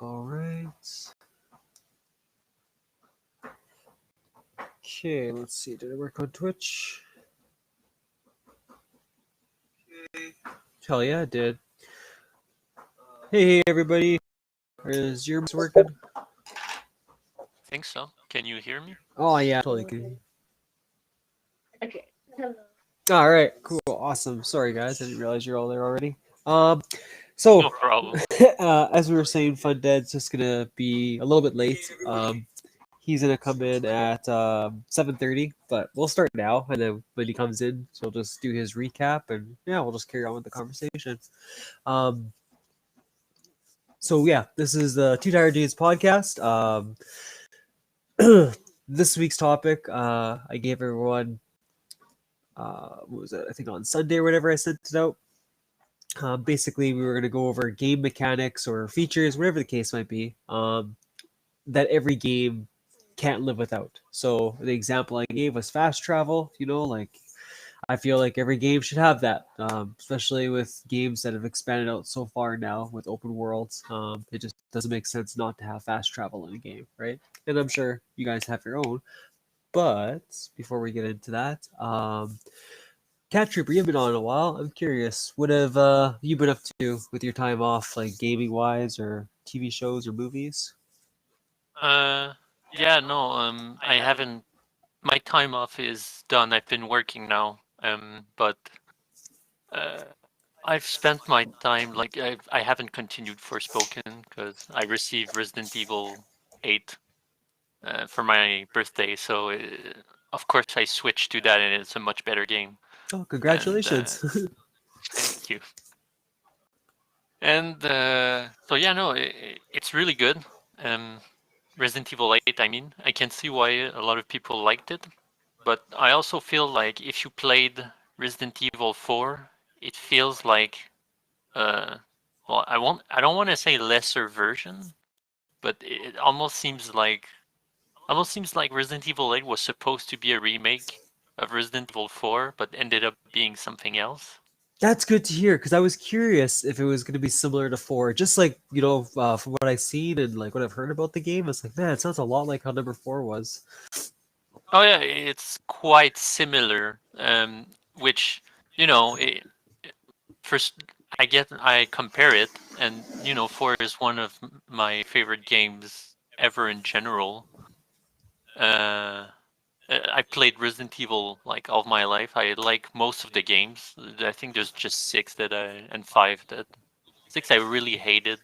All right. Okay, let's see. Did it work on Twitch? Hell yeah, it did. Hey, everybody. Is your mic working? Think so. Can you hear me? Oh, yeah, totally good. Okay. Hello. All right, cool, awesome. Sorry, guys, I didn't realize you're all there already. So No problem. as we were saying, Fundead's just gonna be a little bit late. He's gonna come in at 7:30, but we'll start now, and then when he comes in, he'll just do his recap, and yeah, we'll just carry on with the conversation. Um, so yeah, this is the Two Tired Dudes podcast. This week's topic, I gave everyone, what was it? I think on Sunday or whatever I sent it out. Basically, we were going to go over game mechanics or features, whatever the case might be, that every game can't live without. So the example I gave was fast travel. Like I feel like every game should have that, especially with games that have expanded out so far now with open worlds. It just doesn't make sense not to have fast travel in a game, right? And I'm sure you guys have your own. But before we get into that, Cat Trooper, you've been on a while. I'm curious, what have you been up to with your time off, like gaming wise, or TV shows or movies? Yeah, no, I haven't. My time off is done. I've been working now. But uh, I've spent my time like I haven't continued Forspoken because I received Resident Evil 8 for my birthday. So of course I switched to that, and it's a much better game. Oh, And congratulations! thank you. And so yeah, no, it's really good. Resident Evil 8, I mean, I can see why a lot of people liked it, but I also feel like if you played Resident Evil 4, it feels like, well, I don't want to say lesser version, but it almost seems like Resident Evil 8 was supposed to be a remake of Resident Evil 4, but ended up being something else. That's good to hear because I was curious if it was going to be similar to 4. Just like from what I've seen and like what I've heard about the game, it's like, man, it sounds a lot like how number 4 was. Oh yeah, it's quite similar. Which you know, first I compare it, and 4 is one of my favorite games ever in general. I played Resident Evil like all my life. I like most of the games. I think there's just 6 and 5 that 6 I really hated.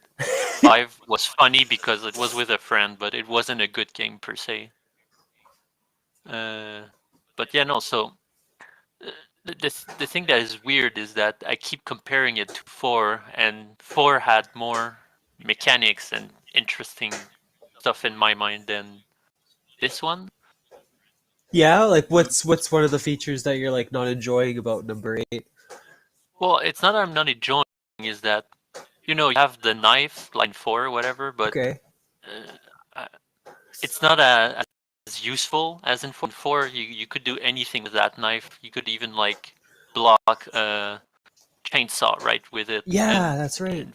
5 was funny because it was with a friend, but it wasn't a good game per se. But yeah, no. So the thing that is weird is that I keep comparing it to 4, and 4 had more mechanics and interesting stuff in my mind than this one. Yeah, like what's one of the features that you're like not enjoying about number 8? Well, it's not that I'm not enjoying, is that you have the knife like in 4 or whatever, but Okay. it's not as useful as in 4. In 4, you could do anything with that knife. You could even like block a chainsaw right with it. And Yeah, that's right.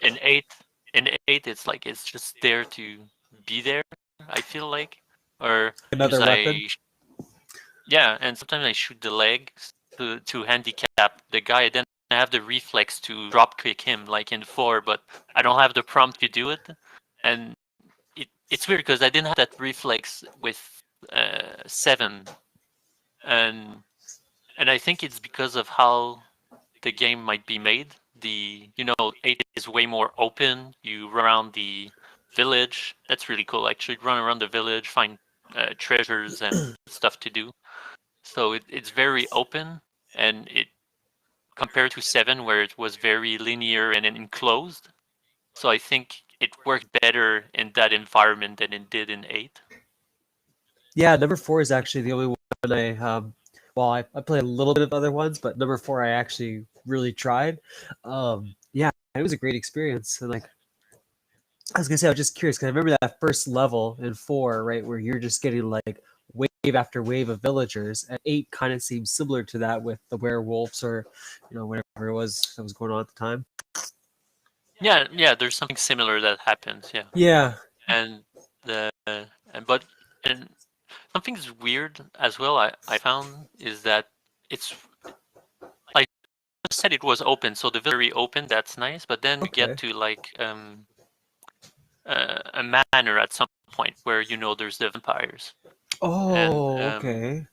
in 8, it's like it's just there to be there. I feel like, or Another weapon. yeah, and sometimes I shoot the legs to handicap the guy. Then I have the reflex to drop kick him like in 4, but I don't have the prompt to do it. And it's weird because I didn't have that reflex with 7, and I think it's because of how the game might be made. 8 is way more open. You run around the village. That's really cool. Actually, run around the village, find treasures and stuff to do. So it's very open, and it compared to 7, where it was very linear and enclosed. So I think it worked better in that environment than it did in 8. Yeah, number 4 is actually the only one I play a little bit of other ones, but number 4 I actually really tried. Yeah, it was a great experience. And like I was gonna say, I was just curious because I remember that first level in 4, right, where you're just getting like wave after wave of villagers. And 8 kind of seems similar to that with the werewolves or whatever it was that was going on at the time. Yeah. There's something similar that happens. Yeah, Yeah. and and something's weird as well. I found is that it's like I said it was open, so the very open. That's nice, but then we Okay. get to like a manor at some point where there's the vampires, and Oh, okay.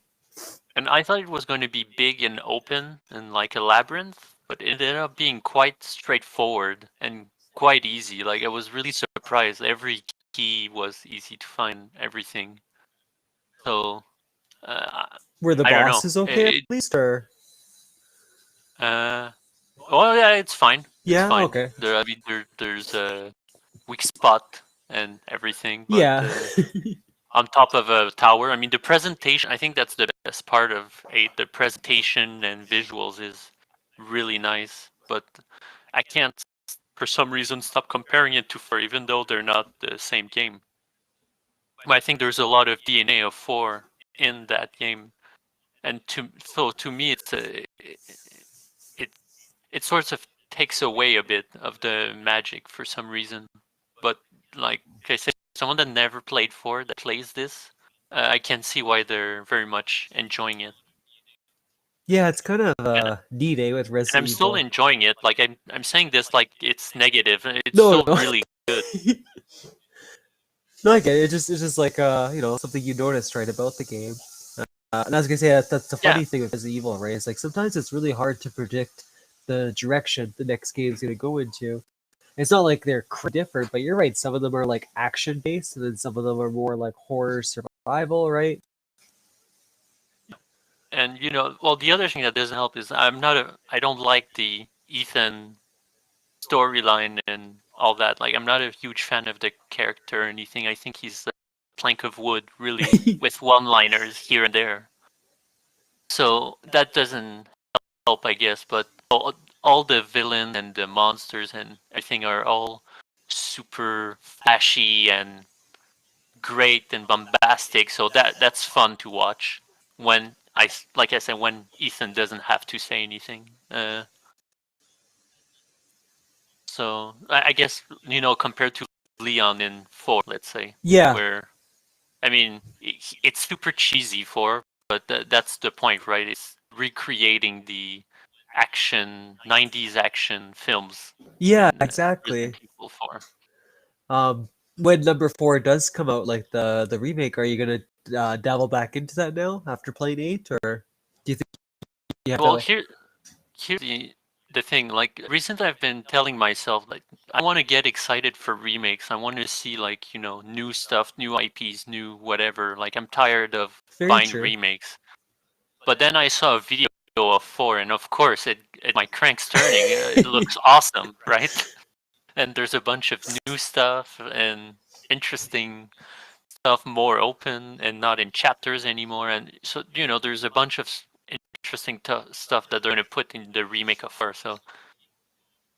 and I thought it was going to be big and open and like a labyrinth, but it ended up being quite straightforward and quite easy. Like I was really surprised. Every key was easy to find. Everything. So uh, Were the I don't know. bosses okay at least, or? Uh, well, yeah, it's fine. It's Yeah. fine. Okay. I mean, there's a weak spot and everything, but Yeah. on top of a tower. I mean, the presentation. I think that's the best part of 8. The presentation and visuals is really nice, but I can't, for some reason, stop comparing it to 4, even though they're not the same game. But I think there's a lot of DNA of 4 in that game, and to me, it it sort of takes away a bit of the magic for some reason. But like I said, someone that never played 4 that plays this, I can see why they're very much enjoying it. Yeah, it's kind of And, neat, with and I'm Resident still Evil. enjoying it. Like I'm saying this like it's negative. It's No, still no, no. really good. No, I get it. It's just like something you noticed right about the game. And I was gonna say that's the Yeah, funny thing with Resident Evil, right? It's like sometimes it's really hard to predict the direction the next game is gonna go into. It's not like they're different, but you're right. Some of them are like action based, and then some of them are more like horror survival, right? and well, the other thing that doesn't help is I don't like the Ethan storyline and all that. Like, I'm not a huge fan of the character or anything. I think he's a plank of wood, really, with one-liners here and there. So that doesn't help, I guess. But all the villains and the monsters and everything are all super flashy and great and bombastic. So that's fun to watch when like I said, when Ethan doesn't have to say anything. So I guess compared to Leon in 4, let's say, Yeah, where I mean it's super cheesy 4, but that's the point, right? It's recreating the action 90s action films yeah, in exactly. Resident Evil 4. Um, when number 4 does come out, like the remake, are you gonna dabble back into that now after playing 8, or do you think you have Well, to? here's the thing. Like recently, I've been telling myself like I want to get excited for remakes. I want to see like new stuff, new IPs, new whatever. Like I'm tired of Very buying true. remakes. But then I saw a video of 4, and of course, my crank's turning. It looks awesome, right? And there's a bunch of new stuff and interesting stuff, more open and not in chapters anymore. And so there's a bunch of interesting stuff that they're going to put in the remake of 4. So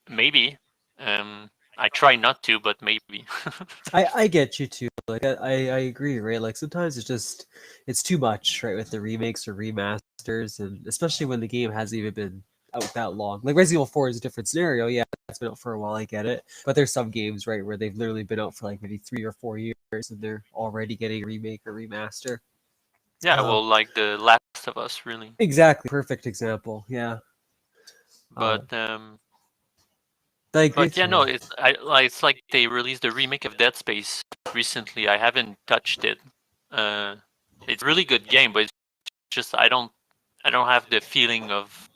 maybe, I try not to, but maybe. I get you too. Like I agree, right? Like sometimes it's too much, right, with the remakes or remasters, and especially when the game hasn't even been out that long. Like Resident Evil 4 is a different scenario. Yeah, it's been out for a while, I get it. But there's some games, right, where they've literally been out for like maybe 3 or 4 years and they're already getting a remake or remaster. Yeah, well, like the Last of Us, really. Exactly. Perfect example. Yeah. But I agree But yeah, no, too. it's like they released a remake of Dead Space recently. I haven't touched it. Uh, it's a really good game, but it's just I don't have the feeling of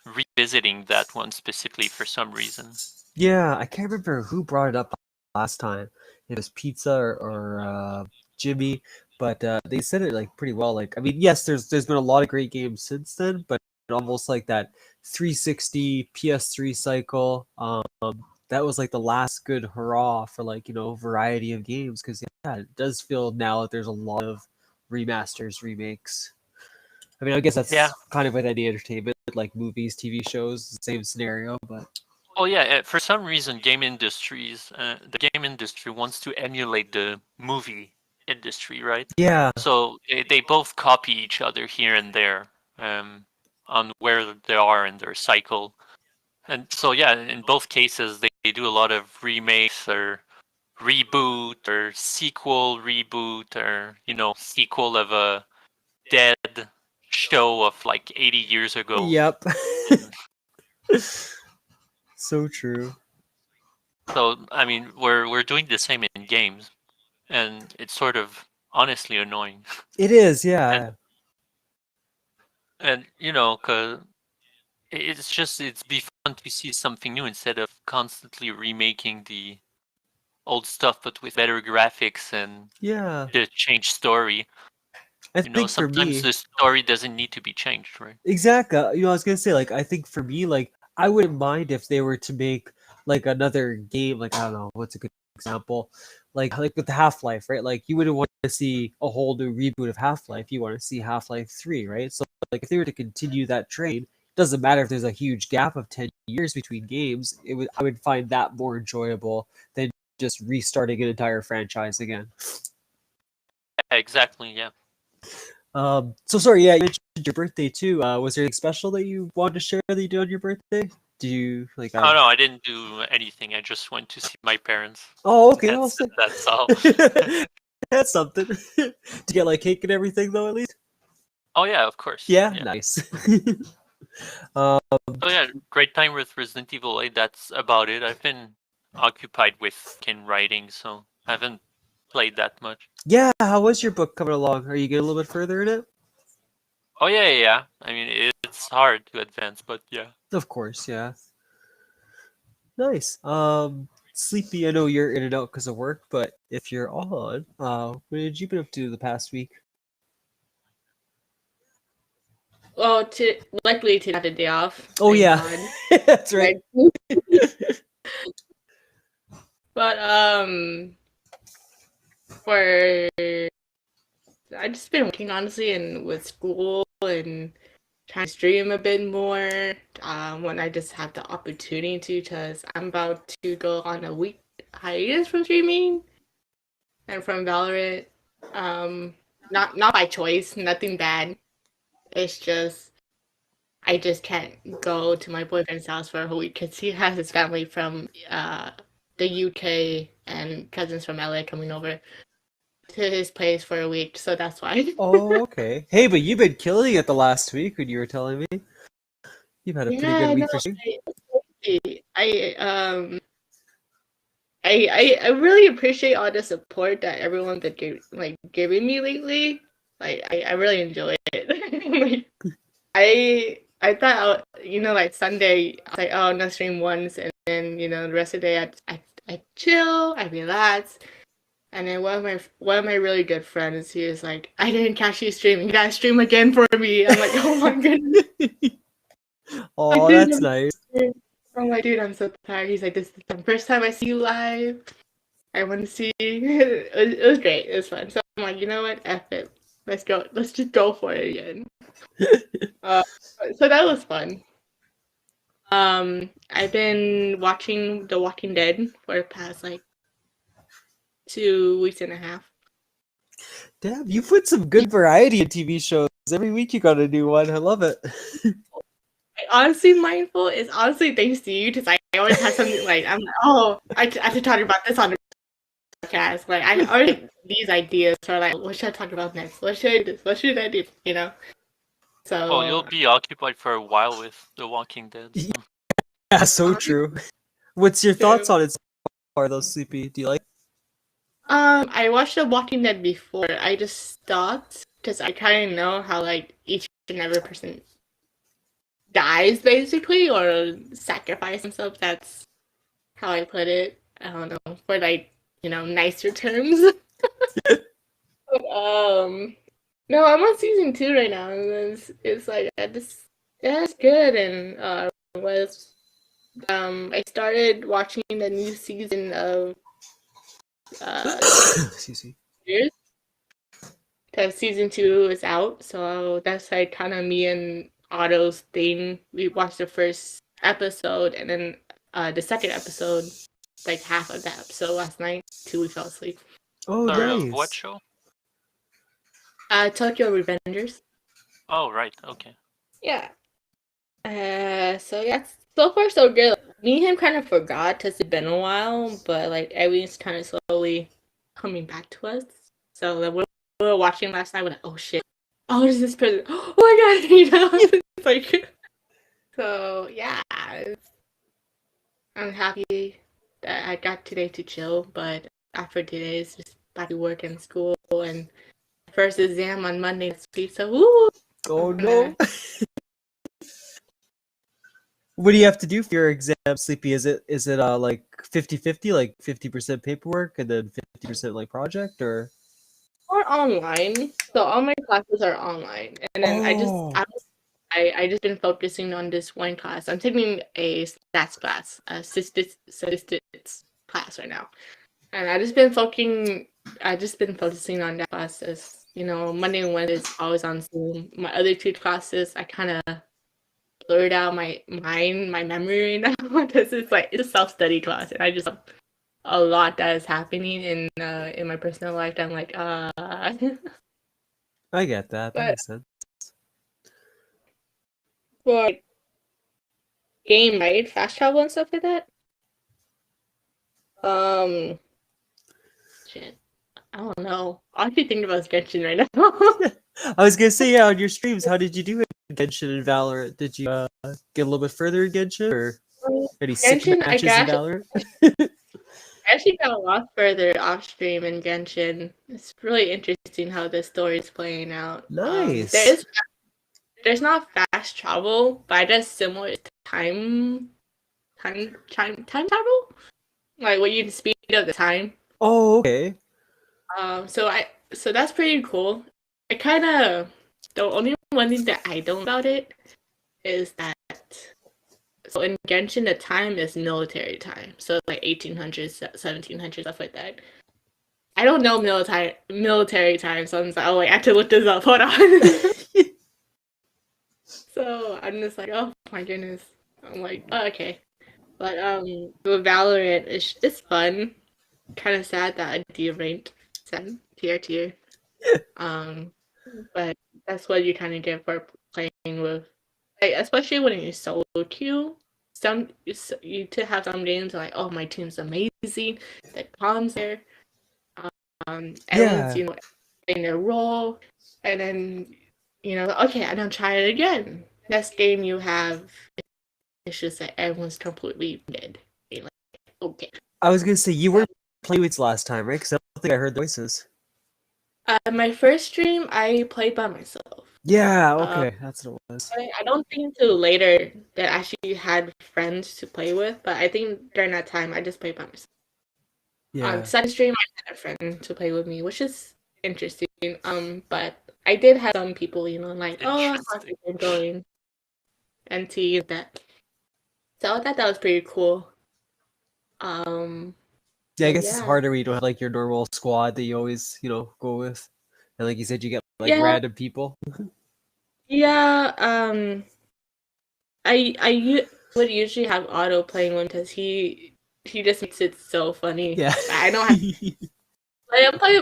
revisiting that one specifically for some reason. Yeah, I can't remember who brought it up last time. It was Pizza or Jimmy, but they said it like pretty well. Like, I mean, yes, there's been a lot of great games since then, but almost like that 360 PS3 cycle. That was like the last good hurrah for like variety of games because yeah, it does feel now that there's a lot of remasters, remakes. I mean, I guess Yeah. that's kind of with any entertainment, like movies, TV shows, same scenario, but. Oh yeah, for some reason, the game industry wants to emulate the movie industry, right? Yeah, So they both copy each other here and there, on where they are in their cycle. And so yeah, in both cases, they do a lot of remakes or reboot or sequel reboot or sequel of a dead show of like 80 years ago. Yep. And So true. so I mean, we're doing the same in games, and it's sort of honestly annoying. It is, yeah. And cause it's be fun to see something new instead of constantly remaking the old stuff, but with better graphics and Yeah. the changed story. I think for Sometimes me, the story doesn't need to be changed, right? exactly. I was gonna say, like, I think for me, like, I wouldn't mind if they were to make like another game, like I don't know, what's a good example, like with Half-Life, right? Like, you wouldn't want to see a whole new reboot of Half-Life. You want to see Half-Life 3, right? So, like, if they were to continue that train, doesn't matter if there's a huge gap of 10 years between games. I would find that more enjoyable than just restarting an entire franchise again. Yeah, exactly. Yeah. So sorry, yeah, you mentioned your birthday too. Was there anything special that you wanted to share that you did on your birthday? Do you like? Oh no, I didn't do anything. I just went to see my parents. Oh, okay. That's all. That's something. To get like cake and everything though, at least. Oh yeah, of course. Yeah, Yeah. nice. um, So yeah, great time with Resident Evil 8. That's about it. I've been occupied with writing, so I haven't played that much. yeah. How was your book coming along? Are you getting a little bit further in it? Oh yeah. I mean, it's hard to advance, but yeah. Of course, yeah. Nice. Sleepy. I know you're in and out because of work, but if you're on, what did you been up to the past week? Well, luckily today I had a day off. Oh thank yeah, God. that's right. But for I just been working honestly, and with school and trying to stream a bit more. When I just have the opportunity to, because I'm about to go on a week hiatus from streaming and from Valorant. Not by choice, nothing bad. It's just I just can't go to my boyfriend's house for a whole week because he has his family from the UK and cousins from LA coming over to his place for a week, so that's why. Oh, okay. Hey, but you've been killing it the last week when you were telling me. You've had a pretty good Yeah, week no, for streaming. I really appreciate all the support that everyone's been giving me lately. I really enjoy it. I thought like Sunday I was like, oh, no stream once, and then the rest of the day I chill, I relax. And then one of my really good friends, he was like, I didn't catch you streaming. You gotta stream again for me. I'm like, oh my goodness. Oh, that's nice. I'm like, dude, I'm so tired. He's like, this is the first time I see you live. I want to see. It was great. It was fun. So I'm like, you know what? F it. Let's go. Let's just go for it again. So that was fun. I've been watching The Walking Dead for the past 2 weeks and a half. Damn, you put some good variety in TV shows. Every week you got a new one. I love it. Honestly, Mindful is honestly thanks to you, because I always have something I'm like, oh, I have to talk about this on the podcast. Like, I already these ideas are like, what should I talk about next? What should I do? What should I do? So. Oh, you'll be occupied for a while with The Walking Dead. So. Yeah, so true. What's your thoughts on it so far, though, Sleepy? Do you like? I watched The Walking Dead before. I just stopped because I kind of know how each and every person dies basically, or sacrifice themselves. That's how I put it. I don't know, for nicer terms. But, no, I'm on season 2 right now, and it's like it's good, and I started watching the new season of Excuse me. Years. Because season 2 is out, so that's kind of me and Otto's thing. We watched the first episode, and then the second episode, half of that episode last night, till we fell asleep. Oh, Sorry, nice. of what show? Tokyo Revengers. Oh, right. Okay. Yeah. So yeah, So far, so good. Like, me and him kind of forgot because it's been a while, but like everything's kind of slowly coming back to us. So like, we were watching last night. We're like, oh shit, oh, is this person? Oh my god, you know, it's like. So yeah, I'm happy that I got today to chill, but after today it's just back to work and school and first exam on Monday next week. So woo! Oh no. What do you have to do for your exam, Sleepy? Is it like 50-50, like 50% paperwork and then 50% like project, or? Or online. So all my classes are online, and then Oh. I just been focusing on this one class. I'm taking a stats class, a statistics class right now, and I just been focusing on that class. As you know, Monday and Wednesday is always on Zoom. My other two classes, I kind of blurred out my mind, my memory right now because it's a self study class, and I just have a lot that is happening in my personal life. That I'm like I get that. That but makes sense. for game, right? Fast travel and stuff like that. Shit. I don't know. All I can think about is Genshin right now. I was gonna say, yeah, on your streams, how did you do in Genshin and Valorant? Did you get a little bit further in Genshin, or any sick Genshin, matches in Valorant? I actually got a lot further off stream in Genshin. It's really interesting how the story is playing out. Nice. There's not fast travel, but I guess similar to time travel, like when you can speed up the time. Oh, okay. So that's pretty cool. I kind of the only one thing that I don't about it is that so in Genshin the time is military time, so like 1800s, 1700s, stuff like that. I don't know military time, so I'm just like, oh wait, I have to look this up. Hold on. So I'm just like, oh my goodness. I'm like, oh, okay. But with Valorant, it's fun. Kind of sad that I deranked 7 tier. But that's what you kind of get for playing with, like, especially when you solo queue. You to have some games like, oh, my team's amazing, the comms there, everyone's Yeah. in their role, and then okay, I don't try it again. Next game you have, it's just that everyone's completely dead. You're like, okay. I was gonna say you were playmates last time, right? Because I don't think I heard the voices. My first stream, I played by myself. Yeah. Okay, that's what it was. I don't think until later that I actually had friends to play with, but I think during that time I just played by myself. Yeah. Second stream I had a friend to play with me, which is interesting. But I did have some people, like, oh, how's it going? And see that. So I thought that was pretty cool. Yeah, I guess it's harder when you don't have like your normal squad that you always, go with. And like you said, you get like random people. Yeah, I would usually have Otto playing one because he just makes it so funny. Yeah. I don't have.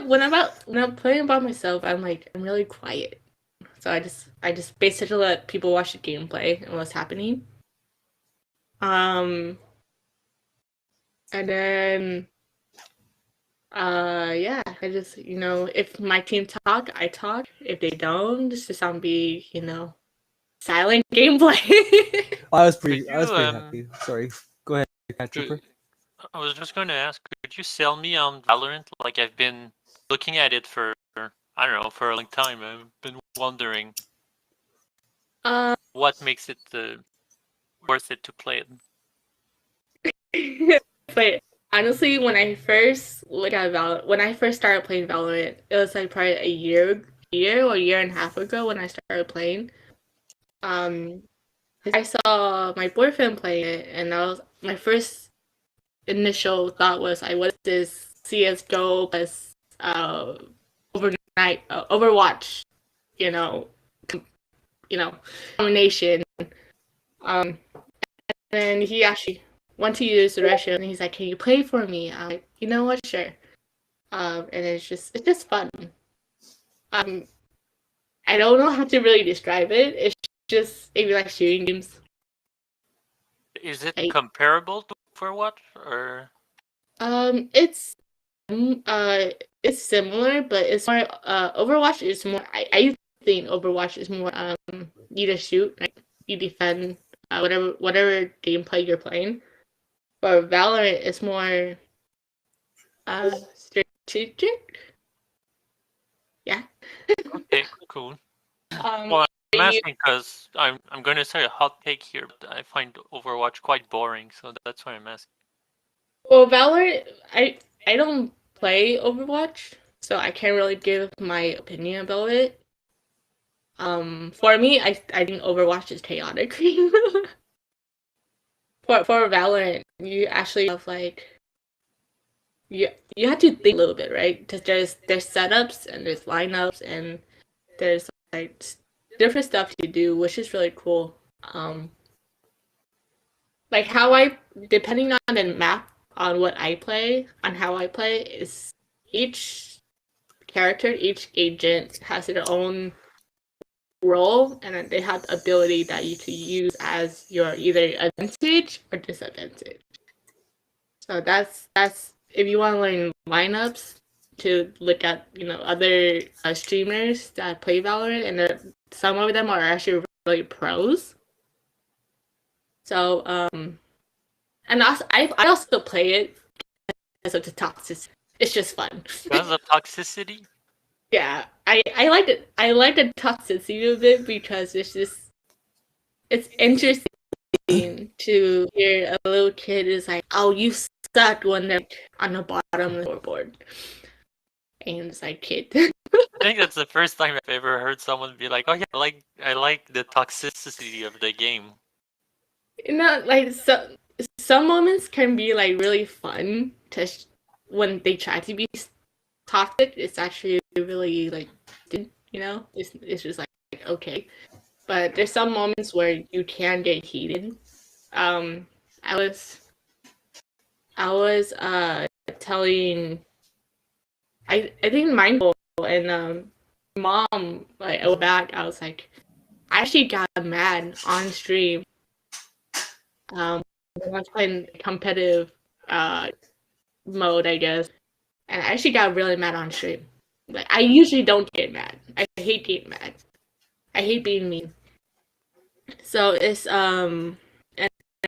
When I'm playing by myself, I'm really quiet. So I just basically let people watch the gameplay and what's happening. And then yeah, I just if my team talk, I talk. If they don't, just to sound be silent gameplay. I was pretty happy. Sorry, go ahead, Cat Trooper. I was just going to ask, could you sell me on Valorant? Like, I've been looking at it for, I don't know, for a long time. I've been wondering what makes it worth it to play it. But honestly, when I first started playing Valorant, it was like probably a year or a year and a half ago when I started playing. I saw my boyfriend play it, and that was my first initial thought was, what is this CS:GO plus Overwatch, combination. And then he actually went to use the restroom, and he's like, "Can you play for me?" I'm like, "You know what? Sure." And it's just fun. I don't know how to really describe it. It's just if you like shooting games. Is it I- comparable to Overwatch or? It's it's similar, but it's more Overwatch is more. I think Overwatch is more you just shoot, right? You defend, whatever gameplay you're playing. But Valorant is more strategic. Yeah. Okay, cool. Um, Well, I'm you asking because I'm going to say a hot take here, but I find Overwatch quite boring, so that's why I'm asking. well, Valorant, I don't play Overwatch, so I can't really give my opinion about it. For me, I think Overwatch is chaotic. For Valorant, you actually have like you have to think a little bit, right? Because there's setups and there's lineups and there's like different stuff you do, which is really cool. Like how I depending on the map on what I play on how I play is each character, each agent has their own role, and then they have the ability that you can use as your either advantage or disadvantage. So that's if you want to learn lineups to look at other streamers that play Valorant, and some of them are actually really pros. So and I also play it because of the toxicity. It's just fun. Because of toxicity? Yeah, I like it. I like the toxicity of it because it's interesting to hear a little kid is like, "Oh, you suck," when they're on the bottom of the scoreboard, and it's like, "Kid." I think that's the first time I've ever heard someone be like, "Oh yeah, I like the toxicity of the game." Like some moments can be like really fun when they try to be toxic. It's actually really like, it's just like okay. But there's some moments where you can get heated. Um, I was telling I think Mindful and mom like a while back. I was like, I actually got mad on stream. When I was playing competitive mode, I guess, and I actually got really mad on stream. Like I usually don't get mad. I hate getting mad. I hate being mean. So it's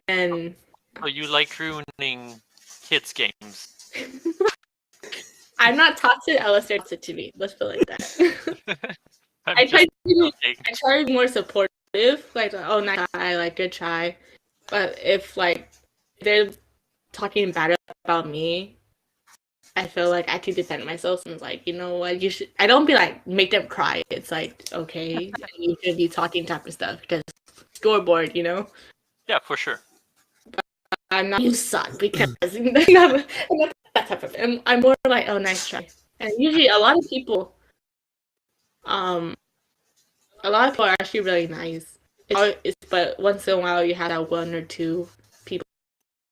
and So you like ruining kids' games? I'm not toxic. Unless they're toxic to me. Let's put it like that. I'm I just try to be more supportive. Like, oh, nice try, like good try. But if like they're talking bad about me, I feel like I have to defend myself. And it's like, you know what, you should. I don't be like make them cry. It's like okay, you should be talking type of stuff because scoreboard, Yeah, for sure. I'm not you suck because I'm not that type of. I'm more like, oh, nice try. And usually um a lot of people are actually really nice. But once in a while you have that one or two people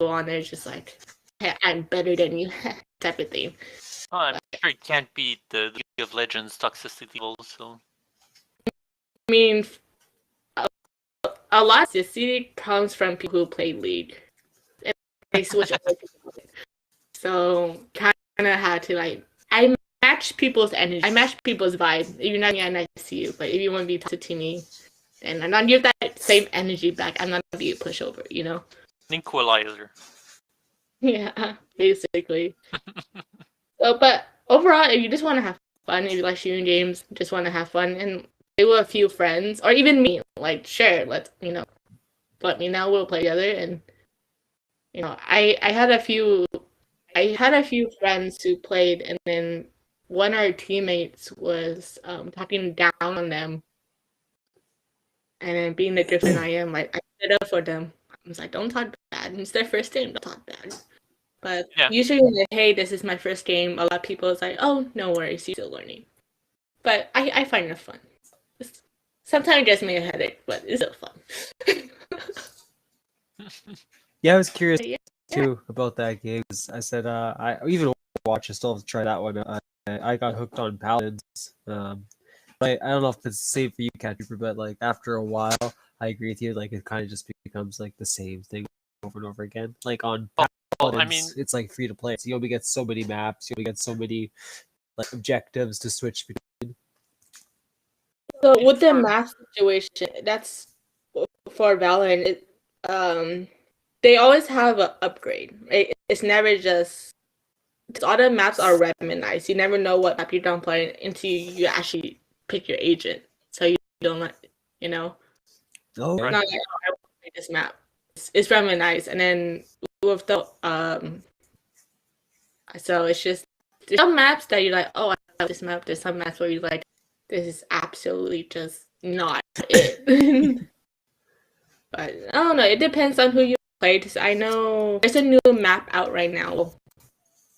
on there just like, hey, I'm better than you type of thing. Oh, I'm sure it can't beat the League of Legends toxicity level, so. I mean, a lot of toxicity comes from people who play League. And they switch over to League. So kind of had to like, I match people's energy. I match people's vibe. If you're not me, I'm nice to you. But if you want to be toxic to me, and I'm not give that same energy back, I'm not gonna be a pushover, An equalizer. Yeah, basically. But overall, if you just want to have fun, if you like shooting games, just want to have fun, and play with a few friends, or even me, like, sure, let me know, we'll play together. And I had a few friends who played, and then one of our teammates was talking down on them, and then being the Griffin I am, like I stood up for them. I was like, don't talk bad. It's their first game, don't talk bad. But Yeah. usually when they, hey, this is my first game, a lot of people is like, oh, no worries, you're still learning. But I find it fun. Sometimes it gives me a headache, but it's still fun. Yeah, I was curious Yeah. too about that game. I said I even watch. I still have to try that one. I got hooked on Paladins. But I don't know if it's the same for you, Cat Trooper, but like after a while, I agree with you. Like it kind of just becomes like the same thing over and over again. Like on Well, Paladins, I mean, it's like free to play. So you only get so many maps, you only get so many like objectives to switch between. So with the map situation, that's for Valorant. They always have an upgrade. It's never just because all the maps are randomized. You never know what map you're done playing until you actually pick your agent. So you don't like, you know, Oh, Right. not like, oh, I want to play this map. It's randomized, and then with the so it's just there's some maps that you're like, oh, I love this map. There's some maps where you're like, this is absolutely just not it. But I don't know. It depends on who you play. 'Cause I know there's a new map out right now.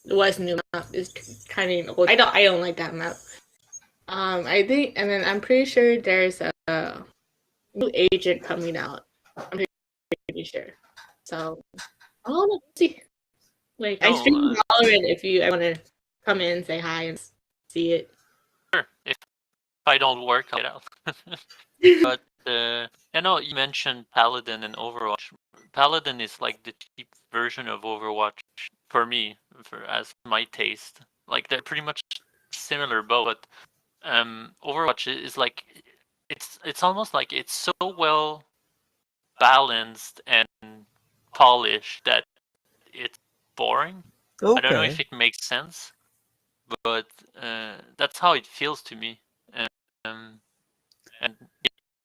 It was new map. It's kind of old. I don't like that map. I think, and then I'm pretty sure there's a new agent coming out. I'm pretty sure. So I don't know. See, like I stream Valorant if you want to come in and say hi and see it. Sure. If I don't work, I'll get out. But I know you mentioned Paladin and Overwatch. Paladin is like the cheap version of Overwatch for me, as my taste. Like they're pretty much similar both, but Overwatch is like it's almost like it's so well balanced and polished that it's boring. I don't know if okay. it makes sense, but that's how it feels to me. Um, and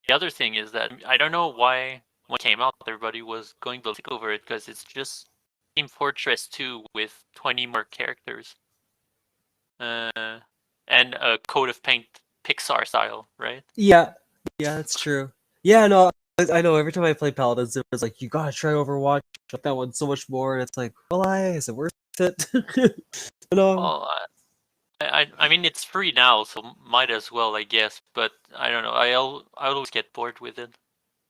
the other thing is that I don't know why when it came out everybody was going ballistic over it because it's just Team Fortress 2 with 20 more characters. And a coat of paint Pixar style, right? Yeah, that's true. Yeah, no, I know. Every time I play Paladins, it was like you gotta try Overwatch. But that one's so much more, and it's like, well, is it worth it? you know? Well, I mean it's free now, so might as well, I guess. But I don't know. I always get bored with it.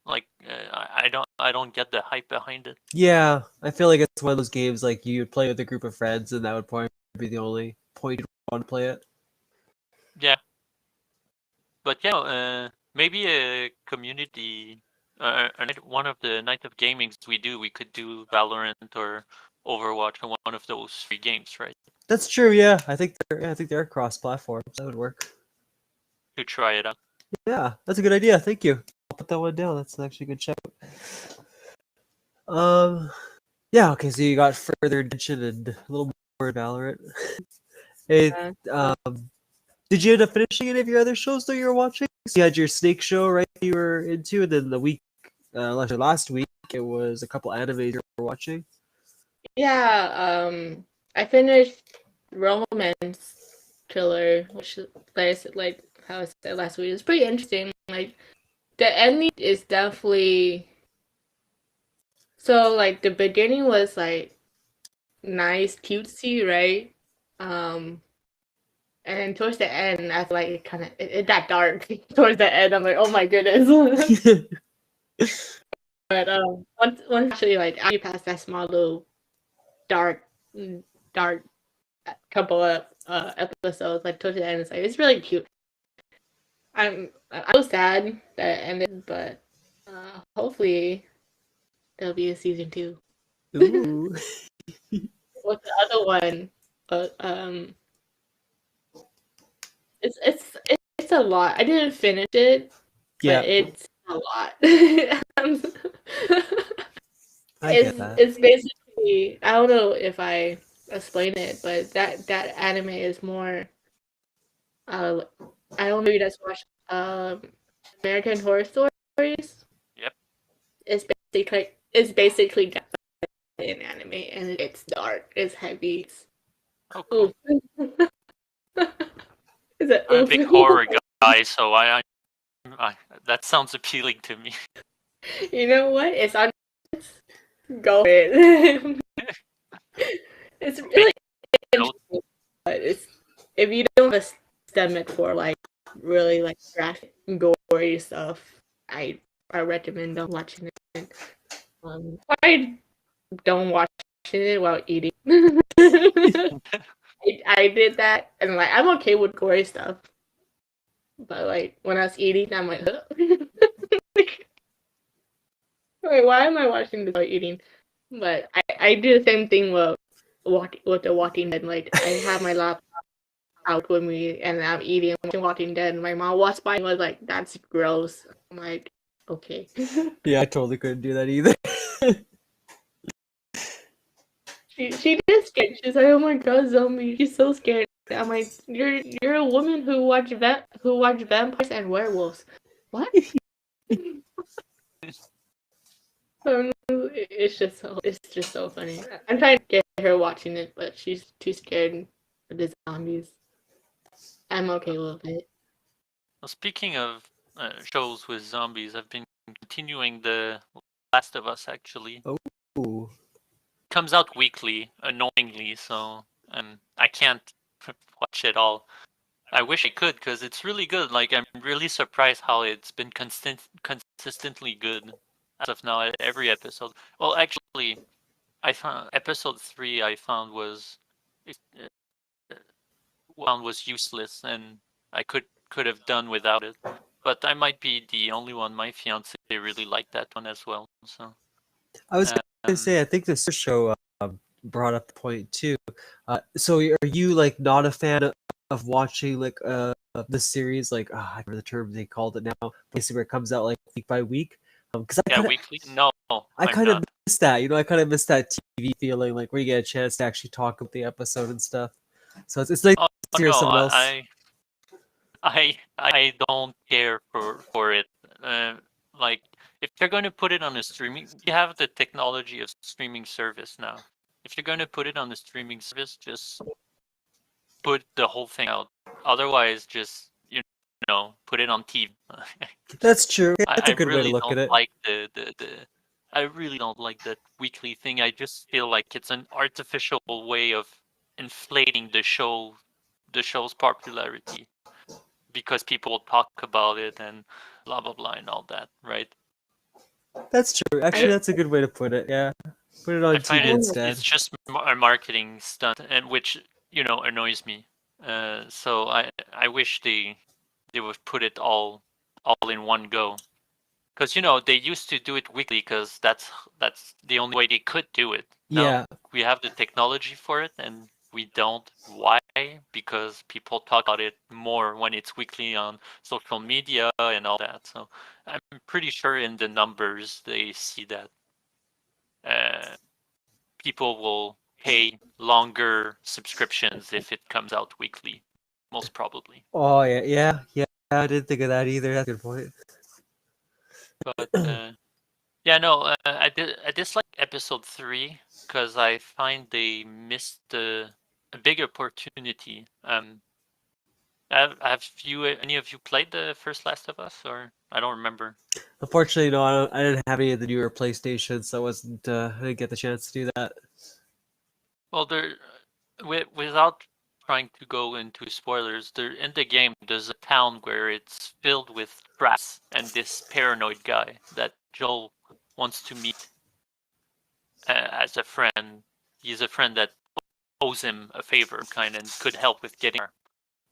Like I don't get the hype behind it. Yeah, I feel like it's one of those games like you would play with a group of friends, and that would probably be the only point you'd want to play it. Yeah, but yeah, maybe a community, one of the night of gamings we could do Valorant or Overwatch on one of those free games, right? That's true. Yeah, I think they're cross-platform. That would work. To try it out. Yeah, that's a good idea. Thank you. I'll put that one down. That's actually a good shout. Yeah. Okay. So you got further attention and a little more Valorant. Hey, did you end up finishing any of your other shows that you were watching? So you had your Snake show, right? You were into, and then the week, last week, it was a couple animes you were watching. Yeah, I finished Romance Killer, which like how I said last week, it's pretty interesting. Like the ending is definitely so like the beginning was like nice, cutesy, right? And then towards the end, I feel like it got dark towards the end. I'm like, oh my goodness. But once actually like after you pass that small little dark couple of episodes, like towards the end, it's really cute. I was sad that it ended, but hopefully there'll be a season 2. Ooh. What's the other one? But it's a lot. I didn't finish it, Yeah, but it's a lot. I get that. It's basically, I don't know if I explain it, but that anime is more. I don't know if you guys watch American Horror Stories. Yep. It's basically an anime, and it's dark, it's heavy. Oh, cool. Is it? I'm a big horror guy, so I that sounds appealing to me. You know what? It's on. Go ahead. It's really interesting, but it's if you don't have a stomach for like really like graphic, gory stuff, I recommend don't watching it. I don't watch it while eating. I did that, and like I'm okay with gory stuff, but like when I was eating, I'm like, wait, why am I watching this while eating? But I do the same thing with the Walking Dead. Like I have my laptop out with me and I'm eating Walking Dead. And my mom walks by and was like, "That's gross." I'm like, "Okay." Yeah, I totally couldn't do that either. She did scared. She's like, "Oh my god, zombie!" She's so scared. I'm like, "You're a woman who watch vampires and werewolves. What?" It's just so funny. I'm trying to get her watching it, but she's too scared of the zombies. I'm okay with it. Well, speaking of shows with zombies, I've been continuing the Last of Us actually. Ooh. Comes out weekly, annoyingly, so I can't watch it all. I wish I could because it's really good. Like I'm really surprised how it's been consistently good as of now at every episode. Well, actually, I found episode 3 I found was useless and I could have done without it. But I might be the only one. My fiance really liked that one as well. So I was gonna say, I think this show brought up the point too. So are you like not a fan of watching like the series? Like I remember the term they called it now. Basically, where it comes out like week by week. Because yeah, weekly. No, I I'm kind of not. miss that. You know, I kind of miss that TV feeling, like where you get a chance to actually talk about the episode and stuff. So it's nice Oh to hear no, someone else. I don't care for it. Like if you're going to put it on a streaming, you have the technology of streaming service now. If you're going to put it on the streaming service, just put the whole thing out. Otherwise, just put it on TV. That's true. That's I a good way to really look at don't it. like the I really don't like that weekly thing. I just feel like it's an artificial way of inflating the show's popularity because people will talk about it and blah blah blah and all that, right? That's true. Actually, I that's a good way to put it. Yeah, put it I on find TV instead. it's just a marketing stunt, and which annoys me. So I wish they would put it all in one go. Because they used to do it weekly because that's the only way they could do it. Yeah, Now we have the technology for it, and we don't. Why? Because people talk about it more when it's weekly on social media and all that. So I'm pretty sure in the numbers they see that uh, people will pay longer subscriptions if it comes out weekly, most probably. oh yeah. I didn't think of that either. That's a good point. But yeah, no, I dislike episode 3 because I find they missed a big opportunity. Have any of you played the first Last of Us, or I don't remember? Unfortunately, no, I didn't have any of the newer PlayStations, so I didn't get the chance to do that. Well, without trying to go into spoilers, there in the game there's a town where it's filled with traps and this paranoid guy that Joel wants to meet as a friend. He's a friend that owes him a favor, kind, and could help with getting her.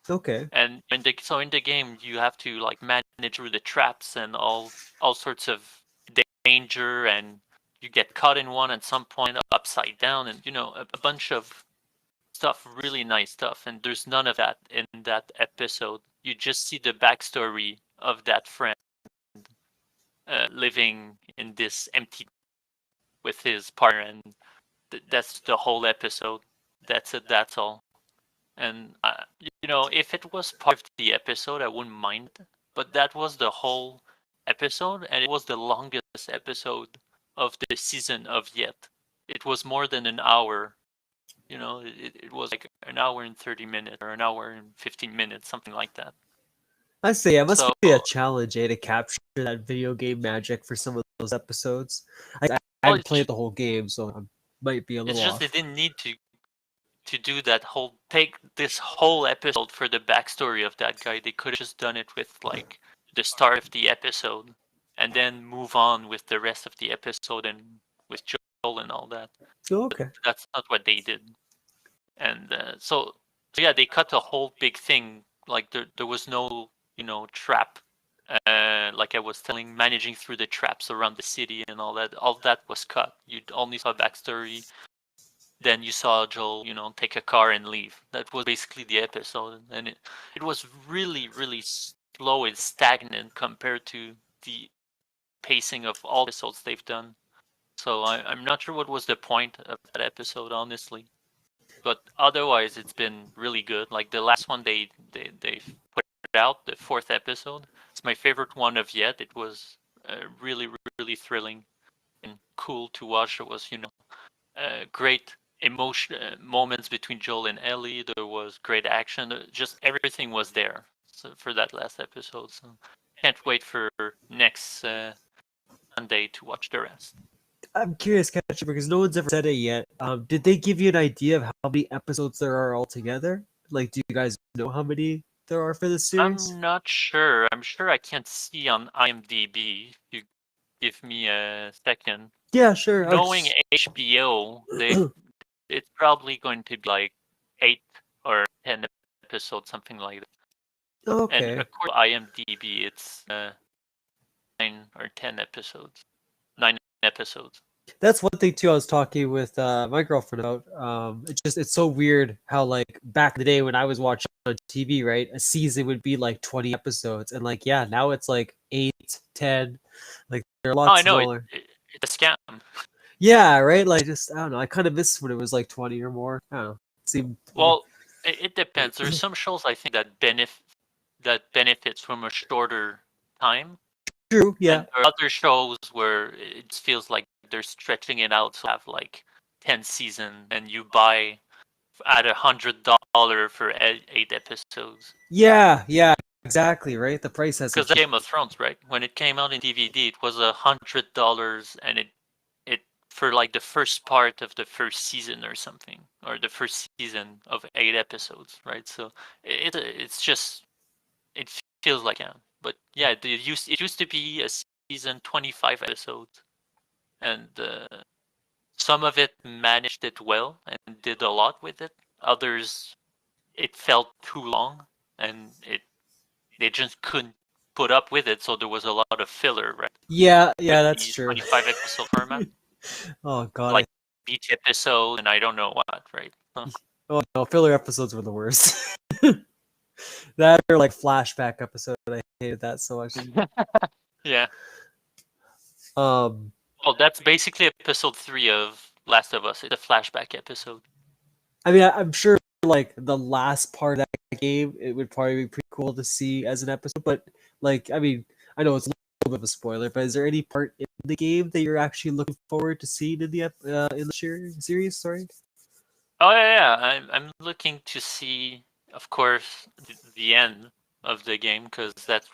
Okay. And in the game, you have to like manage through the traps and all sorts of danger, and you get caught in one at some point upside down, and a bunch of stuff, really nice stuff. And there's none of that in that episode. You just see the backstory of that friend living in this empty with his partner, and that's the whole episode. That's it. That's all. And if it was part of the episode, I wouldn't mind. But that was the whole episode, and it was the longest episode of the season of yet. It was more than an hour. It was like an hour and 30 minutes or an hour and 15 minutes, something like that. I say it must So be a challenge, to capture that video game magic for some of those episodes. I well, haven't played the whole game, so I might be a it's little just they off. didn't need to do that take this whole episode for the backstory of that guy. They could have just done it with like the start of the episode and then move on with the rest of the episode and with Joel and all that. Oh, But okay. that's not what they did. And so yeah, they cut a whole big thing. Like there was no trap like I was telling, managing through the traps around the city and all that was cut. You only saw backstory. Then you saw Joel, take a car and leave. That was basically the episode, and it was really, really slow and stagnant compared to the pacing of all the episodes they've done. So I'm not sure what was the point of that episode, honestly. But otherwise, it's been really good. Like the last one they put out, the 4th episode. It's my favorite one of yet. It was really, really thrilling and cool to watch. It was, great emotion moments between Joel and Ellie. There was great action. Just everything was there for that last episode. So can't wait for next Sunday to watch the rest. I'm curious, Catcher, because no one's ever said it yet. Did they give you an idea of how many episodes there are altogether? Like, do you guys know how many there are for this series? I'm not sure. I'm sure I can't see on IMDb. If you give me a second. Yeah, sure. Knowing HBO, it's probably going to be like 8 or 10 episodes, something like that. And Okay. according to IMDb, it's 9 or 10 episodes. 9 episodes. That's one thing too. I was talking with my girlfriend about. It's so weird how like back in the day when I was watching on TV, right? A season would be like 20 episodes, and like now it's like 8, 10. Like they're a Oh, lot I know. smaller. It's a scam. Yeah, right. Like just I don't know. I kind of miss when it was like 20 or more. I don't know. It seemed Well, it depends. There's some shows I think that benefits from a shorter time. true. Yeah. And there are other shows where it feels like they're stretching it out to have like 10 seasons, and you buy at $100 for 8 episodes. Yeah, exactly. Right. The price has Because Game of Thrones, right? When it came out in DVD, it was $100, and it for like the first part of the first season or something, or the first season of 8 episodes, right? So it's just it feels like but yeah, it used to be a season 25 episodes, and some of it managed it well and did a lot with it. Others, it felt too long, and they just couldn't put up with it. So there was a lot of filler, right? Yeah, With that's the true. 25 episode format, Oh god. like each episode, and I don't know what, right? Oh no, filler episodes were the worst. That or like flashback episode. I hated that so much. Yeah. Um, Well, that's basically episode 3 of Last of Us. It's a flashback episode. I mean, I'm sure like the last part of that game, it would probably be pretty cool to see as an episode. But like, I mean, I know it's a little bit of a spoiler, but is there any part in the game that you're actually looking forward to seeing in the series? Sorry. Oh yeah. I'm looking to see, of course, the end of the game, because that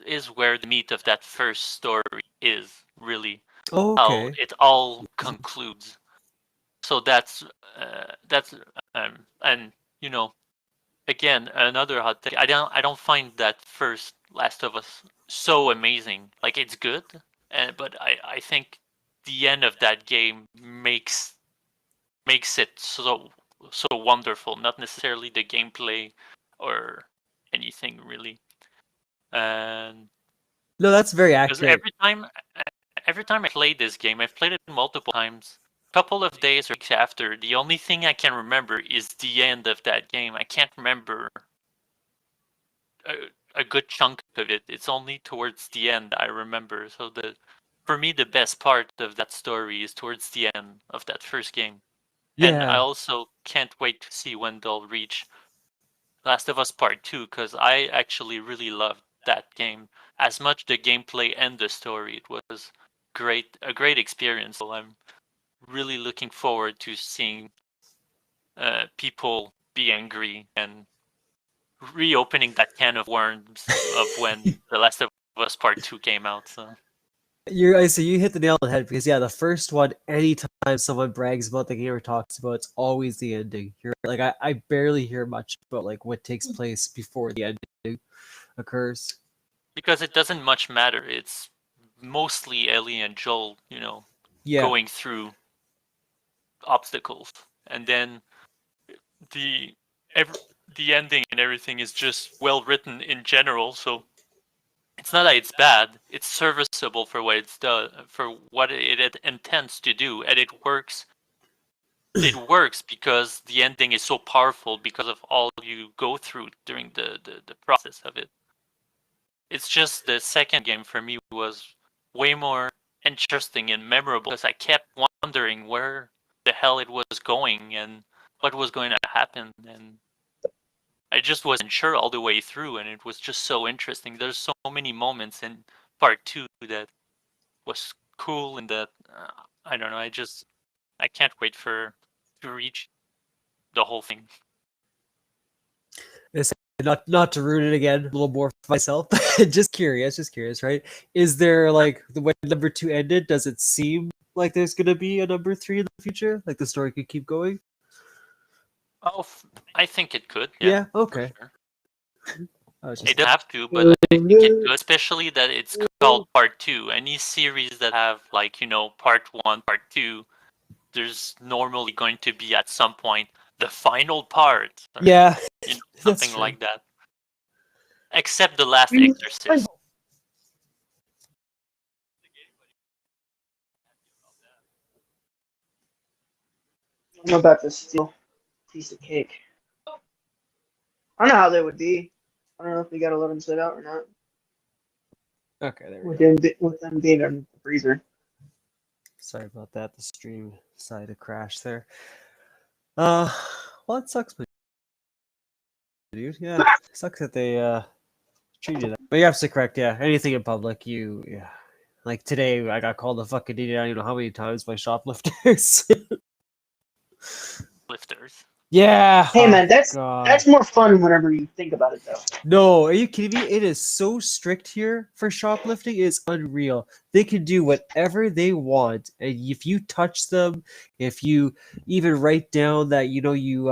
is where the meat of that first story is, really Oh, how okay. it all concludes. So that's and again, another hot take. I don't find that first Last of Us so amazing. Like, it's good, but I think the end of that game makes it so wonderful. Not necessarily the gameplay or anything really. And No, that's very because accurate. every time I played this game, I've played it multiple times. Couple of days or weeks after, the only thing I can remember is the end of that game. I can't remember a good chunk of it. It's only towards the end I remember. So for me, the best part of that story is towards the end of that first game. And I Yeah. also can't wait to see when they'll reach Last of Us Part 2, because I actually really loved that game. As much the gameplay and the story, it was a great experience. So I'm really looking forward to seeing people be angry and reopening that can of worms of when The Last of Us Part 2 came out. So You hit the nail on the head because yeah, the first one, anytime someone brags about the game or talks about, it's always the ending. You're like I barely hear much about like what takes place before the ending occurs. because it doesn't much matter. It's mostly Ellie and Joel, Yeah. going through obstacles, and then the the ending and everything is just well written in general. So it's not that it's bad. It's serviceable for what it's done, for what it intends to do, and it works. It works because the ending is so powerful because of all you go through during the process of it. It's just the second game for me was way more interesting and memorable because I kept wondering where the hell it was going and what was going to happen, and I just wasn't sure all the way through, and it was just so interesting. There's so many moments in part 2 that was cool, and that I don't know. I can't wait to reach the whole thing. Not to ruin it again, a little more for myself. just curious, right? Is there like the way number 2 ended? Does it seem like there's gonna be a number 3 in the future? Like the story could keep going? Oh, I think it could. Yeah. For Okay. sure. Just, It doesn't have to, but I think it could, especially that it's called part 2. Any series that have like part 1, part 2, there's normally going to be at some point the final part. Or, yeah, something like that. Except The Last Exorcist. I'm about to steal a piece of cake. I don't know how they would be. I don't know if we gotta let them sit out or not. Okay, there we go. With them being in the freezer. Sorry about that. The stream decided to crash there. Well, it sucks, dude. Yeah, it sucks that they treated that. But you're absolutely correct. Yeah, anything in public, yeah. Like today, I got called a fucking idiot. I don't know how many times by shoplifters. Lifters. Yeah. Hey man, that's God. more fun whenever you think about it though. No, are you kidding me? It is so strict here for shoplifting. It's unreal. They can do whatever they want, and if you touch them, if you even write down that you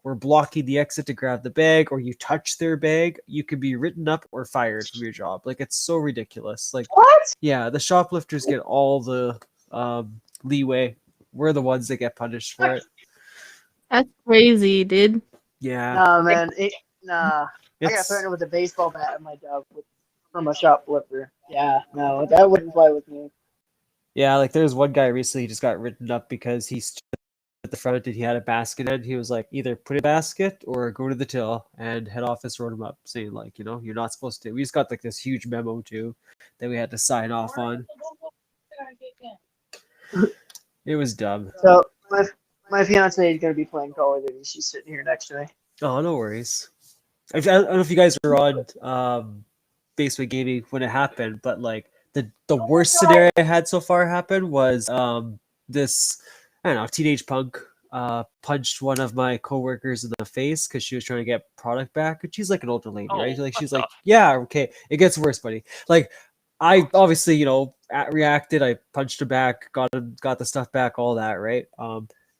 were blocking the exit to grab the bag, or you touch their bag, you can be written up or fired from your job. Like it's so ridiculous. Like What? yeah, the shoplifters get all the leeway. We're the ones that get punished for it. That's crazy, dude. Yeah. Nah, man. I got It's- threatened with a baseball bat at my job from a shoplifter. Yeah, no, that wouldn't fly with me. Yeah, like there's one guy recently just got written up because he stood at the front and he had a basket and he was like, either put a basket or go to the till, and head office wrote him up saying like, you're not supposed to. We just got like this huge memo too that we had to sign off on. It was dumb. So my fiance is gonna be playing Call of Duty. She's sitting here next to me. Oh, no worries. I don't know if you guys were on Basement Gaming when it happened, but like the worst scenario I had so far happen was this, I don't know, teenage punk punched one of my coworkers in the face because she was trying to get product back, and she's like an older lady, right? Like she's like, yeah, okay, it gets worse, buddy. Like I obviously reacted, I punched her back, got the stuff back, all that, right?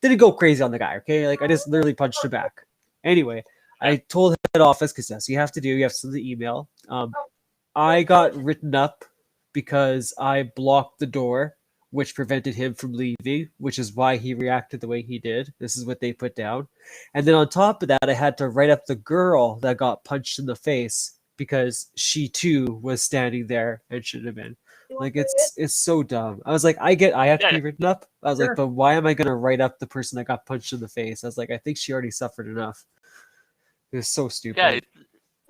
Didn't go crazy on the guy, okay? Like I just literally punched her back. Anyway, I told head office because that's what you have to do. You have to send the email. I got written up because I blocked the door, which prevented him from leaving, which is why he reacted the way he did. This is what they put down. And then on top of that, I had to write up the girl that got punched in the face because she too was standing there and shouldn't have been. Like it's so dumb. I was like, I have to be written up. I was like, but why am I gonna write up the person that got punched in the face? I was like, I think she already suffered enough. It was so stupid. Yeah,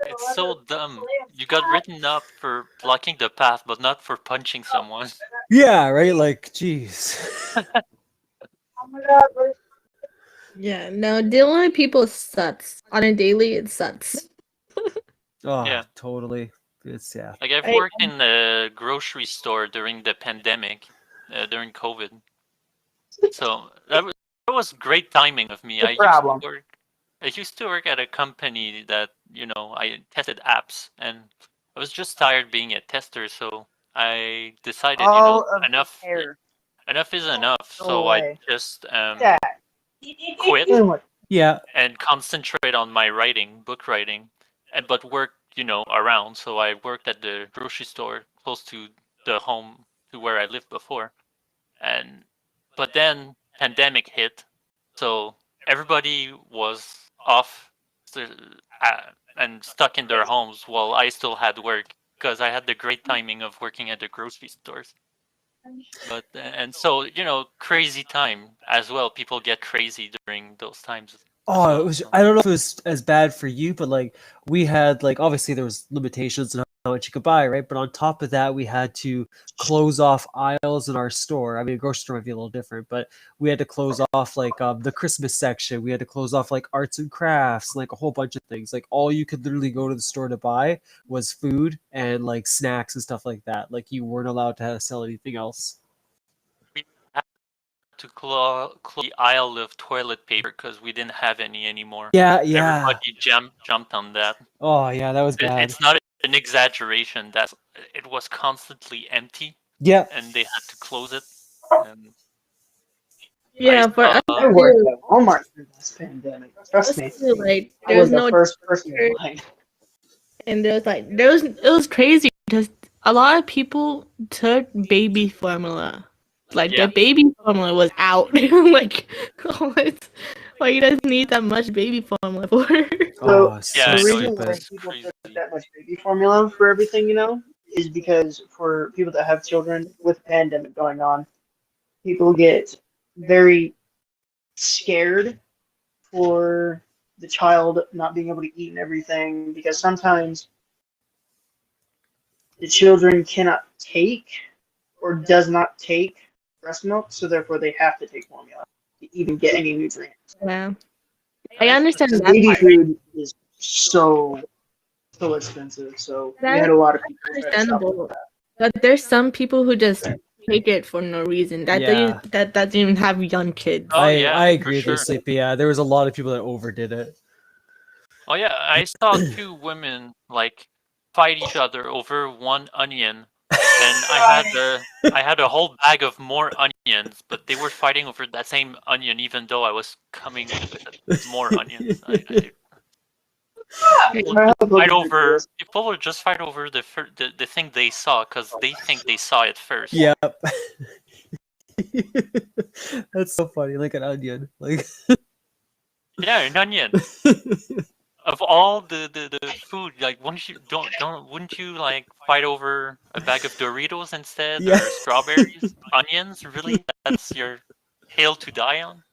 it's so dumb. You got written up for blocking the path, but not for punching someone. Yeah, right? Like, jeez. Yeah, no, dealing with people sucks. On a daily, it sucks. Oh, Yeah. totally. It's Like I've worked in a grocery store during the pandemic, during COVID. So that was great timing of me. I used to work at a company that, I tested apps, and I was just tired being a tester, so I decided, enough is enough. So I just quit yeah, and concentrate on my book writing, but work, around. So I worked at the grocery store close to the home to where I lived before, but then pandemic hit, so everybody was off and stuck in their homes while I still had work. because I had the great timing of working at the grocery stores. But and so crazy time as well. People get crazy during those times. Oh, it Well, was. so. I don't know if it was as bad for you, but like we had like obviously there was limitations on how much you could buy, right? But on top of that, we had to close off aisles in our store. I mean, a grocery store might be a little different, but we had to close off like the Christmas section. We had to close off like arts and crafts, like a whole bunch of things. Like all you could literally go to the store to buy was food and like snacks and stuff like that. Like you weren't allowed to sell anything else. We had to close the aisle of toilet paper because we didn't have any anymore. Yeah. Everybody jumped on that. Oh yeah, that was bad. It's not an exaggeration. It was constantly empty. Yeah. And they had to close it. And Yeah, for us, I worked at Walmart through this pandemic. Trust me. like I there was was the no, first person in line. and it was crazy because a lot of people took baby formula. Like Yeah. the baby formula was out. Like, why you guys need that much baby formula for? Oh, So, Yeah, so I the know, reason it why was people crazy. took that much baby formula for everything, is because for people that have children with the pandemic going on, people get very scared for the child not being able to eat and everything because sometimes the children cannot take or does not take breast milk, so therefore they have to take formula to even get any nutrients. Yeah, I understand Because that baby part. food is so expensive, so we had a lot of people try to stop Understandable. But there's some people who just take it for no reason. Yeah. That doesn't even have young kids. Oh, yeah, I for agree with you, sure. Sleepy. Yeah, there was a lot of people that overdid it. Oh yeah, I saw two women like fight each other over one onion, and I had a whole bag of more onions, but they were fighting over that same onion, even though I was coming with more onions. People would just fight over the thing they saw because they think they saw it first. Yep. That's so funny, like an onion. Like Yeah, an onion. Of all the food, like wouldn't you like fight over a bag of Doritos instead Yeah. or strawberries? Onions? Really? That's your hill to die on?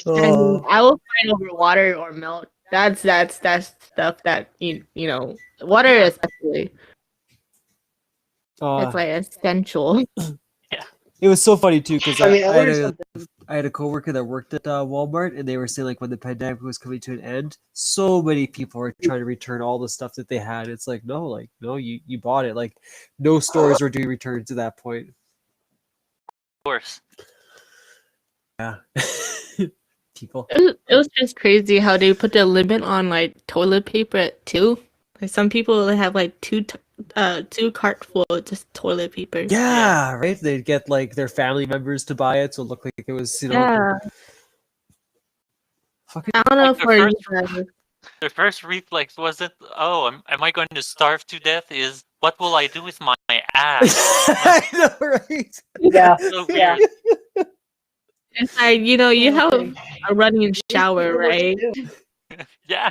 And I will fight over water or milk. That's stuff that you know, water especially. It's like essential. It was so funny too because I mean, I I learned something. had a coworker that worked at Walmart, and they were saying like when the pandemic was coming to an end, so many people were trying to return all the stuff that they had. It's like no, you bought it. Like no stores were doing returns at that point. Of course. Yeah. People. It was just crazy how they put the limit on like toilet paper at 2. Like some people have like 2 cart full of just toilet paper. Yeah, right. They'd get like their family members to buy it, so it looked like it was Yeah. Fucking. I don't know Like for you guys. the first reflex wasn't, oh, am I going to starve to death? Is what will I do with my ass? I know, right? Yeah, So yeah. weird. It's like, you have a running shower, right? Yeah.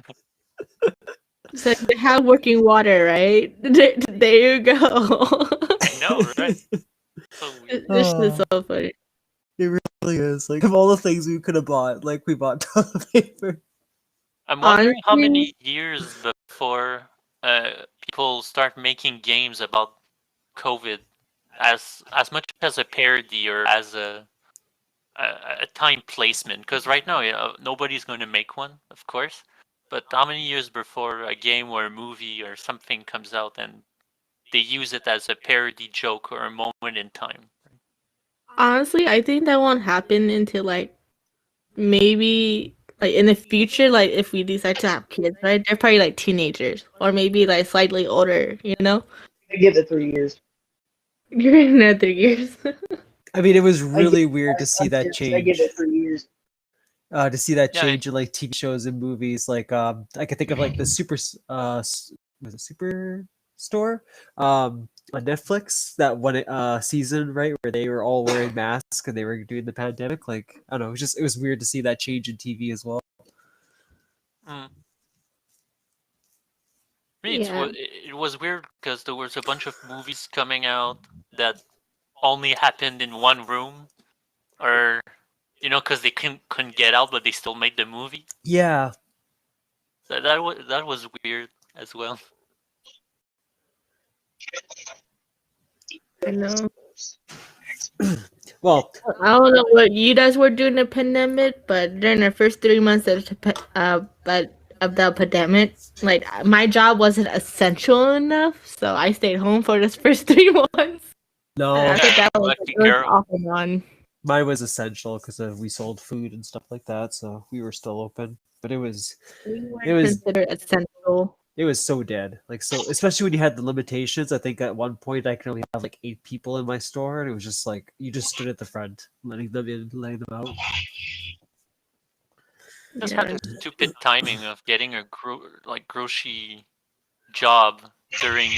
So you have working water, right? There you go. I know, right? So weird. This is so funny. It really is. Like of all the things we could have bought, like we bought toilet paper. I'm wondering how many years before people start making games about COVID as much as a parody or as a time placement. Because right now, nobody's going to make one, of course. But how many years before a game or a movie or something comes out and they use it as a parody joke or a moment in time? Honestly, I think that won't happen until like maybe like in the future, like if we decide to have kids, right? They're probably like teenagers or maybe like slightly older, I give it 3 years. You're in another years. I mean, it was really weird to see that change. I give it 3 years. To see that Yeah. change in like TV shows and movies, like I could think of like the was it Superstore on Netflix, that one season, right, where they were all wearing masks and they were doing the pandemic. Like I don't know, it was weird to see that change in TV as well. Mm. Me, Yeah. it was weird because there was a bunch of movies coming out that only happened in one room, or because they couldn't get out, but they still made the movie. Yeah. That was weird as well. I know. Well, I don't know what you guys were doing in the pandemic, but during the first 3 months of the pandemic, like my job wasn't essential enough, so I stayed home for this first 3 months. no, And after that, Collecting it was care. off and on. mine was essential because we sold food and stuff like that, so we were still open. But it was We weren't It was- considered essential. so dead. Like, so especially when you had the limitations. I think at one point I could only have like 8 people in my store, and it was just like you just stood at the front, letting them in, letting them out. Just Yeah. had the stupid timing of getting a grocery job during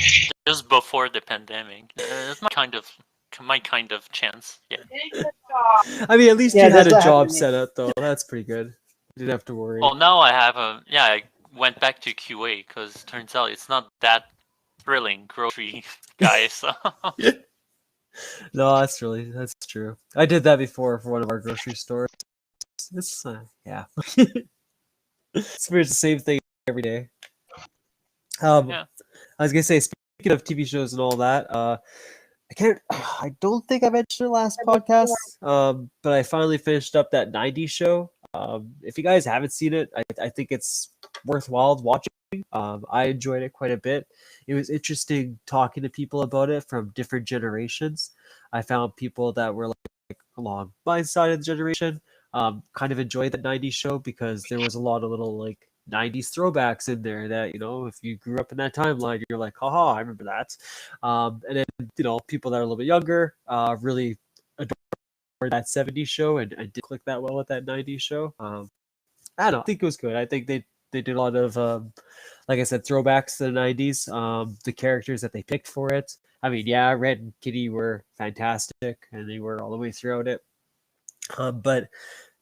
just before the pandemic. That's my kind of chance. Yeah. I mean, at least Yeah, you had that's a what happened job to me. set up, though. That's pretty good. You didn't have to worry. Well, now I have I went back to QA because turns out it's not that thrilling grocery guy. So No, that's true. I did that before for one of our grocery stores. It's yeah. It's pretty much the same thing every day. Yeah. I was gonna say, speaking of TV shows and all that, I don't think I mentioned it last podcast. But I finally finished up that '90s show. If you guys haven't seen it, I think it's worthwhile watching. I enjoyed it quite a bit. It was interesting talking to people about it from different generations. I found people that were like along my side of the generation kind of enjoyed that '90s show because there was a lot of little like '90s throwbacks in there that, if you grew up in that timeline, you're like, haha, I remember that. And then, people that are a little bit younger really adore that '70s show and did click that well with that '90s show. I don't know. I think it was good. I think they did a lot of, like I said, throwbacks to the '90s. The characters that they picked for it. I mean, yeah, Red and Kitty were fantastic, and they were all the way throughout it. But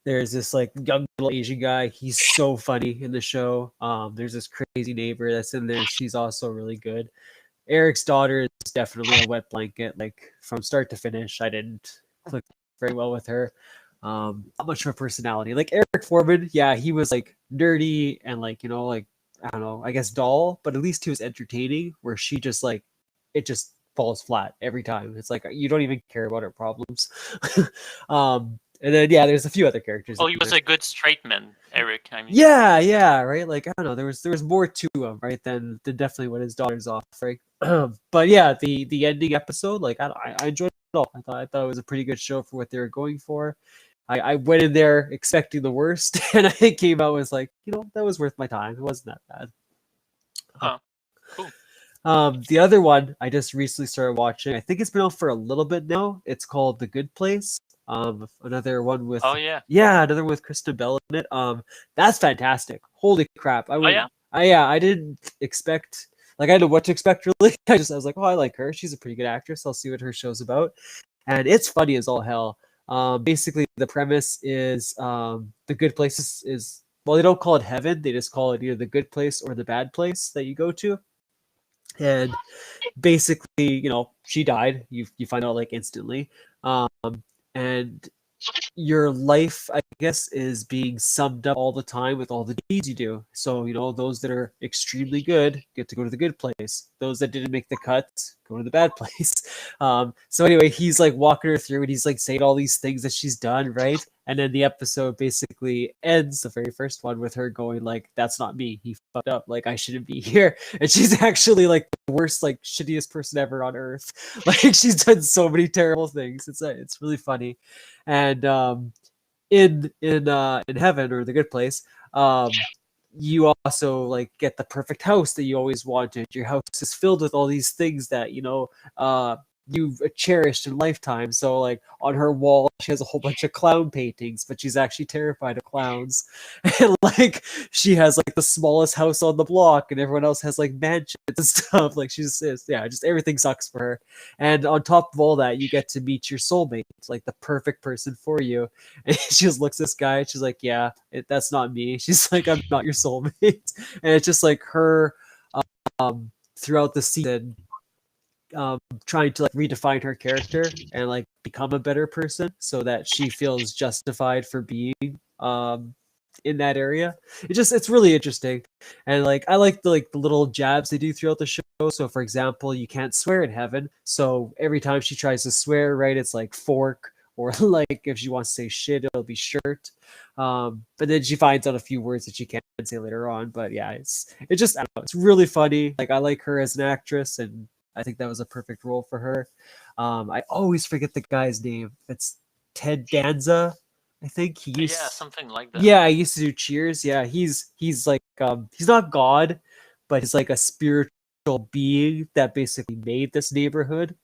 there's this like young little Asian guy. He's so funny in the show. There's this crazy neighbor that's in there. She's also really good. Eric's daughter is definitely a wet blanket. Like from start to finish, I didn't click very well with her. Not much of a personality. Like Eric Foreman, yeah, he was like nerdy and like like I don't know, I guess dull, but at least he was entertaining. Where she just like it just falls flat every time. It's like you don't even care about her problems. And then yeah, there's a few other characters. he was a good straight man, Eric. I mean, Yeah, right. Like I don't know, there was more to him, right, than definitely what his daughter's off, right? But yeah, the ending episode, like I enjoyed it all. I thought it was a pretty good show for what they were going for. I went in there expecting the worst, and I came out was like, that was worth my time. It wasn't that bad. Oh, cool. The other one I just recently started watching. I think it's been out for a little bit now. It's called The Good Place. Another one with another with Kristen Bell in it. That's fantastic. Holy crap! I didn't expect. Like I didn't know what to expect really. I was like, oh, I like her. She's a pretty good actress. I'll see what her show's about, and it's funny as all hell. Basically, the premise is the good place is well, they don't call it heaven. They just call it either the good place or the bad place that you go to. And basically, she died. You find out like instantly, and your life, I guess, is being summed up all the time with all the deeds you do. So, those that are extremely good get to go to the good place. Those that didn't make the cut go to the bad place. So anyway, he's like walking her through and he's like saying all these things that she's done, right? And then the episode basically ends, the very first one, with her going like, that's not me. He fucked up. Like, I shouldn't be here. And she's actually like the worst, like shittiest person ever on earth. Like she's done so many terrible things. It's really funny. And in heaven, or the good place, you also like get the perfect house that you always wanted. Your house is filled with all these things that you've cherished in lifetime. So like on her wall she has a whole bunch of clown paintings, but she's actually terrified of clowns. And like she has like the smallest house on the block and everyone else has like mansions and stuff. Like she's just everything sucks for her. And on top of all that, you get to meet your soulmate, like the perfect person for you. And she just looks at this guy and she's like, that's not me. She's like, I'm not your soulmate. And it's just like her throughout the season, trying to like redefine her character and like become a better person so that she feels justified for being in that area. It's really interesting, and like I like the little jabs they do throughout the show. So for example, you can't swear in heaven, so every time she tries to swear, right, it's like fork, or like if she wants to say shit, it'll be shirt. But then she finds out a few words that she can't say later on. But yeah, it's just, I don't know, it's really funny. Like I like her as an actress, and I think that was a perfect role for her. I always forget the guy's name. It's Ted Danza, I think. Yeah, something like that. Yeah, I used to do Cheers. Yeah, he's like he's not God, but he's like a spiritual being that basically made this neighborhood.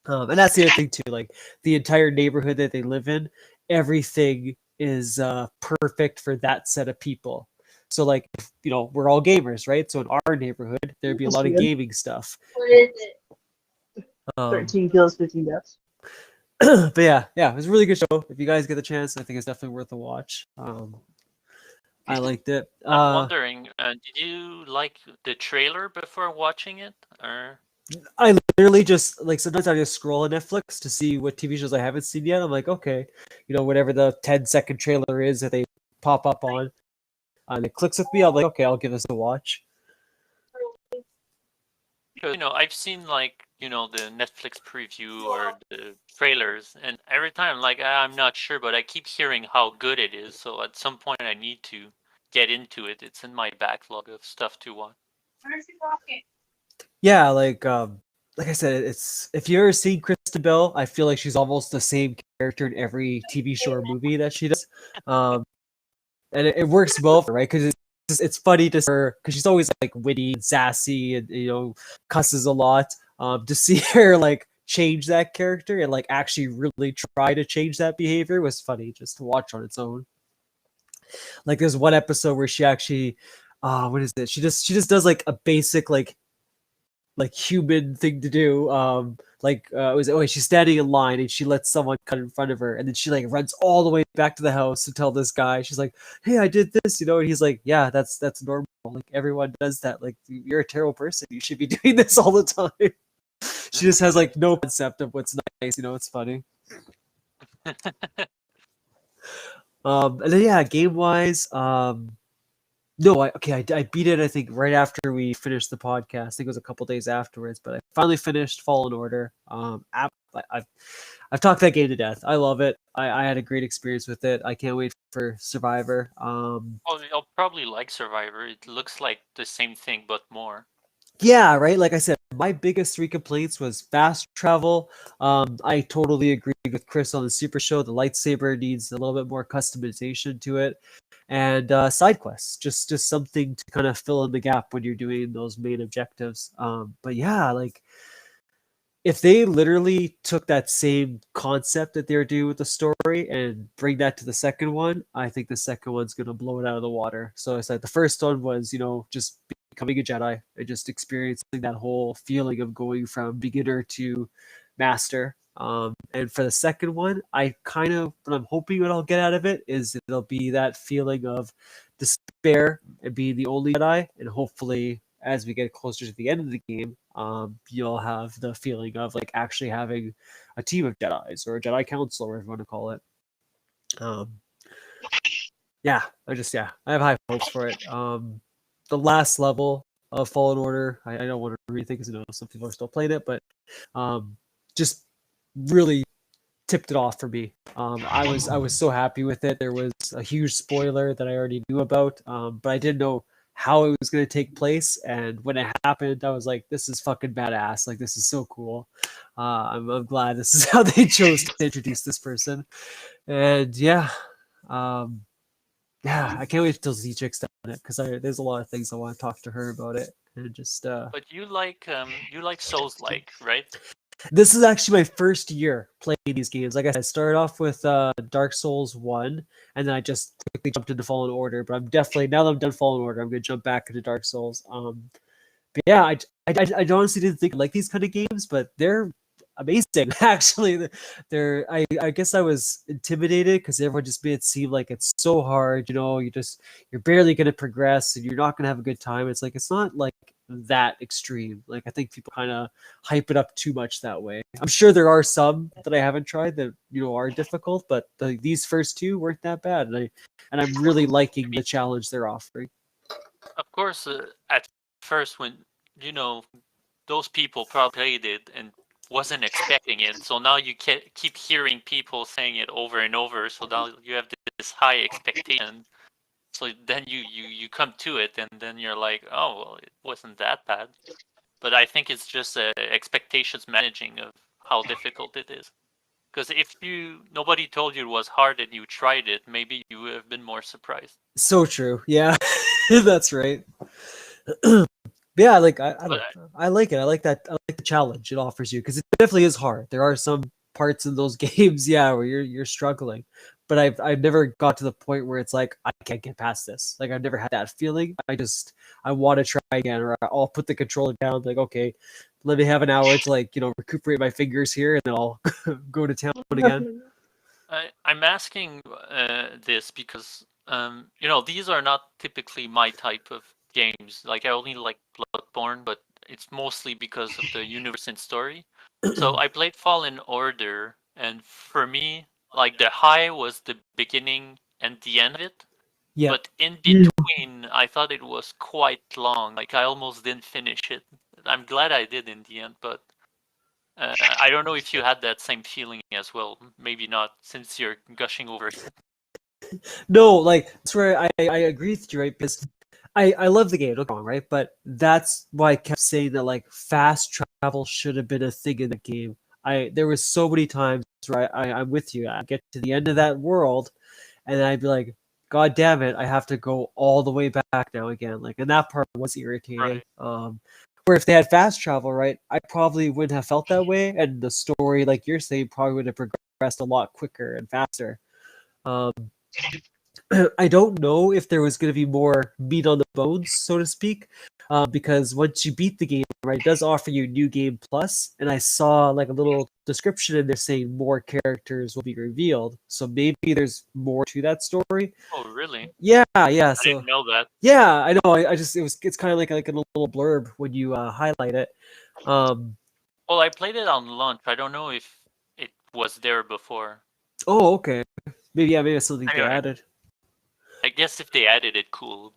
And that's the other thing too. Like the entire neighborhood that they live in, everything is perfect for that set of people. So like, we're all gamers, right? So in our neighborhood, there'd be a lot of gaming stuff. What is it? Um, 13 kills, 15 deaths. but yeah, it was a really good show. If you guys get the chance, I think it's definitely worth a watch. I liked it. I'm wondering, did you like the trailer before watching it, or? I literally just like sometimes I just scroll on Netflix to see what TV shows I haven't seen yet. I'm like, okay, whatever the 10-second trailer is that they pop up on, and it clicks with me. I'm like, okay, I'll give this a watch. I've seen like the Netflix preview or the trailers, and every time like I'm not sure, but I keep hearing how good it is. So at some point I need to get into it. It's in my backlog of stuff to watch. Yeah, like I said, it's if you ever seen Kristen Bell, I feel like she's almost the same character in every TV show or movie that she does, and it works well for her, right? Because it's funny to her because she's always like witty and sassy and cusses a lot. To see her like change that character and like actually really try to change that behavior was funny just to watch on its own. Like there's one episode where she actually, what is it? She just does like a basic like human thing to do. She's standing in line and she lets someone cut in front of her, and then she like runs all the way back to the house to tell this guy. She's like, "Hey, I did this," and he's like, "Yeah, that's normal. Like everyone does that. Like you're a terrible person. You should be doing this all the time." She just has like no concept of what's nice. It's funny. And then yeah, game wise, no, I beat it. I think right after we finished the podcast. I think it was a couple days afterwards, but I finally finished Fallen Order. I've talked that game to death. I love it. I had a great experience with it. I can't wait for Survivor. Oh, I'll probably like Survivor. It looks like the same thing but more. Yeah, right. Like I said, my biggest 3 complaints was fast travel. I totally agree with Chris on the Super Show. The lightsaber needs a little bit more customization to it, and side quests, just something to kind of fill in the gap when you're doing those main objectives. But yeah, like if they literally took that same concept that they're doing with the story and bring that to the second one, I think the second one's gonna blow it out of the water. So I said the first one was, just becoming a Jedi and just experiencing that whole feeling of going from beginner to master. And for the second one, what I'm hoping what I'll get out of it is it'll be that feeling of despair and being the only Jedi, and hopefully as we get closer to the end of the game, you'll have the feeling of like actually having a team of Jedis or a Jedi Council, or whatever you want to call it. I have high hopes for it. The last level of Fallen Order, I don't want to rethink because some people are still playing it, but just really tipped it off for me. I was so happy with it. There was a huge spoiler that I already knew about, but I didn't know how it was going to take place, and when it happened, I was like, "This is fucking badass! Like this is so cool." I'm glad this is how they chose to introduce this person, and yeah, I can't wait till Z-Chick's done it because there's a lot of things I want to talk to her about it, and just. But you like Souls-like, right? This is actually my first year playing these games. Like I said, I started off with Dark Souls 1, and then I just quickly jumped into Fallen Order. But I'm definitely, now that I'm done Fallen Order, I'm going to jump back into Dark Souls. But yeah, I honestly didn't think I like these kind of games, but they're amazing. Actually, I guess I was intimidated because everyone just made it seem like it's so hard. You're barely going to progress, and you're not going to have a good time. It's like it's not like that extreme. Like I think people kind of hype it up too much that way. I'm sure there are some that I haven't tried that are difficult, but these first two weren't that bad, and I'm really liking the challenge they're offering. Of course, at first when those people probably played it and wasn't expecting it, so now you keep hearing people saying it over and over, so now you have this high expectation. So then you come to it, and then you're like, oh, well, it wasn't that bad. But I think it's just expectations managing of how difficult it is. Because if nobody told you it was hard and you tried it, maybe you would have been more surprised. So true. Yeah, that's right. Yeah, like I don't know. I like it. I like that. I like the challenge it offers you because it definitely is hard. There are some parts in those games, yeah, where you're struggling. But I've never got to the point where it's like I can't get past this. Like I've never had that feeling. I want to try again, or I'll put the controller down. Like okay, let me have an hour to recuperate my fingers here, and then I'll go to town again. I'm asking this because these are not typically my type of games. Like I only like Bloodborne, but it's mostly because of the universe and story. So I played Fallen Order, and for me, like the high was the beginning and the end of it. Yeah. But in between, I thought it was quite long. Like I almost didn't finish it. I'm glad I did in the end, but I don't know if you had that same feeling as well. Maybe not, since you're gushing over it. No, like that's where I agree with you, right? Because I love the game, don't get me wrong, right? But that's why I kept saying that like fast travel should have been a thing in the game. There was so many times where I'm with you. I get to the end of that world, and I'd be like, God damn it, I have to go all the way back now again. Like, and that part was irritating. Right. Where if they had fast travel, right, I probably wouldn't have felt that way, and the story, like you're saying, probably would have progressed a lot quicker and faster. Um, I don't know if there was going to be more meat on the bones, so to speak, because once you beat the game, right, it does offer you New Game Plus, and I saw like a little description in there saying more characters will be revealed, so maybe there's more to that story. Oh, really? Yeah. I So didn't know that. yeah, I know. It's kind of like a little blurb when you highlight it. Well, I played it on launch. I don't know if it was there before. Oh, okay. Maybe it's something they Anyway. added. I guess if they added it, cool.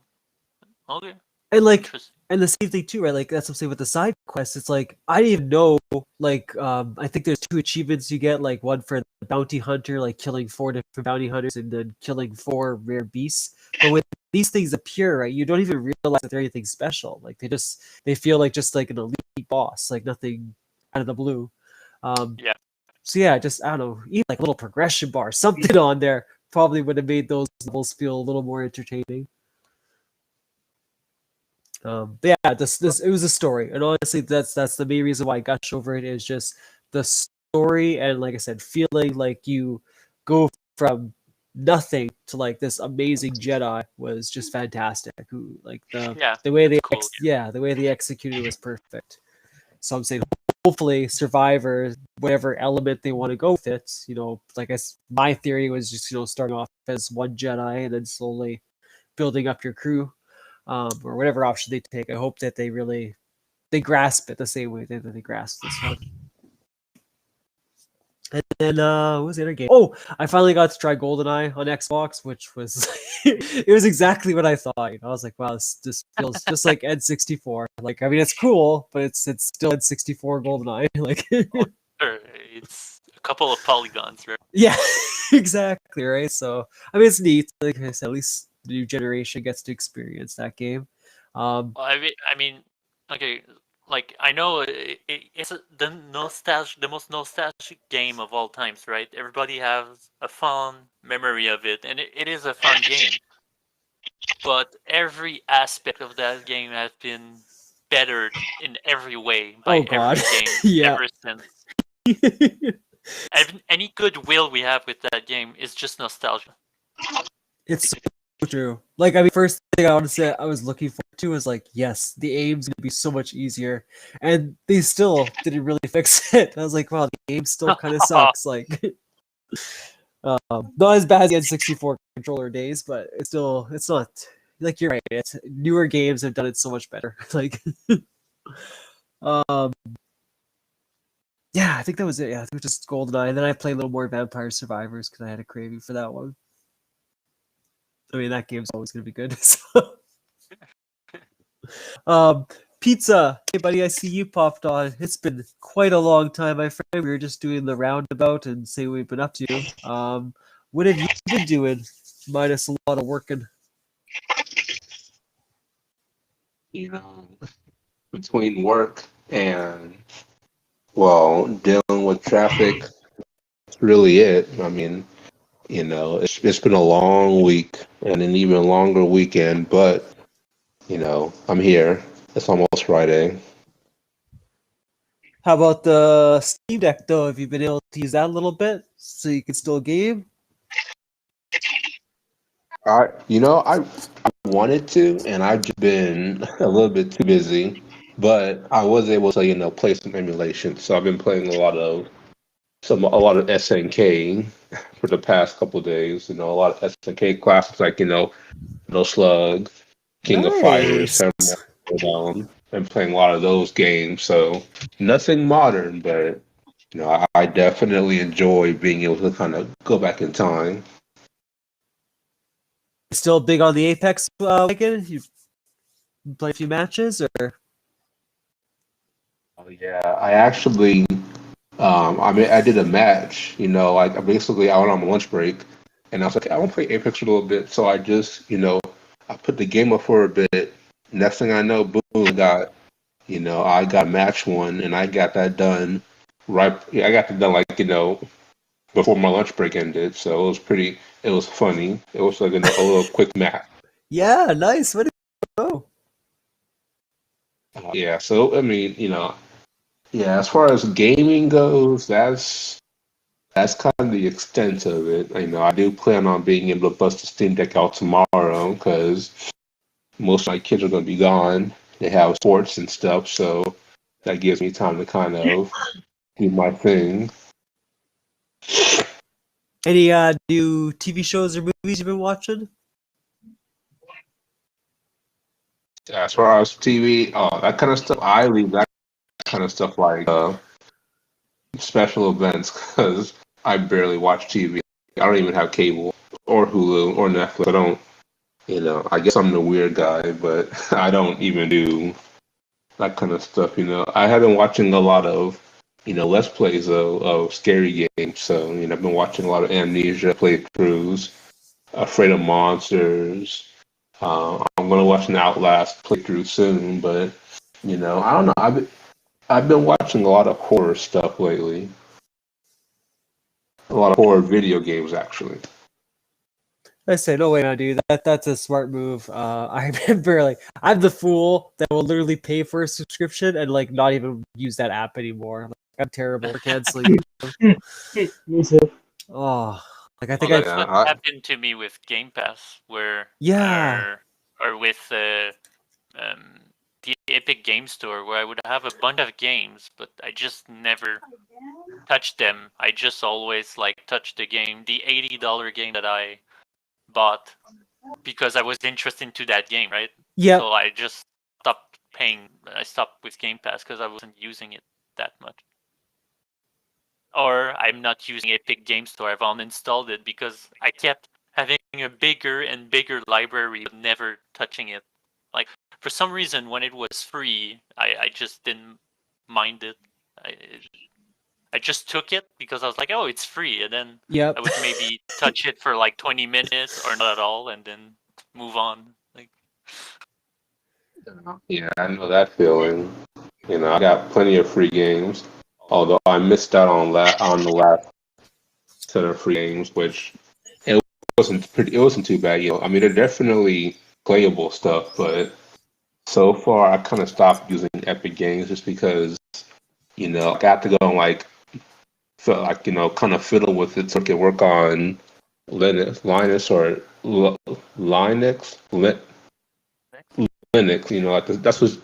Okay. And like, Interesting. and the same thing too, right? Like that's what I'm saying with the side quests. It's like I didn't even know. Like, I think there's 2 achievements you get. Like one for the bounty hunter, like killing 4 different bounty hunters, and then killing 4 rare beasts. But when these things appear, right, you don't even realize that they're anything special. Like they feel like just like an elite boss, like nothing out of the blue. Yeah. So yeah, just I don't know, even like a little progression bar, something on there probably would have made those levels feel a little more entertaining. But yeah, this it was a story, and honestly, that's the main reason why I gush over it is just the story, and like I said, feeling like you go from nothing to like this amazing Jedi was just fantastic. Who like the way they cool, the way they executed it was perfect. So I'm saying hopefully Survivor, whatever element they want to go with it, like my theory was just starting off as one Jedi and then slowly building up your crew. Or whatever option they take. I hope that they grasp it the same way that they grasp this one. And then what was the other game? Oh, I finally got to try GoldenEye on Xbox, which was it was exactly what I thought. I was like, wow, this feels just like N64. Like, I mean, it's cool, but it's still N64 GoldenEye. Like, sure. It's a couple of polygons, right? Yeah, exactly, right. So I mean, it's neat. Like I said, at least the new generation gets to experience that game. Well, I mean, okay, like I know it's the most nostalgic game of all times, right? Everybody has a fond memory of it, and it is a fun game. But every aspect of that game has been bettered in every way by every game Yeah. ever since. Any goodwill we have with that game is just nostalgia. It's so true. Like, I mean, first thing I want to say I was looking forward to was like, yes, the aim's gonna be so much easier, and they still didn't really fix it. I was like, wow, the aim still kind of sucks. Like, not as bad as the N64 controller days, but it's not like you're right. It's newer games have done it so much better. Like, um, yeah, I think that was it. Yeah, I think it was just GoldenEye. And then I played a little more Vampire Survivors because I had a craving for that one. I mean, that game's always gonna be good. So. Pizza. Hey, buddy, I see you popped on. It's been quite a long time, my friend. We were just doing the roundabout and say what we've been up to. What have you been doing? Minus a lot of working. You know, between work and, well, dealing with traffic, that's really it. I mean, it's been a long week and an even longer weekend, but, I'm here. It's almost Friday. How about the Steam Deck, though? Have you been able to use that a little bit so you can still game? I wanted to, and I've just been a little bit too busy, but I was able to, play some emulation. So I've been playing a lot of SNK for the past couple of days. A lot of SNK classics like No Slug, King of Fighters, Nice. Samurai Showdown, and playing a lot of those games. So nothing modern, but I definitely enjoy being able to kind of go back in time. Still big on the Apex wagon? You play a few matches, or? Oh yeah, I actually, I did a match. Like I went on my lunch break, and I was like, I want to play Apex for a little bit. So I just, I put the game up for a bit. Next thing I know, boom, I got match one, and I got that done right. Yeah, I got that done like before my lunch break ended. So it was pretty. It was funny. It was like a little quick match. Yeah, nice. What did you go? Yeah. So I mean, yeah. As far as gaming goes, that's kind of the extent of it. I do plan on being able to bust the Steam Deck out tomorrow because most of my kids are going to be gone. They have sports and stuff, so that gives me time to kind of do my thing. Any new TV shows or movies you've been watching? As far as TV, that kind of stuff, I leave that kind of stuff like special events because I barely watch TV. I don't even have cable or Hulu or Netflix. I don't, I guess I'm the weird guy, but I don't even do that kind of stuff. I have been watching a lot of, Let's Plays of scary games. So, I've been watching a lot of Amnesia playthroughs, Afraid of Monsters. I'm going to watch an Outlast playthrough soon, but, I don't know. I've been watching a lot of horror stuff lately. A lot of horror video games, actually. I say, no way, man, dude. That's a smart move. I remember, like, I'm the fool that will literally pay for a subscription and like not even use that app anymore. Like, I'm terrible for canceling. Oh, like I think Oh, I. That's yeah, what happened to me with Game Pass, where Yeah. or with the Epic Game Store, where I would have a bunch of games, but I just never touched them. I just always like touched the game, the $80 game that I bought because I was interested into that game, right? Yep. So I just stopped paying. I stopped with Game Pass because I wasn't using it that much. Or I'm not using Epic Game Store. I've uninstalled it because I kept having a bigger and bigger library, but never touching it. Like, for some reason, when it was free, I just didn't mind it. I just took it because I was like, oh, it's free. And then Yep. I would maybe touch it for like 20 minutes or not at all and then move on. Like, Yeah, I know that feeling. I got plenty of free games, although I missed out on the last set of free games, which it it wasn't too bad. I mean, they're definitely playable stuff, but so far I kind of stopped using Epic Games just because I got to go and kind of fiddle with it so it can work on Linux or Linux. Linux, that's what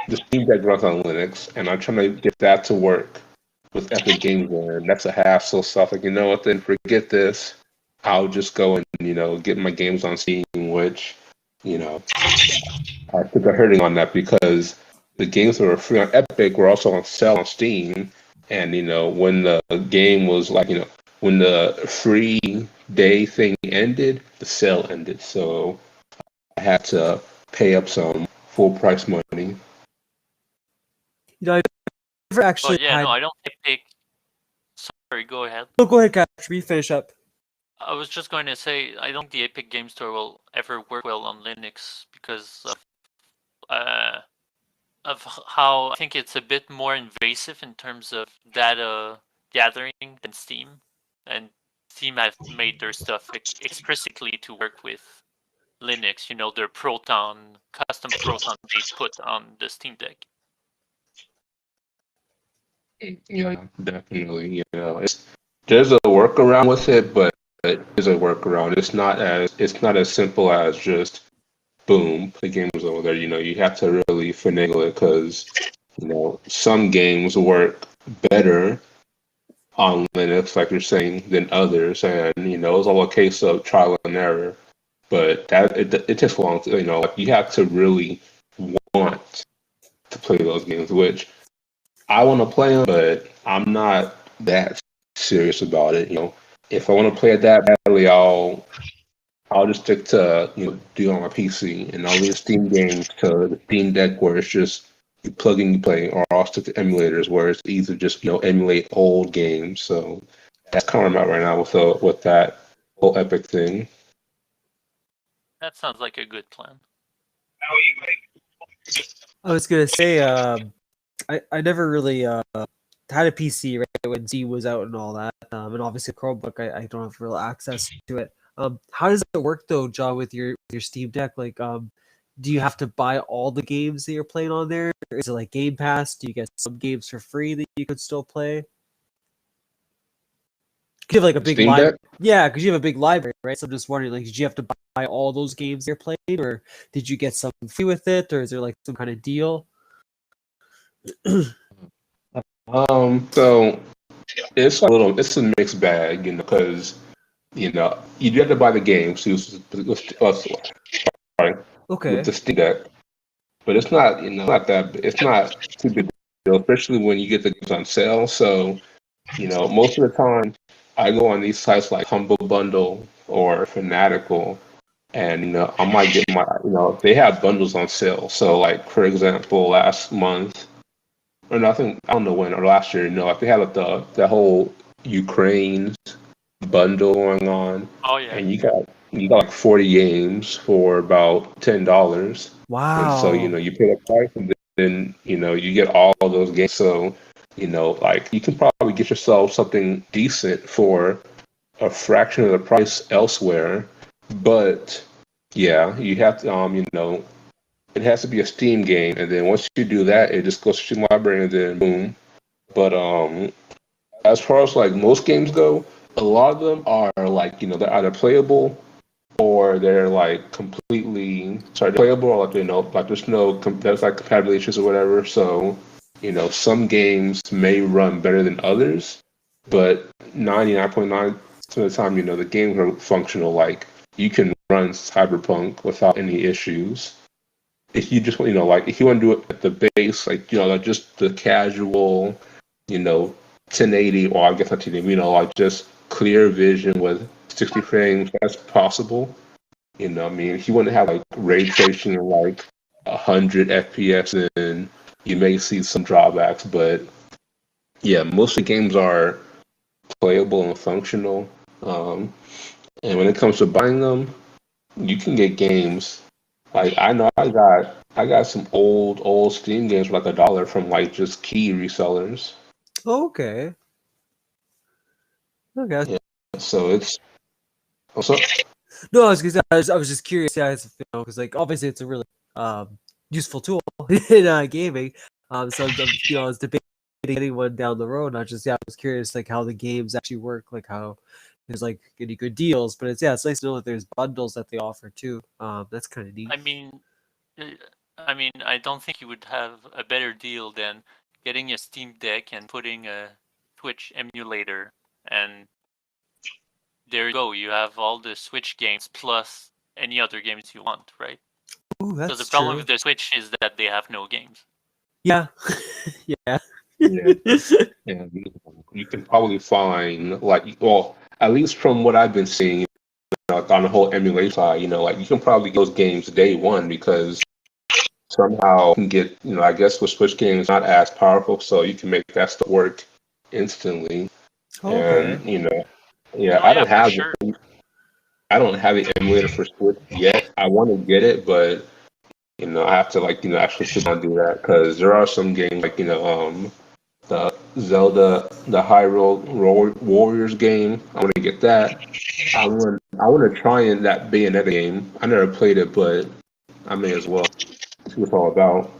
the Steam Deck runs on Linux, and I'm trying to get that to work with Epic Games, and that's a hassle. So I was like, you know what? Then forget this. I'll just go and get my games on Steam, which you know, I took a hurting on that because the games that were free on Epic were also on sale on Steam. And, when the game was like, when the free day thing ended, the sale ended. So I had to pay up some full price money. I never actually But yeah, had. no, I don't think Epic. Sorry, go ahead. No, go ahead, Cash. We finish up. I was just going to say I don't think the Epic Game Store will ever work well on Linux because of how I think it's a bit more invasive in terms of data gathering than Steam, and Steam have made their stuff explicitly to work with Linux. Their Proton custom Proton they put on the Steam Deck. Yeah, definitely. There's a workaround with it, but there's a workaround. It's not as simple as just boom, the game is over there. You have to really finagle it because some games work better on Linux, like you're saying, than others, and it's all a case of trial and error. But it takes a long, like you have to really want to play those games, which I want to play them, but I'm not that serious about it. If I want to play it that badly, I'll just stick to do it on my PC, and I'll leave Steam games to the Steam Deck where it's just you plug in, you play, or I'll stick to emulators where it's easy to just emulate old games. So that's kind of where I'm at right now with that whole Epic thing. That sounds like a good plan. I was gonna say, I never really had a PC right when Z was out and all that, and obviously Chromebook. I don't have real access to it. How does it work though, John, with your Steam Deck? Like, do you have to buy all the games that you're playing on there? Or is it like Game Pass? Do you get some games for free that you could still play? 'Cause you have like a big Steam Deck? yeah, because you have a big library, right? So I'm just wondering, like, did you have to buy all those games you're playing, or did you get some free with it, or is there like some kind of deal? So it's a mixed bag, because you do have to buy the games with Okay. the Steam Deck, but it's not it's not too big a deal, especially when you get the games on sale. So most of the time I go on these sites like Humble Bundle or Fanatical, and I might get they have bundles on sale. So like for example, last month or nothing, I don't know when or last year, like they had like the whole Ukraine bundle going on, Oh yeah. and you got like 40 games for about $10. And so, Wow. you pay the price, and then, you get all of those games. So, like you can probably get yourself something decent for a fraction of the price elsewhere. But yeah, you have to, it has to be a Steam game. And then once you do that, it just goes to your library and then boom. But as far as like most games go, a lot of them are like, they're either playable or they're like completely playable, or like like there's like compatibility issues or whatever. So some games may run better than others, but 99.9% of the time, the games are functional. Like you can run Cyberpunk without any issues. If you just like if you want to do it at the base, like like just the casual, 1080, or I guess not 1080, like just clear vision with 60 frames, that's possible. I mean, if you want to have like ray tracing and like 100 FPS, then you may see some drawbacks. But yeah, most of the games are playable and functional. And when it comes to buying them, you can get games. Like I know I got some old Steam games for like $1 from like just key resellers. Okay. Okay. Yeah, so it's also No, I was gonna say, I was just curious, yeah, because like obviously it's a really useful tool in gaming. So I was debating getting one down the road, not just I was curious like how the games actually work, like how there's like any good deals, but it's nice to know that there's bundles that they offer too. That's kind of neat. Uh, I don't think you would have a better deal than getting a Steam Deck and putting a Switch emulator, and there you go. You have all the Switch games plus any other games you want, right? Ooh, So that's the problem true. with the Switch is that they have no games. Yeah. Yeah. Yeah. Yeah, you can probably find well, at least from what I've been seeing, like on the whole emulation side, like you can probably get those games day one because somehow you can get, I guess with Switch games not as powerful, so you can make that stuff work instantly. Okay. And yeah, Oh yeah, for sure. I don't have the emulator for Switch yet. I want to get it, but I have to actually sit down and do that because there are some games like the Zelda, the Hyrule Warriors game. I want to get that. I want to try in that Bayonetta game. I never played it, but I may as well see what it's all about.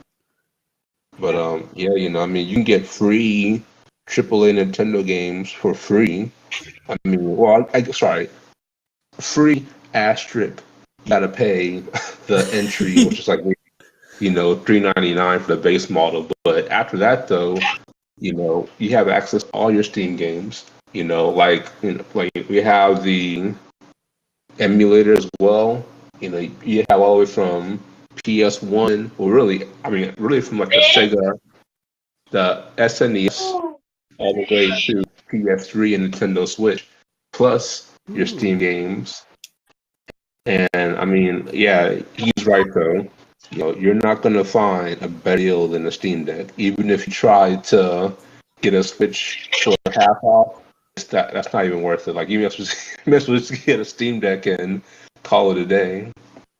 But yeah, I mean, you can get free AAA Nintendo games for free. I mean, well, sorry, free asterisk. You gotta pay the entry, which is like $3.99 for the base model. But after that, though, you have access to all your Steam games. Like we have the emulator as well. You have all the way from PS1, well, really, I mean, really from like the Sega, the SNES, all the way to PS3 and Nintendo Switch, plus your Steam games. And I mean, yeah, he's right though. You're not gonna find a better deal than a Steam Deck. Even if you try to get a Switch for half off, that's not even worth it. Like you may as well just get a Steam Deck and call it a day.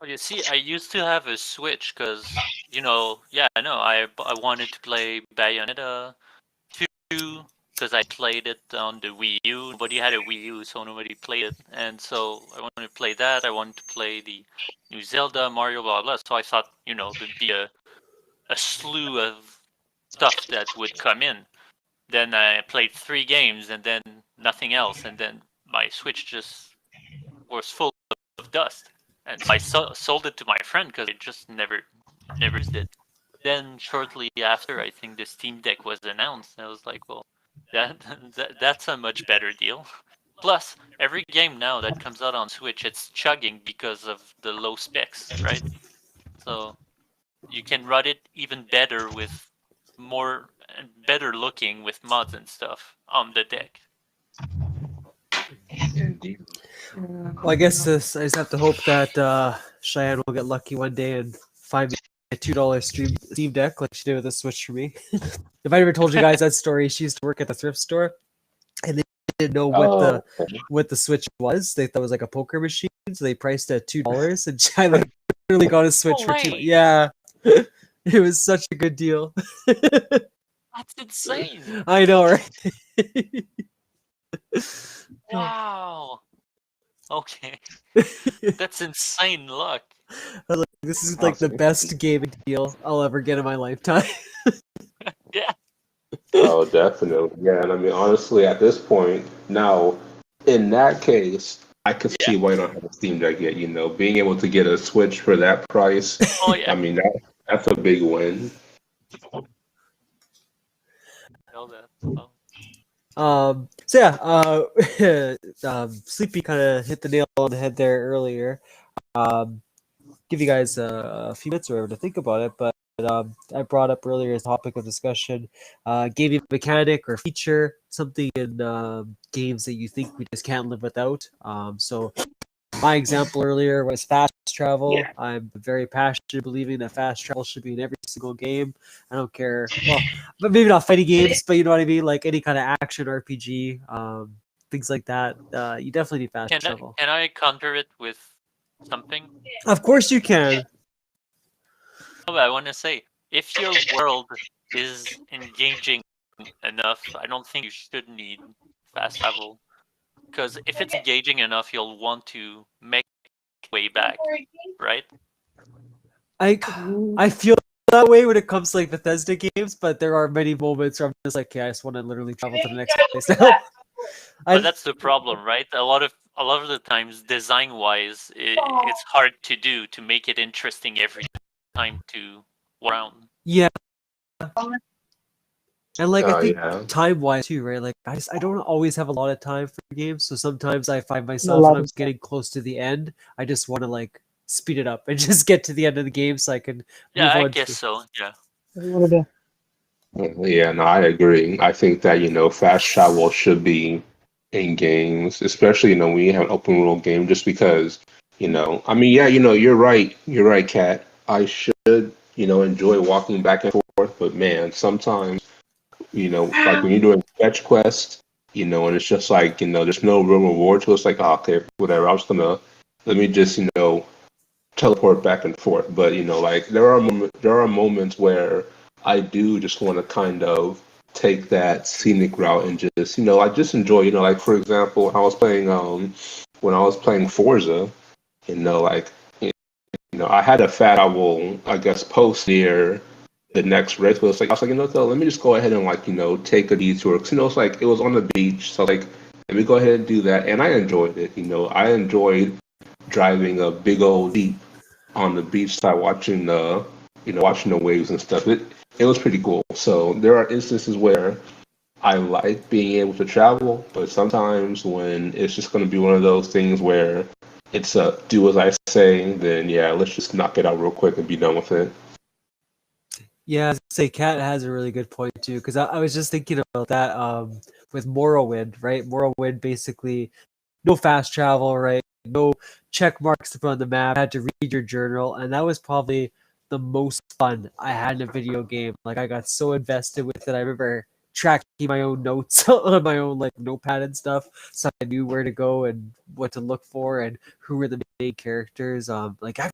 Well, you see, I used to have a Switch because, yeah, I know, I wanted to play Bayonetta 2 because I played it on the Wii U. Nobody had a Wii U, so nobody played it. And so I wanted to play that. I wanted to play the new Zelda, Mario, blah, blah. So I thought, there'd be a slew of stuff that would come in. Then I played 3 games and then nothing else. And then my Switch just was full of dust. And so I sold it to my friend because I just never used it. Then shortly after, I think the Steam Deck was announced. I was like, well, that's a much better deal. Plus, every game now that comes out on Switch, it's chugging because of the low specs, right? So you can run it even better with more and better looking with mods and stuff on the deck. Indeed. Well, I guess I just have to hope that Cheyenne will get lucky one day and find me a $2 Steam Deck like she did with the Switch for me. If I ever told you guys that story, she used to work at the thrift store, and they didn't know what the Switch was. They thought it was like a poker machine, so they priced it at $2, and I literally got a Switch for $2. Yeah, it was such a good deal. That's insane! I know, right? Wow. Okay. That's insane luck. This is like the best gaming deal I'll ever get in my lifetime. Yeah. Oh, definitely. Yeah, and I mean, honestly, at this point, now, in that case, I could see why you don't have a Steam Deck yet. Being able to get a Switch for that price, Oh yeah. I mean, that's a big win. Know that. So yeah, Sleepy kind of hit the nail on the head there earlier. Give you guys a few minutes or whatever to think about it, but I brought up earlier as a topic of discussion, gaming mechanic or feature, something in games that you think we just can't live without. So my example earlier was fast travel. Yeah. I'm very passionate believing that fast travel should be in every single game. I don't care. Well, but maybe not fighting games, but you know what I mean? Like any kind of action RPG, things like that. You definitely need fast travel. Can I counter it with something? Of course you can. Oh, I want to say, if your world is engaging enough, I don't think you should need fast travel. Because if it's engaging enough, you'll want to make way back, right? I feel that way when it comes to like Bethesda games, but there are many moments where I'm just like, yeah, I just want to literally travel to the next place now. But that's the problem, right? A lot of the times, design-wise, it's hard to do to make it interesting every time to walk around. Yeah. And like I think yeah. time-wise too, right? Like I don't always have a lot of time for games, so sometimes I find myself when I'm getting close to the end, I just want to like speed it up and just get to the end of the game so I can Yeah, move I on. guess so. Yeah. What do you want to do? Yeah, no, I agree. I think that, fast travel should be in games, especially, when you have an open world game, just because, I mean, yeah, you're right. You're right, Kat. I should, enjoy walking back and forth, but man, sometimes, like when you're doing fetch quest, and it's just like, there's no real reward to it. It's like, oh, okay, whatever. Let me just, teleport back and forth. But like there are moments where I do just want to kind of take that scenic route and just I just enjoy like for example when I was playing Forza, like I had a fat travel I guess post near the next race, but it's like I was like what, let me just go ahead and like take a detour because it's like it was on the beach, so like let me go ahead and do that, and I enjoyed it. I enjoyed driving a big old Jeep on the beach side watching the watching the waves and stuff. It was pretty cool. So there are instances where I like being able to travel, but sometimes when it's just going to be one of those things where it's a do as I say, then yeah, let's just knock it out real quick and be done with it. Yeah, I was gonna say Kat has a really good point too, because I was just thinking about that with Morrowind, right? Morrowind basically no fast travel, right? No check marks to put on the map. Had to read your journal, and that was probably the most fun I had in a video game. Like I got so invested with it. I remember tracking my own notes on my own like notepad and stuff, so I knew where to go and what to look for and who were the main characters. Like I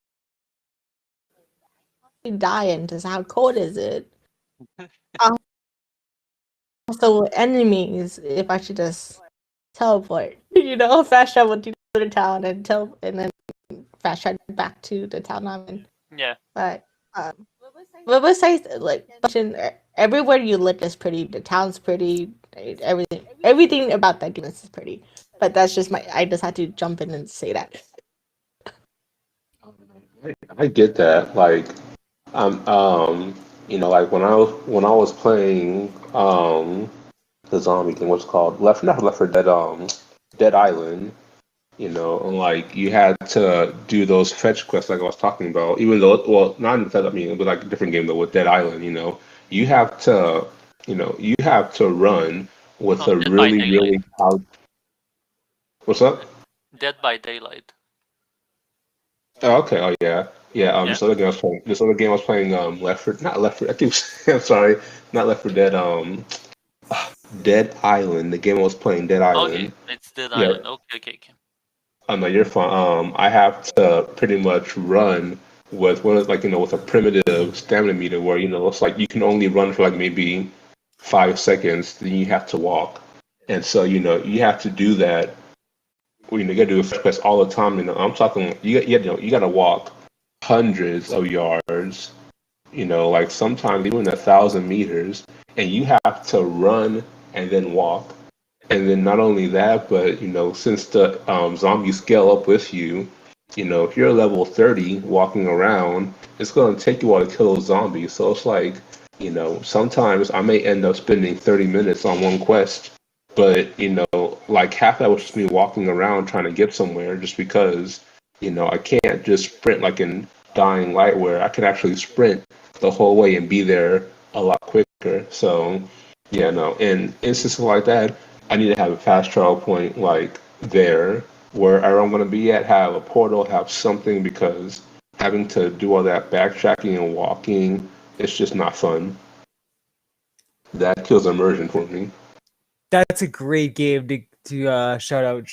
Dying. Just how cold is it? Also, enemies. If I should just teleport, fast travel to the town and then fast travel back to the town I'm in. Yeah. But but besides, like, everywhere you look is pretty. The town's pretty. Everything about that game is pretty. But that's just I just had to jump in and say that. I get that. Like like when I was playing the zombie game, what's it called not Left 4 Dead, Dead Island. And like you had to do those fetch quests like I was talking about, even though, well, not in I mean, it was like a different game though with Dead Island, you have to, you have to run with Oh, a Dead by really, Daylight. really hard. What's up? Dead by Daylight. Oh, okay. Oh, yeah. Yeah. Yeah. This other game I was playing, not Left 4. I keep, I'm sorry, not Left 4 Dead. Dead Island. The game I was playing, Dead Okay, Island. it's Dead Yeah. Island. Okay. Oh no, you're fine. I have to pretty much run with like with a primitive stamina meter where it's like you can only run for like maybe 5 seconds, then you have to walk, and so you have to do that. You gotta do a fetch quest all the time. I'm talking you gotta walk hundreds of yards. Like sometimes even 1,000 meters, and you have to run and then walk. And then not only that, but since the zombies scale up with you, if you're level 30 walking around, it's going to take you a while to kill those zombies. So it's like, sometimes I may end up spending 30 minutes on one quest, but like half that was just me walking around trying to get somewhere, just because I can't just sprint like in Dying Light where I can actually sprint the whole way and be there a lot quicker. So yeah, no, in instances like that, I need to have a fast travel point like there where I'm going to be at, have a portal, have something, because having to do all that backtracking and walking, it's just not fun. That kills immersion for me. That's a great game to shout out,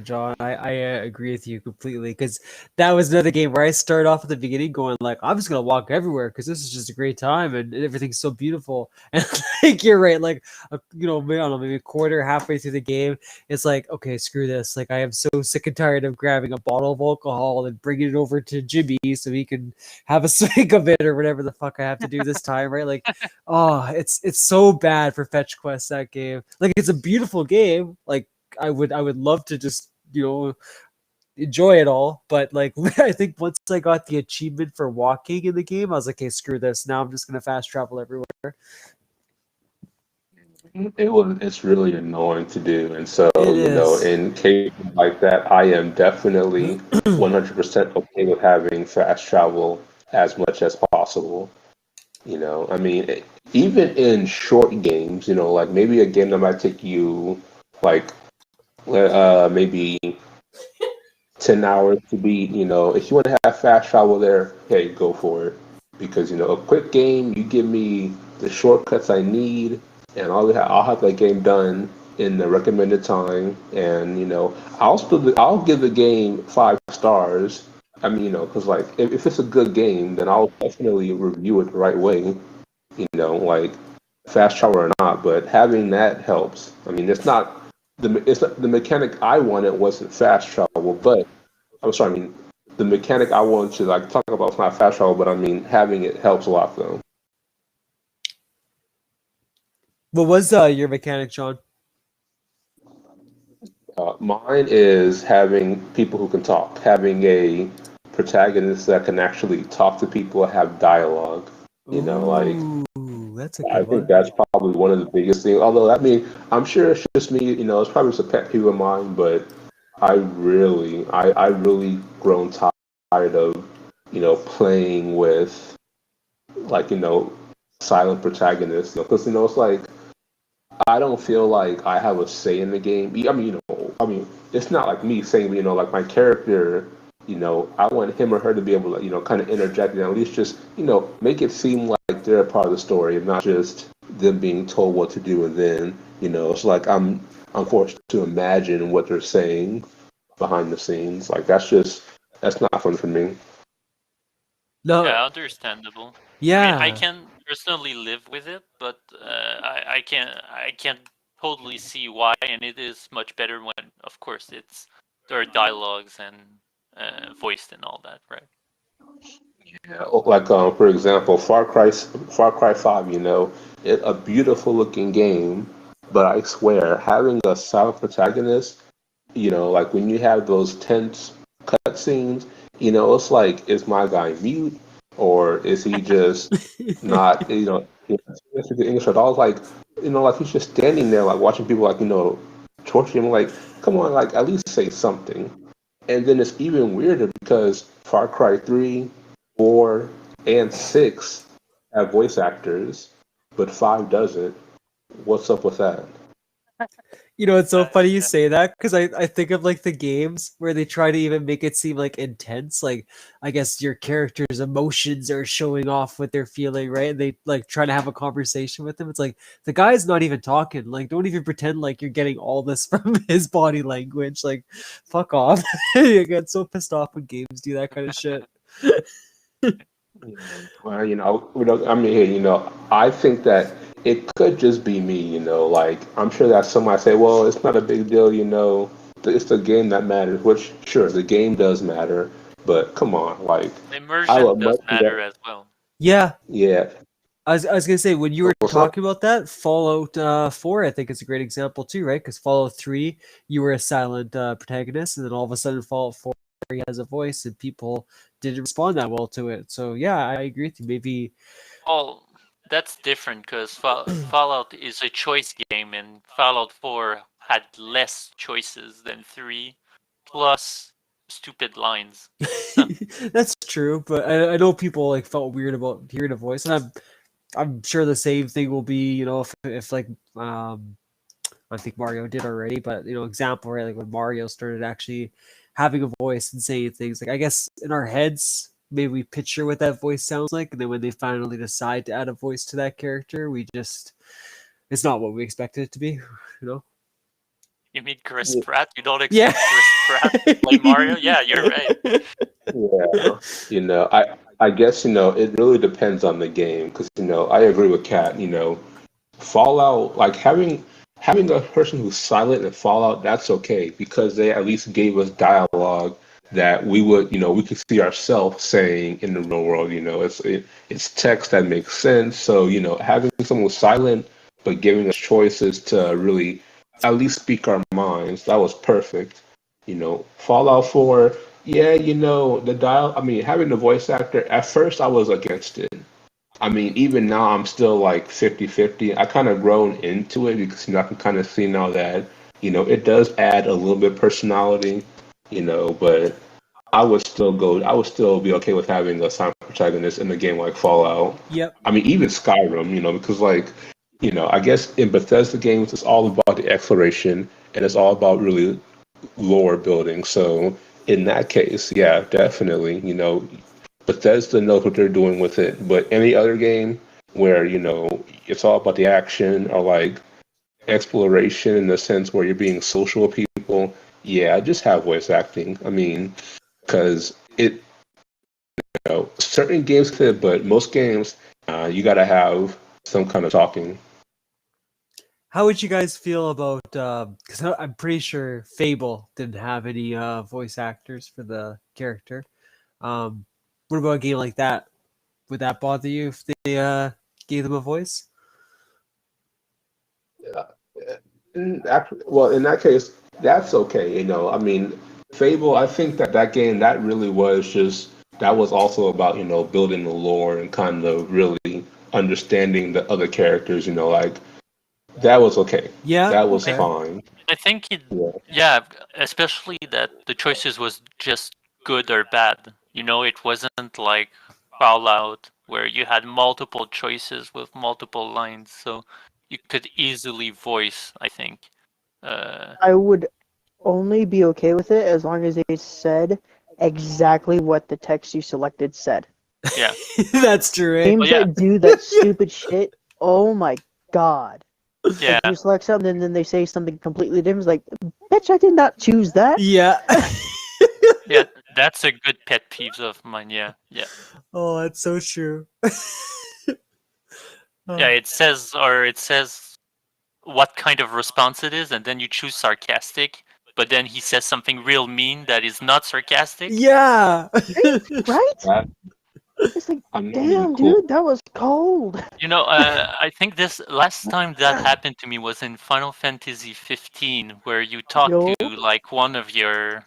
John. I agree with you completely, because that was another game where I started off at the beginning going like, I'm just gonna walk everywhere because this is just a great time and everything's so beautiful. And like you're right, like I don't know, maybe a quarter, halfway through the game, it's like, okay, screw this. Like I am so sick and tired of grabbing a bottle of alcohol and bringing it over to Jimmy so he can have a swig of it or whatever the fuck I have to do this time, right? Like, oh, it's so bad for fetch quests, that game. Like it's a beautiful game. Like I would love to just enjoy it all, but like I think once I got the achievement for walking in the game, I was like, okay, screw this. Now I'm just gonna fast travel everywhere. It's really annoying to do, and so It is. in cases like that, I am definitely 100% okay with having fast travel as much as possible. I mean, even in short games, like maybe a game that might take you like maybe 10 hours to beat, if you want to have fast travel there, hey, go for it. Because, a quick game, you give me the shortcuts I need, and I'll have that game done in the recommended time. And, I'll give the game 5 stars. I mean, because like if it's a good game, then I'll definitely review it the right way, like fast travel or not. But having that helps. I mean, it's not the mechanic I wanted wasn't fast travel, but I'm sorry. I mean, the mechanic I wanted to like talk about is not fast travel, but I mean having it helps a lot though. What was your mechanic, John? Mine is having people who can talk, having a protagonist that can actually talk to people, have dialogue. Like Ooh, that's a I good think one. that's probably one of the biggest things. Although I mean, I'm sure it's just me. It's probably just a pet peeve of mine, but I really grown tired of playing with like silent protagonists. Because it's like I don't feel like I have a say in the game. I mean, it's not like me saying, like my character, I want him or her to be able to, kind of interject and at least just, make it seem like they're a part of the story and not just them being told what to do. And then, it's like I'm forced to imagine what they're saying behind the scenes. Like that's not fun for me. No, Yeah, understandable. I mean, I yeah. can personally live with it, but I can't totally see why, and it is much better when, of course, there are dialogues and voiced and all that, right? Yeah, like for example, Far Cry 5, a beautiful looking game, but I swear having a silent protagonist, like when you have those tense cutscenes, it's like is my guy mute or is he just not, speak English at all? Like, like he's just standing there like watching people like torture him. Like, come on, like at least say something. And then it's even weirder because Far Cry 3, 4, and 6 have voice actors, but 5 doesn't. What's up with that? It's so funny you Yeah. say that because I think of like the games where they try to even make it seem like intense. Like I guess your character's emotions are showing off what they're feeling, right? And they like try to have a conversation with them. It's like the guy's not even talking. Like don't even pretend like you're getting all this from his body language. Like fuck off. I get so pissed off when games do that kind of shit. Well, I mean, hey, I think that it could just be me, like I'm sure that somebody say, well, it's not a big deal, it's the game that matters, which sure, the game does matter, but come on, like I Immersion would does much matter rather, as well. Yeah, yeah. I was gonna say when you were What's up? talking about that, Fallout 4, I think is a great example too, right? Because Fallout 3, you were a silent protagonist, and then all of a sudden Fallout 4 he has a voice, and people didn't respond that well to it. So yeah, I agree with you. Maybe Well, that's different because Fallout is a choice game, and Fallout 4 had less choices than 3, plus stupid lines. that's true, but I know people like felt weird about hearing a voice, and I'm sure the same thing will be, if like I think Mario did already, but example, right? Like when Mario started actually having a voice and saying things, like I guess in our heads, maybe we picture what that voice sounds like, and then when they finally decide to add a voice to that character, it's not what we expected it to be, you know? You mean Chris Pratt? You don't Yeah. expect Chris Pratt to play Mario? Yeah, you're right. Yeah, I guess it really depends on the game because I agree with Kat. Fallout, like having a person who's silent in Fallout, that's okay because they at least gave us dialogue that we could see ourselves saying in the real world. It's text that makes sense. So having someone who's silent but giving us choices to really at least speak our minds, that was perfect. Fallout 4, yeah, the dial. I mean, having the voice actor. At first, I was against it I mean, even now I'm still like 50-50. I kind of grown into it because I can kind of see now that it does add a little bit of personality, but I would still be okay with having a silent protagonist in a game like Fallout. Yep. I mean, even Skyrim, because I guess in Bethesda games, it's all about the exploration and it's all about really lore building. So in that case, yeah, definitely, Bethesda knows what they're doing with it. But any other game where, it's all about the action or like exploration in the sense where you're being social with people, yeah, just have voice acting. I mean, because certain games could, but most games, you gotta have some kind of talking. How would you guys feel about? Because I'm pretty sure Fable didn't have any voice actors for the character. What about a game like that? Would that bother you if they gave them a voice? Well, in that case, that's okay. I mean, Fable. I think that game that really was just that was also about building the lore and kind of really understanding the other characters. Like that was okay. Yeah. That was Okay. fine. I think Yeah. yeah, especially that the choices was just good or bad. It wasn't like Fallout where you had multiple choices with multiple lines, so you could easily voice, I think. I would only be okay with it as long as they said exactly what the text you selected said. Yeah. That's true. Eh? Games yeah. that do that stupid shit, oh my god. Yeah. Like you select something and then they say something completely different. It's like, bitch, I did not choose that. Yeah. Yeah, that's a good pet peeve of mine. Yeah. Yeah. Oh, that's so true. Yeah, it says what kind of response it is, and then you choose sarcastic, but then he says something real mean that is not sarcastic. Yeah. Right? That, It's like, I'm not damn, even cool. dude, that was cold. I think this last time that happened to me was in Final Fantasy 15, where you talk Yo. to like one of your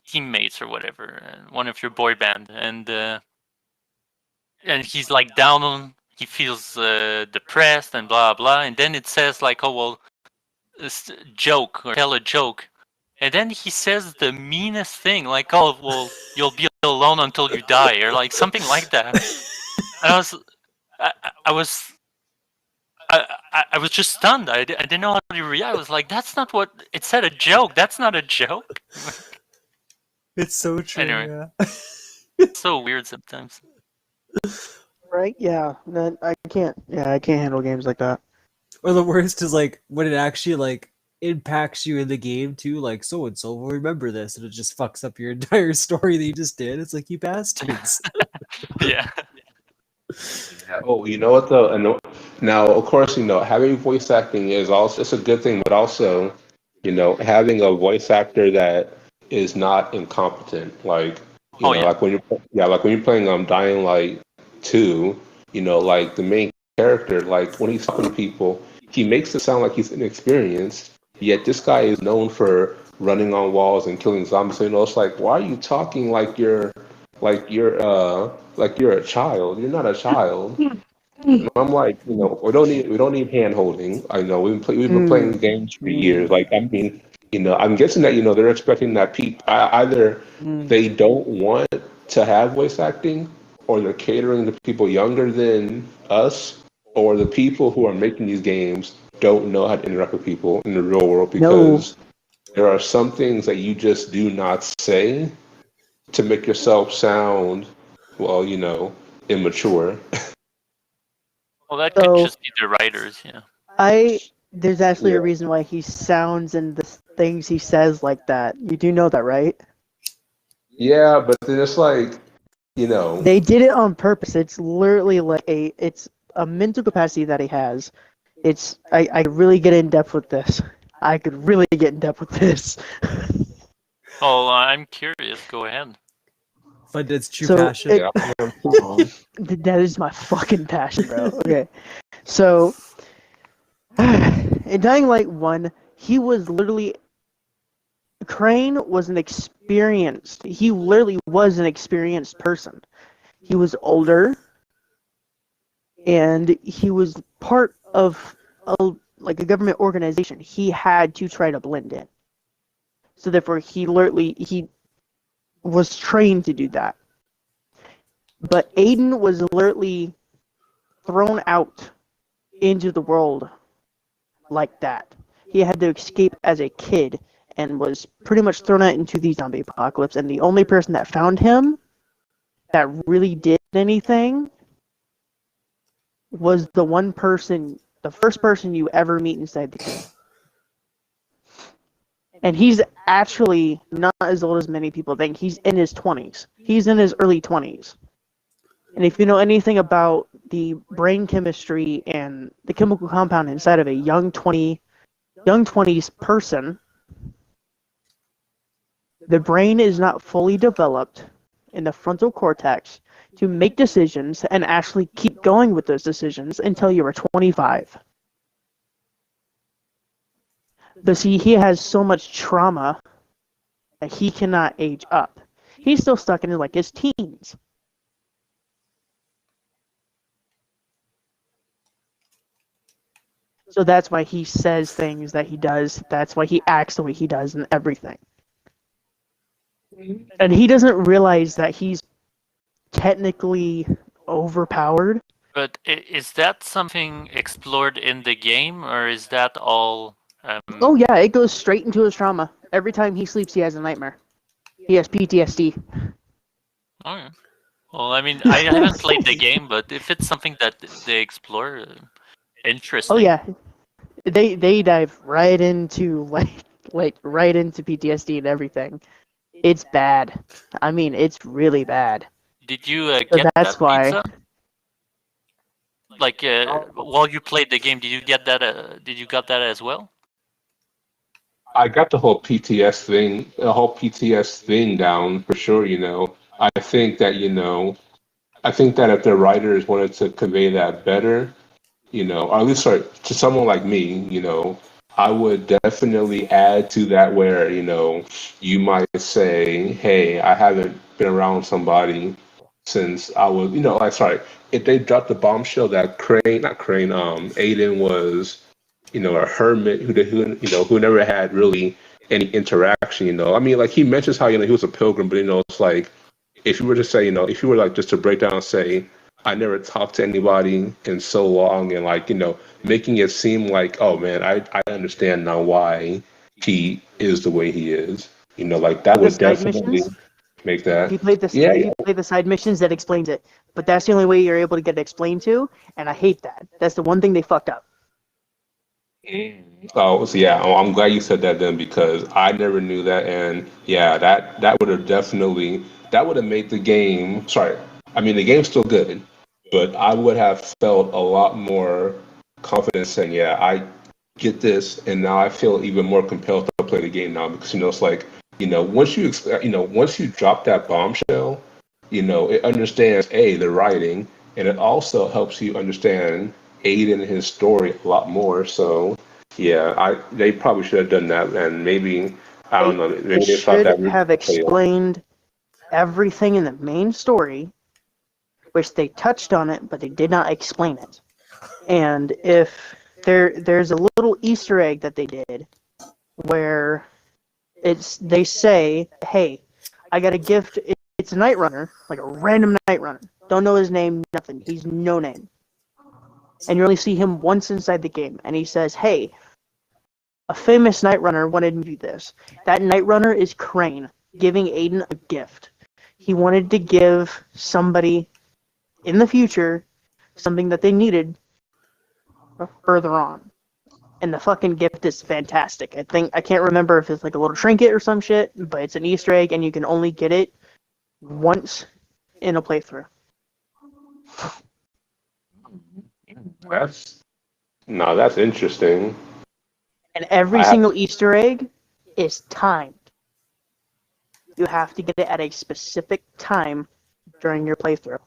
teammates or whatever, one of your boy band, and he's like down on, he feels depressed and blah blah, and then it says like, oh well, joke or tell a joke, and then he says the meanest thing like, oh well, you'll be alone until you die, or like something like that. And I was I was just stunned. I didn't know how to react. I was like, that's not what it said. A joke. That's not a joke. It's so true. Anyway. Yeah. It's so weird sometimes. Right? Yeah. I can't handle games like that. Or the worst is like when it actually like impacts you in the game too, like so and so will remember this, and it just fucks up your entire story that you just did. It's like, you bastards. Yeah. Oh, you know what though? And now, of course, having voice acting is also it's a good thing, but also, having a voice actor that is not incompetent, like Yeah. like when you're playing Dying Light 2, like the main character, like when he's talking to people, he makes it sound like he's inexperienced. Yet this guy is known for running on walls and killing zombies. So, it's like, why are you talking like you're a child? You're not a child. And I'm like, we don't need hand holding. I know we've been playing games for years. Like, I mean, I'm guessing that they're expecting that either they don't want to have voice acting, or they're catering to people younger than us, or the people who are making these games don't know how to interact with people in the real world, because there are some things that you just do not say to make yourself sound, well, immature. Well, that could just be the writers. Yeah. There's actually a reason why he sounds and the things he says like that. You do know that, right? Yeah, but then it's like, They did it on purpose. It's literally like it's a mental capacity that he has. I could really get in depth with this. I could really get in depth with this. Oh, I'm curious. Go ahead. Fundead's true passion. That is my fucking passion, bro. Okay. So, in Dying Light 1, he was literally... Crane was he literally was an experienced person. He was older, and he was part of a government organization. He had to try to blend in. So therefore, he was trained to do that. But Aiden was literally thrown out into the world like that. He had to escape as a kid and was pretty much thrown out into the zombie apocalypse. And the only person that found him that really did anything was the first person you ever meet inside the game. And he's actually not as old as many people think. He's in his 20s. He's in his early 20s. And if you know anything about the brain chemistry and the chemical compound inside of a young 20s person, the brain is not fully developed in the frontal cortex to make decisions and actually keep going with those decisions until you are 25. But see, he has so much trauma that he cannot age up. He's still stuck in like his teens. So that's why he says things that he does. That's why he acts the way he does and everything. And he doesn't realize that he's technically overpowered. But is that something explored in the game, or is that all? Oh yeah, it goes straight into his trauma. Every time he sleeps, he has a nightmare. He has PTSD. Oh, yeah. Well, I mean, I haven't played the game, but if it's something that they explore, interesting. Oh yeah, they dive right into right into PTSD and everything. It's bad. I mean, it's really bad. Did you So get that's that why. pizza? Like while you played the game, did you get that? Did you got that as well? I got the whole PTS thing down for sure. I think that if the writers wanted to convey that better, or at least sorry, to someone like me, I would definitely add to that where you might say, hey, I haven't been around somebody since I was, like sorry, if they dropped the bombshell that Aiden was a hermit who never had really any interaction. I mean, like he mentions how he was a pilgrim, but it's like if you were to say, if you were like just to break down and say, I never talked to anybody in so long, and like making it seem like, oh man, I understand now why he is the way he is. Like that would definitely make that. If you play the side missions, that explains it. But that's the only way you're able to get it explained to, and I hate that. That's the one thing they fucked up. Oh, so yeah, I'm glad you said that then because I never knew that, and yeah, that would have made the game. Sorry, I mean the game's still good, but I would have felt a lot more confident saying, yeah, I get this, and now I feel even more compelled to play the game now because it's like once you drop that bombshell, it understands the writing, and it also helps you understand Aiden and his story a lot more. So yeah, they probably should have done that, and maybe I don't know. Maybe They thought that should have explained everything in the main story, which they touched on it, but they did not explain it. And if there's a little Easter egg that they did, where they say, "Hey, I got a gift. It's a Night Runner, like a random Night Runner. Don't know his name, nothing. He's no name." And you only see him once inside the game, and he says, "Hey, a famous Night Runner wanted me to do this." That Night Runner is Crane, giving Aiden a gift. He wanted to give somebody in the future something that they needed further on. And the fucking gift is fantastic. I can't remember if it's like a little trinket or some shit, but it's an Easter egg, and you can only get it once in a playthrough. That's interesting. And every single Easter egg is timed. You have to get it at a specific time during your playthrough.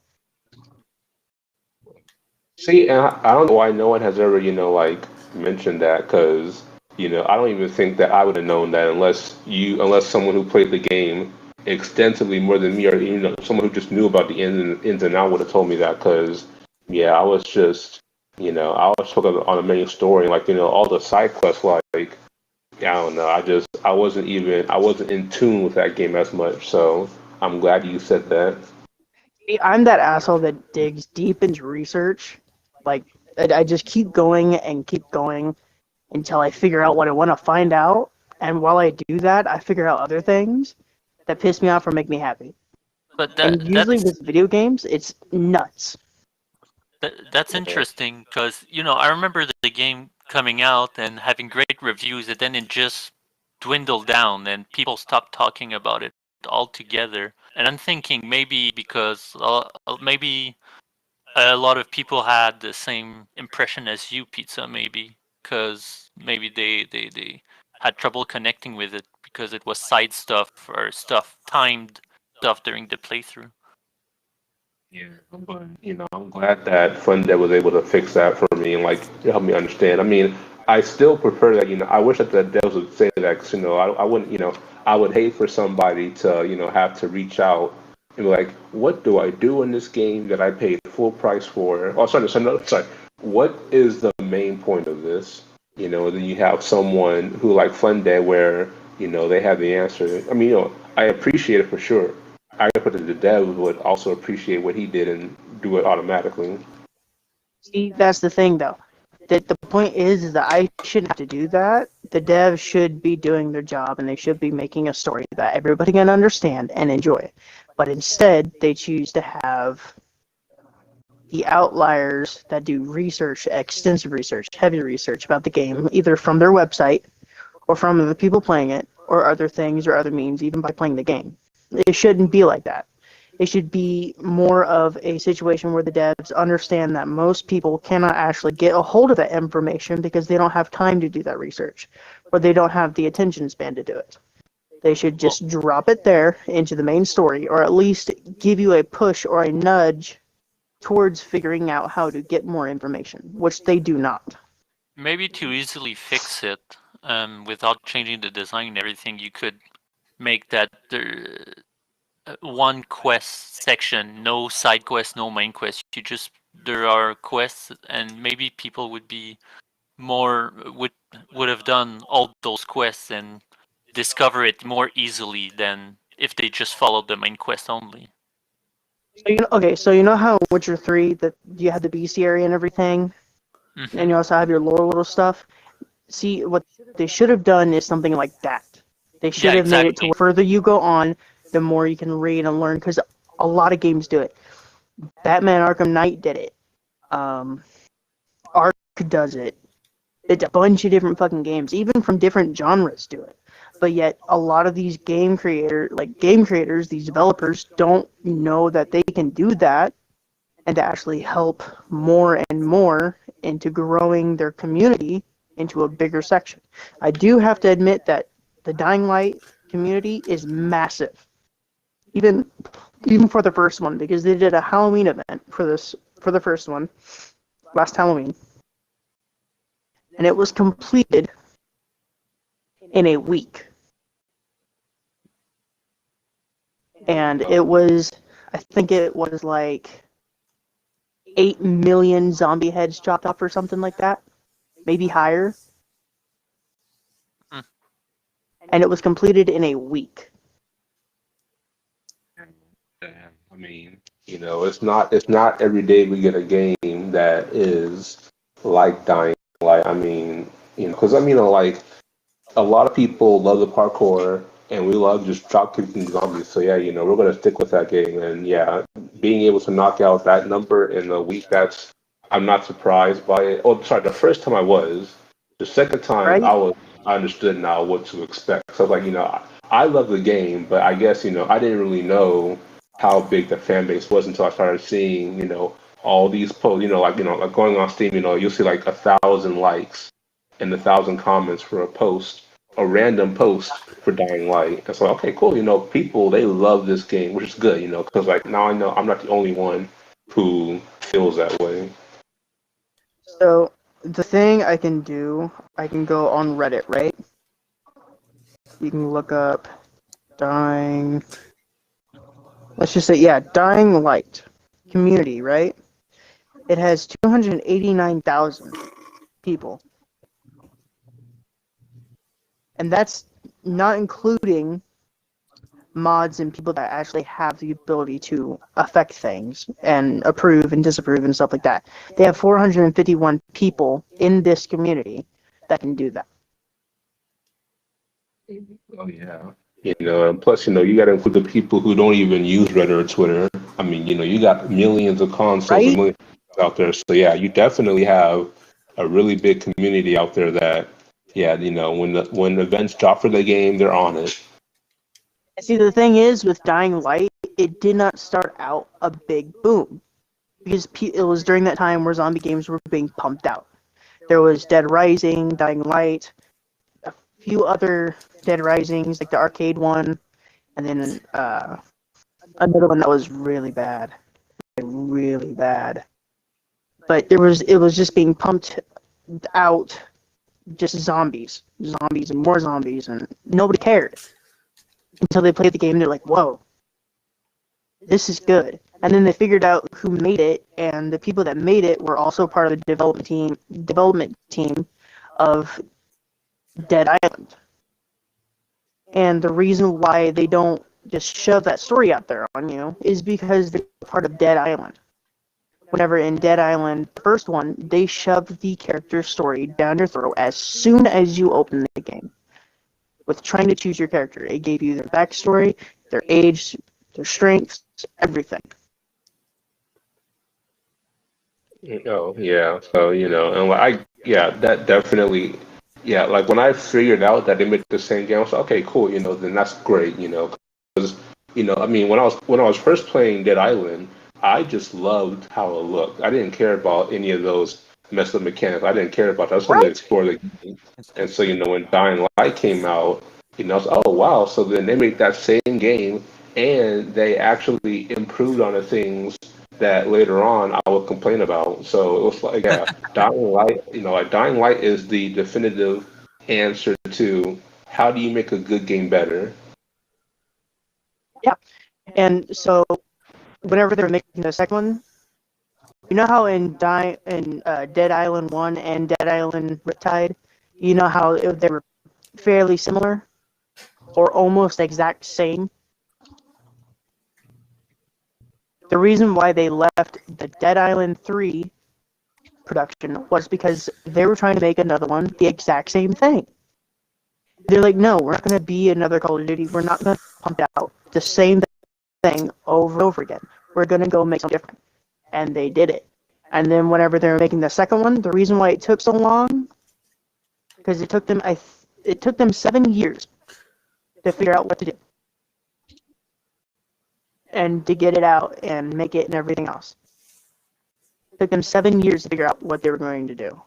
See, and I don't know why no one has ever, like mentioned that because, I don't even think that I would have known that unless someone who played the game extensively more than me, or someone who just knew about the ins and outs would have told me that. Because yeah, I was just I was hooked on the main story, like all the side quests, like yeah, I don't know, I wasn't in tune with that game as much. So I'm glad you said that. I'm that asshole that digs deep into research. Like, I just keep going and keep going until I figure out what I want to find out. And while I do that, I figure out other things that piss me off or make me happy. But And usually with video games, it's nuts. that's interesting because I remember the game coming out and having great reviews, and then it just dwindled down and people stopped talking about it altogether. And I'm thinking maybe because maybe a lot of people had the same impression as you, Pizza, maybe because maybe they had trouble connecting with it because it was side stuff or timed stuff during the playthrough. Yeah, but I'm glad that Fundead was able to fix that for me and like help me understand. I mean, I still prefer that. I wish that the devs would say that. 'Cause, I wouldn't. I would hate for somebody to have to reach out and be like, "What do I do in this game that I paid full price for?" Oh, sorry, no, sorry. What is the main point of this? Then you have someone who like Fundead where they have the answer. I mean, I appreciate it for sure. I put that the dev would also appreciate what he did and do it automatically. See, that's the thing, though. That the point is that I shouldn't have to do that. The devs should be doing their job, and they should be making a story that everybody can understand and enjoy. But instead, they choose to have the outliers that do research, extensive research, heavy research about the game, either from their website or from the people playing it, or other things or other means, even by playing the game. It shouldn't be like that. It should be more of a situation where the devs understand that most people cannot actually get a hold of that information because they don't have time to do that research, or they don't have the attention span to do it. They should just drop it there into the main story, or at least give you a push or a nudge towards figuring out how to get more information, which they do not. Maybe to easily fix it without changing the design and everything, you could make that one quest section, no side quest, no main quest. There are quests, and maybe people would be more would have done all those quests and discover it more easily than if they just followed the main quest only. So you know how in Witcher 3 that you have the bestiary and everything, Mm-hmm. and you also have your lore little stuff? See, what they should have done is something like that. They should have made it to Exactly. where the further you go on, the more you can read and learn, because a lot of games do it. Batman Arkham Knight did it. Ark does it. It's a bunch of different fucking games, even from different genres do it. But yet, a lot of these game creators, these developers, don't know that they can do that and to actually help more and more into growing their community into a bigger section. I do have to admit that the Dying Light community is massive, even for the first one, because they did a Halloween event for the first one last Halloween, and it was completed in a week. And I think it was like 8 million zombie heads chopped off or something like that, maybe higher. And it was completed in a week. I mean, it's not every day we get a game that is like Dying Light. I mean, because like a lot of people love the parkour and we love just drop kicking zombies. So yeah, we're gonna stick with that game. And yeah, being able to knock out that number in a week, I'm not surprised by it. Oh, sorry, the first time I was. The second time Right? I understood now what to expect. So like, I love the game, but I guess, I didn't really know how big the fan base was until I started seeing, all these posts, like going on Steam, you'll see like 1,000 likes and 1,000 comments for a random post for Dying Light. And so, okay, cool. People they love this game, which is good. Because like now I know I'm not the only one who feels that way. So the thing I can do, I can go on Reddit, right? You can look up Dying let's just say, yeah, Dying Light community, right? It has 289,000 people. And that's not including mods and people that actually have the ability to affect things and approve and disapprove and stuff like that. They have 451 people in this community that can do that. Oh yeah. And plus, you got to include the people who don't even use Reddit or Twitter. I mean, you got millions of consoles and Right? millions out there. So yeah, you definitely have a really big community out there that, yeah, when events drop for the game, they're on it. See, the thing is, with Dying Light, it did not start out a big boom. Because it was during that time where zombie games were being pumped out. There was Dead Rising, Dying Light, a few other Dead Risings, like the arcade one, and then another one that was really bad. Really bad. But it was just being pumped out, just zombies and more zombies, and nobody cared until they played the game. And they're like, "Whoa, this is good." And then they figured out who made it, and the people that made it were also part of the development team of Dead Island. And the reason why they don't just shove that story out there on you is because they're part of Dead Island. Whenever in Dead Island, the first one, they shoved the character story down your throat as soon as you open the game. With trying to choose your character, it gave you their backstory, their age, their strengths, everything. Oh yeah. So and yeah, that definitely, yeah. Like when I figured out that they made the same game, I was like, okay, cool. Then that's great. I mean, when I was first playing Dead Island, I just loved how it looked. I didn't care about any of those messed up mechanics. I didn't care about that. I just wanted to Right? explore the game. And so, when Dying Light came out, I was, oh wow. So then they make that same game, and they actually improved on the things that later on I would complain about. So it was like, yeah, Dying Light. Like Dying Light is the definitive answer to how do you make a good game better. Yeah. And so, whenever they're making the second one, you know how in Dead Island 1 and Dead Island Riptide, you know how they were fairly similar or almost exact same? The reason why they left the Dead Island 3 production was because they were trying to make another one the exact same thing. They're like, no, we're not going to be another Call of Duty. We're not going to pump out the same thing over and over again. We're going to go make something different. And they did it. And then whenever they were making the second one, the reason why it took so long, because it took them 7 years to figure out what to do. And to get it out and make it and everything else. It took them 7 years to figure out what they were going to do.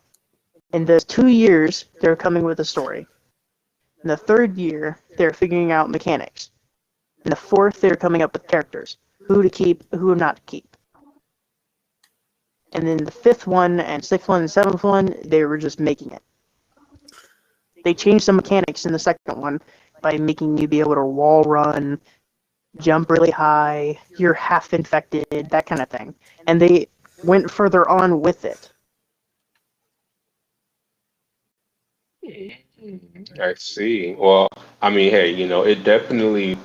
In those 2 years, they're coming with a story. In the third year, they're figuring out mechanics. In the fourth, they're coming up with characters. Who to keep, who not to keep. And then the fifth one, and sixth one, and seventh one, they were just making it. They changed some mechanics in the second one by making you be able to wall run, jump really high, you're half infected, that kind of thing. And they went further on with it. I see. Well, I mean, hey, it definitely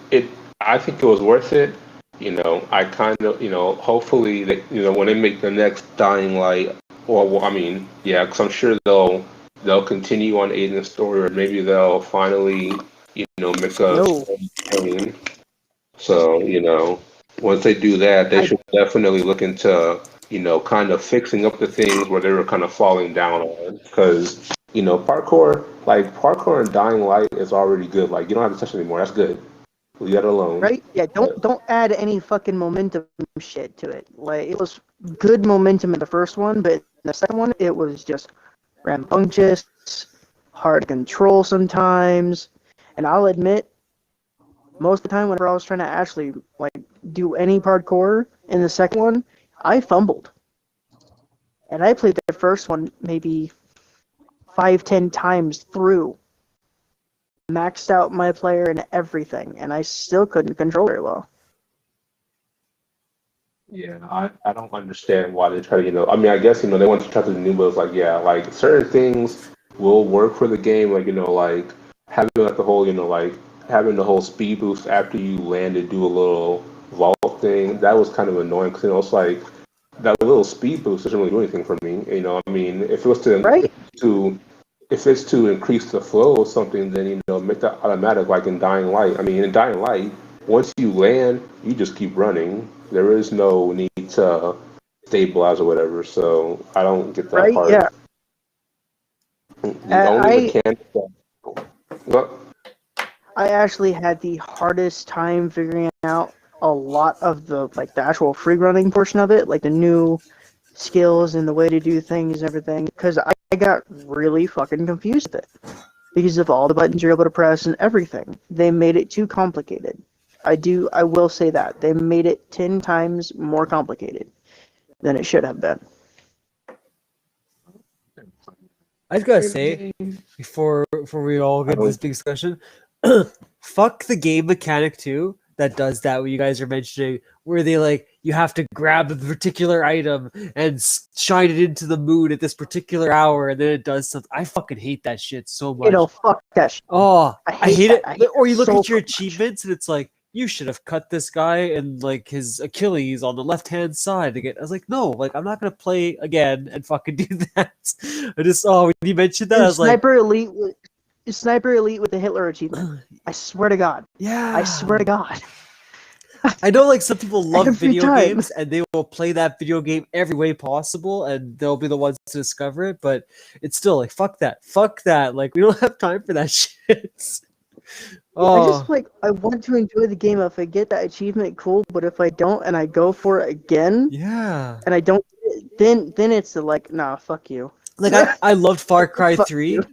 I think it was worth it. I kind of, hopefully that, when they make the next Dying Light, or well, I mean, yeah, because I'm sure they'll continue on Aiden's story, or maybe they'll finally, make a No. game. So, once they do that, they should definitely look into, kind of fixing up the things where they were kind of falling down on. Because, parkour and Dying Light is already good. Like, you don't have to touch it anymore. That's good. Leave that alone. Right? Yeah, don't add any fucking momentum shit to it. Like, it was good momentum in the first one, but in the second one, it was just rambunctious, hard to control sometimes. And I'll admit, most of the time whenever I was trying to actually, do any parkour in the second one, I fumbled. And I played the first one maybe 5-10 times through. Maxed out my player and everything, and I still couldn't control very well. Yeah, I don't understand why they try to, I mean, I guess, they want to try to do new, but it's like, yeah, like certain things will work for the game, like, like having like the whole, like having the whole speed boost after you land and do a little vault thing. That was kind of annoying because, it's like that little speed boost doesn't really do anything for me. I mean, if it was Right? to if it's to increase the flow of something, then make that automatic, like in Dying Light. I mean, in Dying Light, once you land, you just keep running. There is no need to stabilize or whatever. So I don't get that Right? part. Yeah. The only I mechanic that, well, I actually had the hardest time figuring out a lot of the actual free running portion of it, like the new skills and the way to do things and everything, because I got really fucking confused with it because of all the buttons you're able to press and everything. They made it too complicated. I will say that they made it 10 times more complicated than it should have been. I just gotta say, before we all get into this big discussion, fuck the game mechanic too that does that. What you guys are mentioning, where they like you have to grab a particular item and shine it into the moon at this particular hour, and then it does something. I fucking hate that shit so much. Fuck that shit. Oh, I hate it. I hate Or you look so at your much. achievements and it's like, you should have cut this guy and like his Achilles on the left hand side to get. I was like, no, like I'm not gonna play again and fucking do that. I just when you mentioned that, And I was like, Sniper Elite with the Hitler achievement. I swear to God. yeah. I swear to God. I know like some people love Every video time. games and they will play that video game every way possible and they'll be the ones to discover it, but it's still like fuck that. Like we don't have time for that shit. I want to enjoy the game. If I get that achievement, cool. But if I don't and I go for it again, yeah, and I don't, then it's like, nah, fuck you. Like I loved Far Cry Fuck 3, you.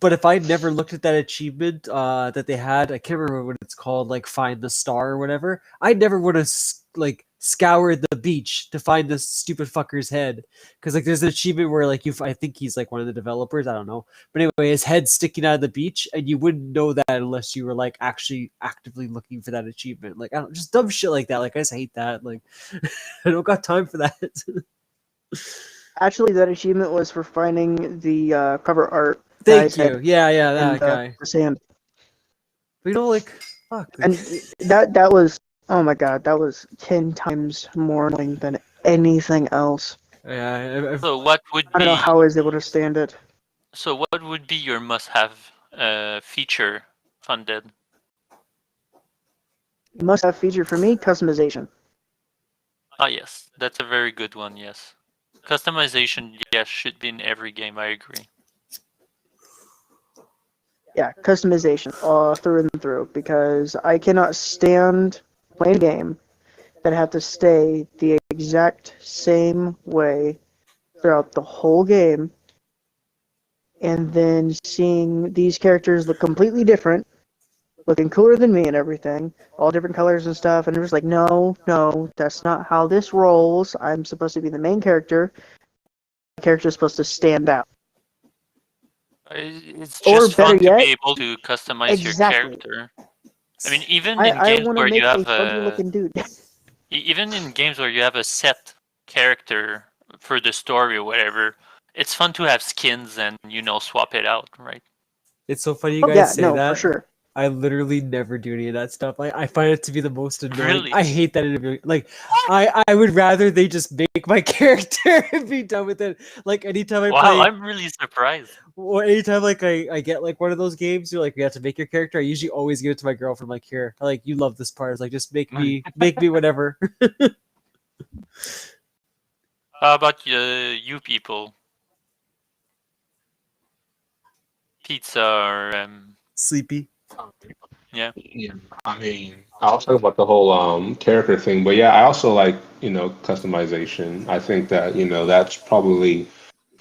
but if I never looked at that achievement that they had, I can't remember what it's called, like find the star or whatever. I never would have like scoured the beach to find this stupid fucker's head, because like there's an achievement where like I think he's like one of the developers, I don't know, but anyway, his head's sticking out of the beach, and you wouldn't know that unless you were like actually actively looking for that achievement. Like I don't, just dumb shit like that. Like I just hate that. Like I don't got time for that. Actually, that achievement was for finding the cover art. Thank you. Yeah, that guy. The sand. But like, fuck. And that was, oh my God, that was 10 times more annoying than anything else. Yeah. So what would I don't know how I was able to stand it. So what would be your must-have feature, Fundead? Must-have feature for me, customization. Ah, yes, that's a very good one. Yes, customization, yes, should be in every game. I agree. Yeah, customization through and through, because I cannot stand playing a game that have to stay the exact same way throughout the whole game, and then seeing these characters look completely different, looking cooler than me and everything, all different colors and stuff, and it was like, no, that's not how this rolls. I'm supposed to be the main character. The character is supposed to stand out. It's Or just better fun to yet, be able to customize your exactly. character. I mean, even in I games want to where make you a have funny-looking dude. even in games where you have a set character for the story or whatever, it's fun to have skins and swap it out, right? It's so funny you guys say that. For sure. I literally never do any of that stuff. I find it to be the most annoying. Really? I hate that interview. Like, I would rather they just make my character and be done with it. Like, anytime I play... Wow, I'm really surprised. Or anytime, like, I get, like, one of those games, you're like, you have to make your character, I usually always give it to my girlfriend, like, here, like, you love this part. It's like, just make me whatever. How about you people? Pizza or... Sleepy. Yeah. I mean, I was talking about the whole character thing, but yeah, I also like customization. I think that that's probably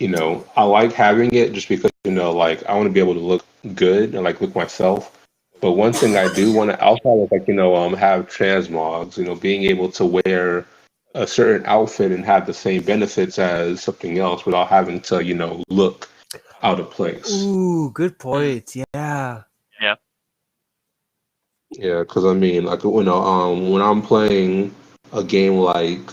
I like having it just because like I want to be able to look good and like look myself. But one thing I do want to outside of like have transmogs, being able to wear a certain outfit and have the same benefits as something else without having to look out of place. Ooh, good point. Yeah. Yeah, because I mean, like when I'm playing a game like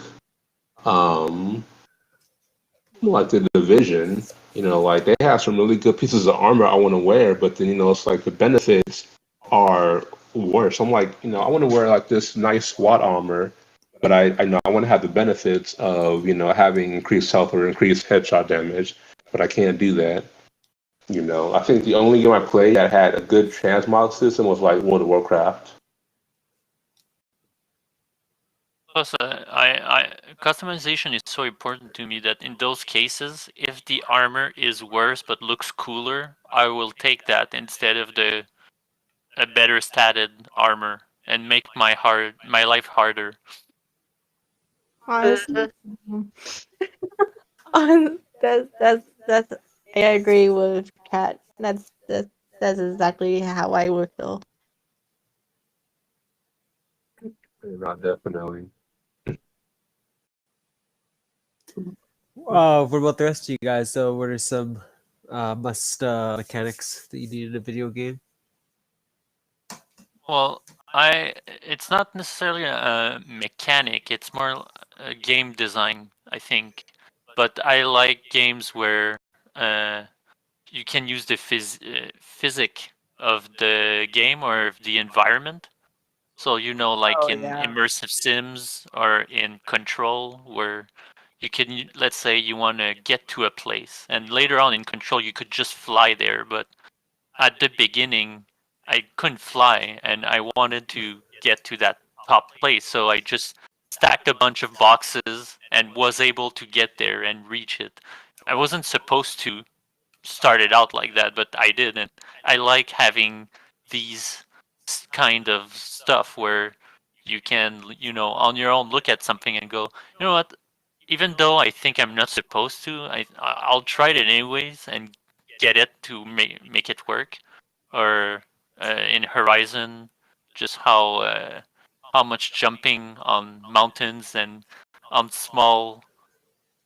the Division, like they have some really good pieces of armor I want to wear, but then it's like the benefits are worse. I'm like, I want to wear like this nice SWAT armor, but I know I want to have the benefits of having increased health or increased headshot damage, but I can't do that. I think the only game I played that had a good transmog system was like World of Warcraft. Plus, customization is so important to me that in those cases, if the armor is worse but looks cooler, I will take that instead of a better statted armor and make my life harder. Honestly, that's I agree with Kat. That's exactly how I would feel. Not definitely. What about the rest of you guys? So, what are some must mechanics that you need in a video game? Well, it's not necessarily a mechanic, it's more a game design, I think. But I like games where you can use the physic of the game or of the environment. So, like Oh in yeah. immersive sims or in Control, where you can, let's say you want to get to a place, and later on in Control, you could just fly there. But at the beginning, I couldn't fly, and I wanted to get to that top place. So I just stacked a bunch of boxes and was able to get there and reach it. I wasn't supposed to start it out like that, but I did, and I like having these kind of stuff where you can, on your own look at something and go, you know what? Even though I think I'm not supposed to, I'll try it anyways and get it to make it work. Or in Horizon, just how much jumping on mountains and on small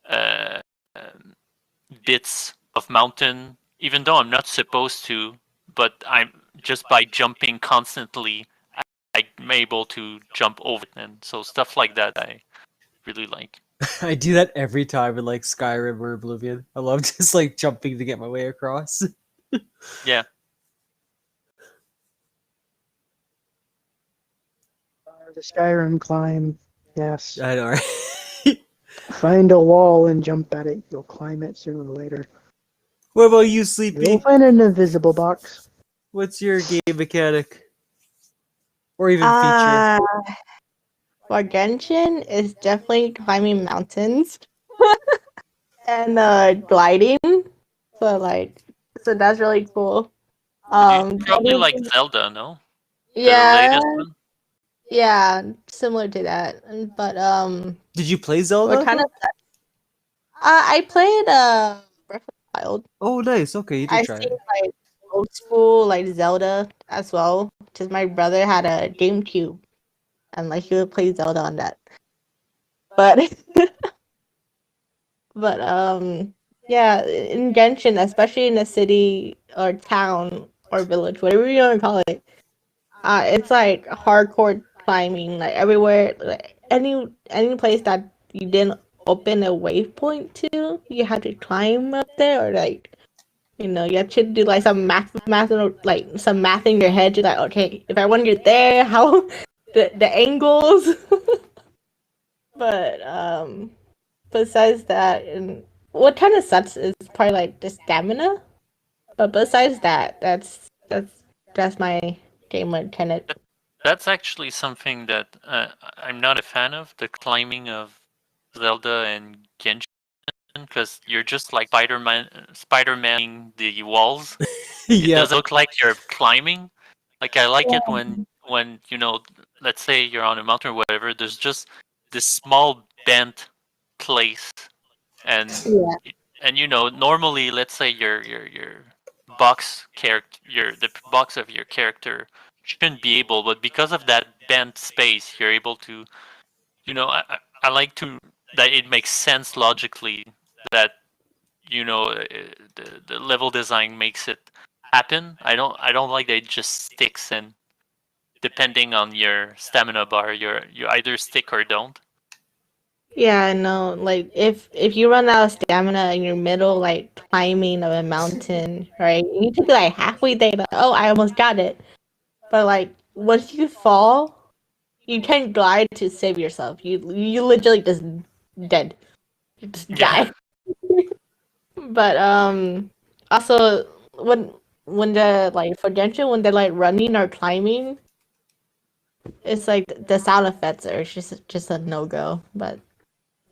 uh, um, bits of mountain, even though I'm not supposed to, but I'm just by jumping constantly, I'm able to jump over it, and so stuff like that I really like. I do that every time in like Skyrim or Oblivion. I love just like jumping to get my way across. Yeah, The Skyrim climb. Yes. I know, right? Find a wall and jump at it. You'll climb it sooner or later. What about you, You'll Sleepy? find an invisible box. What's your game mechanic? Or even feature? For Genshin, it's definitely climbing mountains and gliding. So that's really cool. you probably Gliding like is- Zelda, no? The yeah, latest one. yeah, similar to that. But Did you play what Zelda? kind of? I played Breath of the Wild. Oh, nice. Okay, you did I try seen it. like old school like Zelda as well. Because my brother had a GameCube and like he would play Zelda on that. But but yeah, in Genshin, especially in a city or town or village, whatever you want to call it, it's like hardcore climbing. Like everywhere, like any place that you didn't open a waypoint to, you had to climb up there or like. You have to do like some like some math in your head. You're like, okay, if I want to get there, how the angles. But besides that, and what kind of sucks is probably like the stamina. But besides that, that's my game mechanic. That's actually something that I'm not a fan of, the climbing of Zelda and Genshin, because you're just like Spider-Man the walls. It Yep. doesn't look like you're climbing. Like I like it when let's say you're on a mountain or whatever. There's just this small bent place, and Yeah. normally, let's say your box character, the box of your character shouldn't be able, but because of that bent space, you're able to. I like to that it makes sense logically that the level design makes it happen. I don't like that it just sticks, and depending on your stamina bar, you either stick or don't. Yeah, no, like if you run out of stamina in your middle, like climbing of a mountain, right? You take like halfway there, like, oh, I almost got it. But like once you fall, you can't glide to save yourself. You literally just dead. You just Yeah. die. But also when the like for Genshin when they're like running or climbing, it's like the sound effects are just a no go. But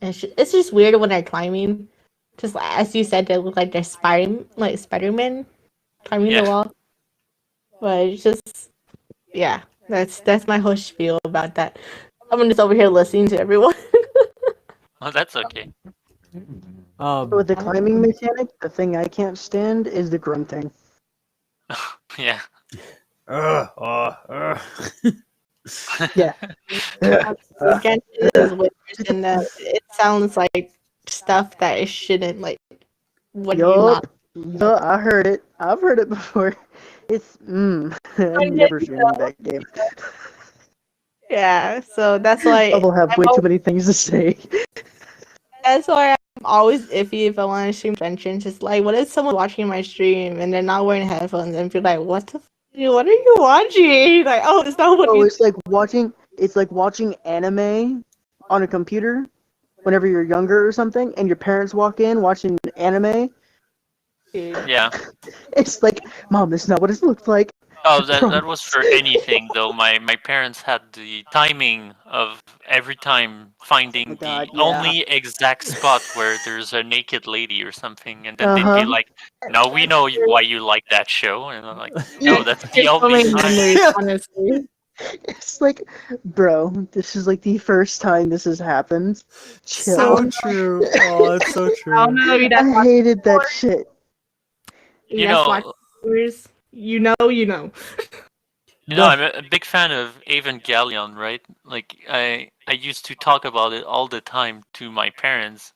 it's just weird when they're climbing. Just like, as you said, they look like they're Spider-Man climbing the Yeah. wall. But it's just yeah, that's my whole spiel about that. I'm just over here listening to everyone. Oh, that's okay. With the climbing mechanic, the thing I can't stand is the grunting. Yeah. Yeah. Genshin is weird in that it sounds like stuff that it shouldn't like. What do you not? Yup, I heard it. I've heard it before. It's I'm never streaming that game. Yeah, so that's why I will have way too many things to say. that's why I'm always iffy if I want to stream Genshin. Just like, what if someone watching my stream and they're not wearing headphones and be like, what are you watching?" Like, oh, it's not what Oh, you. it's like watching anime on a computer whenever you're younger or something, and your parents walk in watching anime. Yeah. It's like, Mom, this is not what it looks like. Oh, that was for anything though. My parents had the timing of every time finding God, the yeah. only exact spot where there's a naked lady or something, and then they'd be like, "No, we know why you like that show," and I'm like, "No, that's the So only many time." memories, honestly. It's like, bro, this is like the first time this has happened. Chill. So true. Oh, it's so true. I don't know if that's I hated that shit. You know, you know. You know, I'm a big fan of Evangelion, right? Like I used to talk about it all the time to my parents.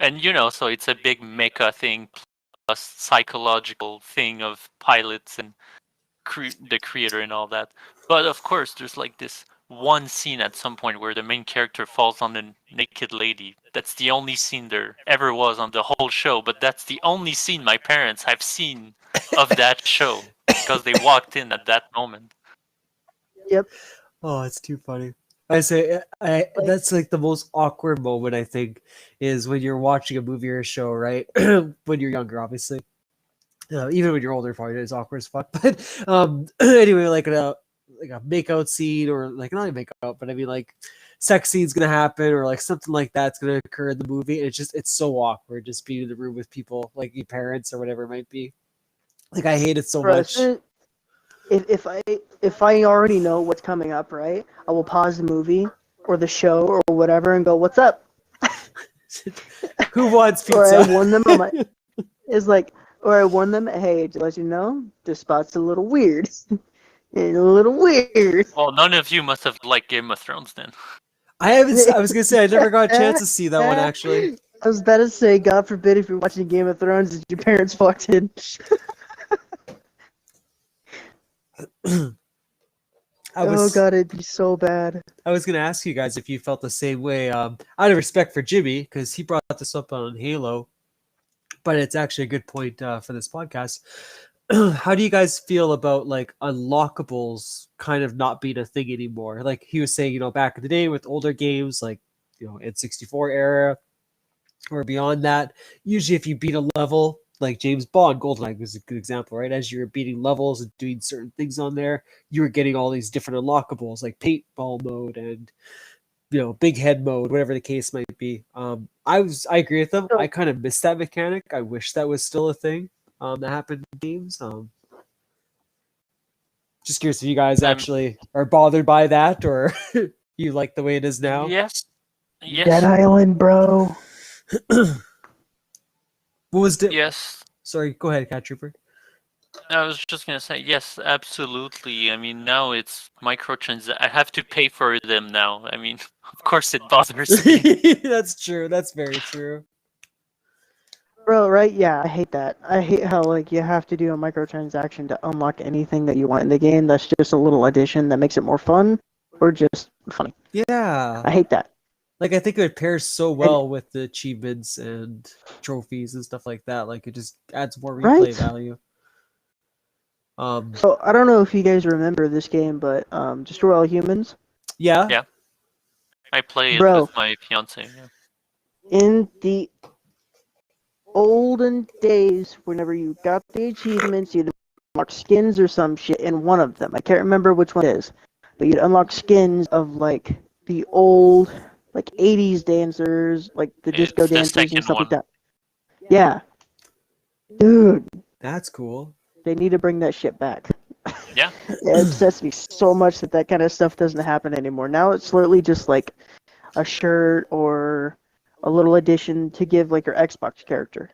And so it's a big mecha thing plus psychological thing of pilots and the creator and all that. But of course, there's like this one scene at some point where the main character falls on a naked lady. That's the only scene there ever was on the whole show, but that's the only scene my parents have seen of that show because they walked in at that moment. Yep. Oh, it's too funny. I say that's like the most awkward moment I think is when you're watching a movie or a show, right? When you're younger, obviously. Even when you're older, probably it's awkward as fuck. But anyway, like a makeout scene or like not a makeout, but I mean like sex scene's gonna happen or like something like that's gonna occur in the movie. And it's so awkward just being in the room with people like your parents or whatever it might be. Like I hate it so Bro, much. if I already know what's coming up, right, I will pause the movie or the show or whatever and go, "What's up?" Who wants pizza? Or I warn them. Or I warn them, "Hey, to let you know, this spot's a little weird." It's a little weird. Well, none of you must have liked Game of Thrones then. I was gonna say I never got a chance to see that one actually. I was about to say, God forbid if you're watching Game of Thrones and your parents walked in. Oh god, it'd be so bad. I was gonna ask you guys if you felt the same way. Out of respect for Jimmy, because he brought this up on Halo, but it's actually a good point for this podcast. How do you guys feel about like unlockables kind of not being a thing anymore? Like he was saying, back in the day with older games, like N64 era or beyond that, usually if you beat a level, like James Bond, GoldenEye was a good example, right? As you're beating levels and doing certain things on there, you were getting all these different unlockables like paintball mode and big head mode, whatever the case might be. I agree with them. I kind of miss that mechanic. I wish that was still a thing that happened in games. Just curious if you guys actually are bothered by that or you like the way it is now. Yes. Dead Island, bro. What was it? Yes. Sorry, go ahead, Cat Trooper. I was just gonna say yes, absolutely. I mean, now it's microtransactions. I have to pay for them now. I mean, of course it bothers me. That's true. That's very true. Bro, right? Yeah, I hate that. I hate how like you have to do a microtransaction to unlock anything that you want in the game. That's just a little addition that makes it more fun or just funny. Yeah. I hate that. Like I think it would pair so well with the achievements and trophies and stuff like that. Like it just adds more replay Right? value. So I don't know if you guys remember this game, but Destroy All Humans. Yeah. Yeah. I play it Bro. with my fiance. Yeah. In the olden days, whenever you got the achievements, you'd unlock skins or some shit in one of them. I can't remember which one it is, but you'd unlock skins of like the old, like 80s dancers, like the disco It's the dancers and second stuff like one. that. Yeah, dude, That's cool. they need to bring that shit back. Yeah. It upsets me so much that that kind of stuff doesn't happen anymore. Now it's literally just like a shirt or a little addition to give like your Xbox character.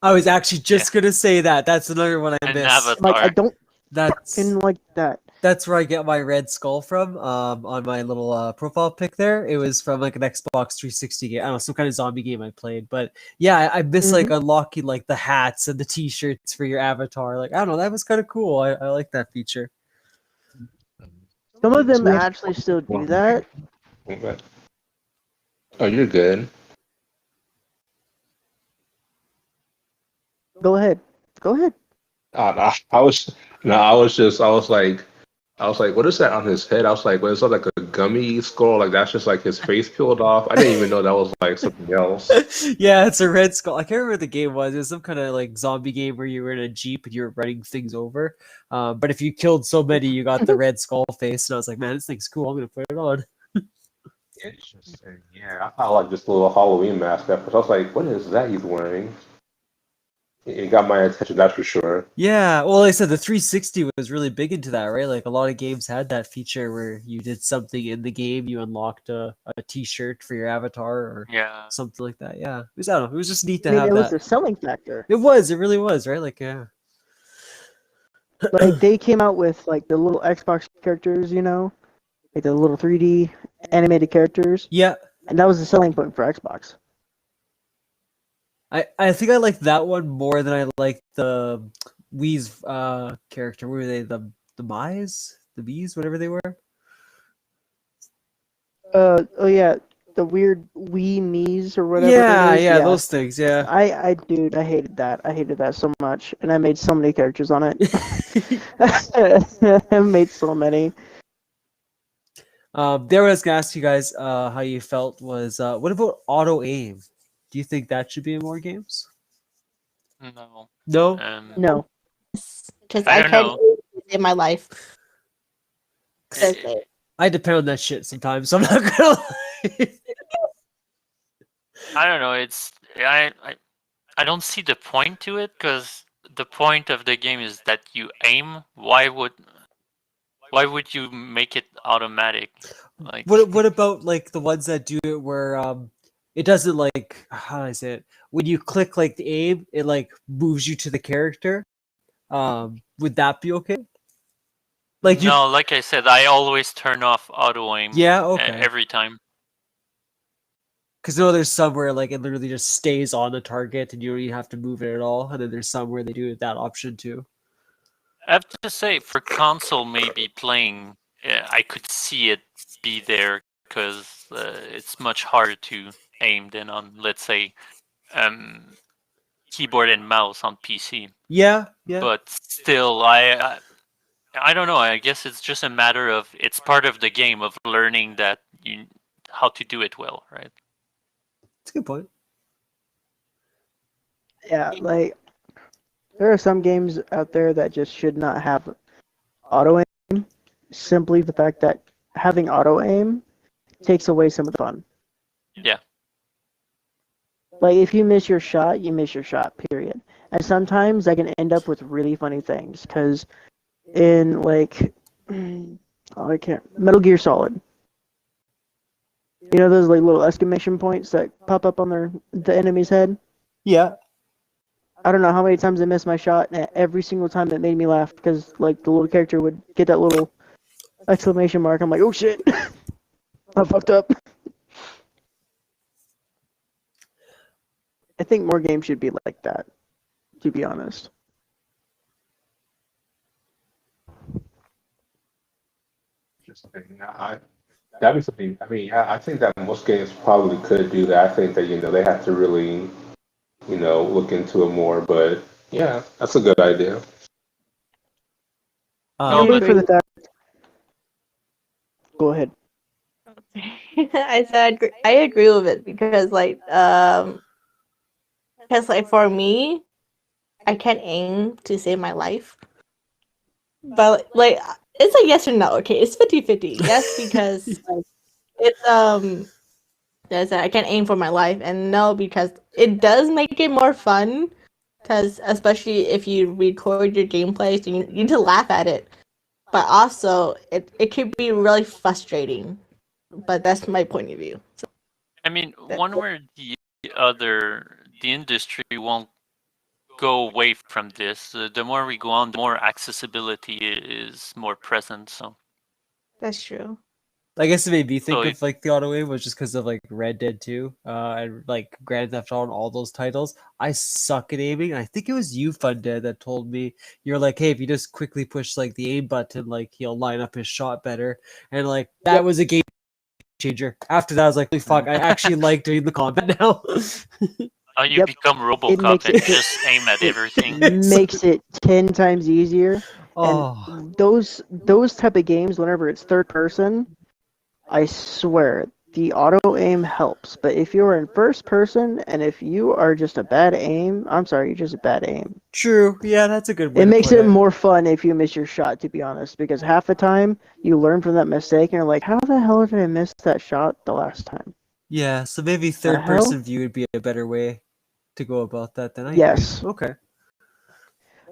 I was actually just gonna say that. That's another one I An miss. avatar. Like I don't That's fucking like that. that's where I get my red skull from. On my little profile pic there, it was from like an Xbox 360 game. I don't know, some kind of zombie game I played. But yeah, I miss like unlocking like the hats and the T-shirts for your avatar. Like I don't know, that was kind of cool. I like that feature. Some of them actually still do that. Okay. Oh, you're good. Go ahead. Go ahead. No, I was like, what is that on his head? I was like, what is that, like a gummy skull? Like that's just like his face peeled off. I didn't even know that was like something else. Yeah, it's a red skull. I can't remember what the game was. It was some kind of like zombie game where you were in a jeep and you were running things over. But if you killed so many, you got the red skull face. And I was like, man, this thing's cool. I'm gonna put it on. Interesting. Yeah, I thought like this little Halloween mask at first. I was like, what is that he's wearing? It got my attention, that's for sure. Yeah, well, like I said, the 360 was really big into that, right? Like a lot of games had that feature where you did something in the game, you unlocked a T-shirt for your avatar or Yeah. something like that. Yeah, it was, I don't know, it was just neat to I mean, have it was that. their selling factor. It really was, right? Like, yeah. Like they came out with like the little Xbox characters, you know, like the little 3D animated characters, Yeah, and that was the selling point for Xbox. I think I liked that one more than I liked the Wii's character. What were they? The Mice? The Bees? Whatever they were? Oh yeah, the weird Wii Mii's or whatever. Yeah, it is. yeah, those things, yeah. Dude, I hated that. I hated that so much, and I made so many characters on it. I made so many. There, what I was gonna ask you guys, how you felt was, what about auto aim? Do you think that should be in more games? No. No. No. Because I I don't can't know. do it in my life. I depend on that shit sometimes, so I'm not gonna lie. I don't know. It's I don't see the point to it because the point of the game is that you aim. Why would you make it automatic? Like What about like the ones that do it where it doesn't, like, how do I say it? When you click like the aim, it like moves you to the character. Would that be okay? Like you no, like I said, I always turn off auto aim. Yeah, okay. Every time. Because there's some where like it literally just stays on the target and you don't even have to move it at all, and then there's some where they do that option too. I have to say, for console maybe playing, I could see it be there because it's much harder to aim than on, let's say, keyboard and mouse on PC. Yeah. But still, I don't know. I guess it's just a matter of it's part of the game of learning that how to do it well, right? That's a good point. Yeah, like there are some games out there that just should not have auto aim. Simply the fact that having auto aim takes away some of the fun. Yeah. Like if you miss your shot, you miss your shot. Period. And sometimes that can end up with really funny things. Because in like, I can't, Metal Gear Solid. You know those like little exclamation points that pop up on the enemy's head? Yeah. I don't know how many times I missed my shot, and every single time it made me laugh because like the little character would get that little exclamation mark. I'm like, oh shit, I fucked up. I think more games should be like that, to be honest. Interesting. that'd be something. I mean, I think that most games probably could do that. I think that they have to really look into it more. But yeah, that's a good idea. No, Purely but for the fact. Go ahead. I said I agree with it because for me, I can't aim to save my life. But it's a yes or no. Okay, it's 50-50. Yes, because it's I can't aim for my life, and no, because it does make it more fun. Because especially if you record your gameplay, so you need to laugh at it. But also, it could be really frustrating. But that's my point of view. So, I mean, one way or the other, the industry won't go away from this. The more we go on, the more accessibility is more present. So that's true. I guess it made me think So of like the auto aim was just because of like Red Dead 2 and like Grand Theft Auto and all those titles. I suck at aiming. I think it was you, Fundead, that told me you're like, hey, if you just quickly push like the aim button, like he'll line up his shot better. And like that was a game changer. After that, I was like, holy fuck, I actually like doing the combat now. you Yep. become It RoboCop makes and it- just aim at it everything. makes it 10 times easier. Oh, And those type of games, whenever it's third person, I swear the auto aim helps. But if you're in first person and if you are just a bad aim, I'm sorry, you're just a bad aim. true. Yeah, that's a good way It to makes put it more fun if you miss your shot, to be honest, because half the time you learn from that mistake and you're like, how the hell did I miss that shot the last time? Yeah, so maybe The third hell? person view would be a better way to go about that. Then I Yes. agree. Okay.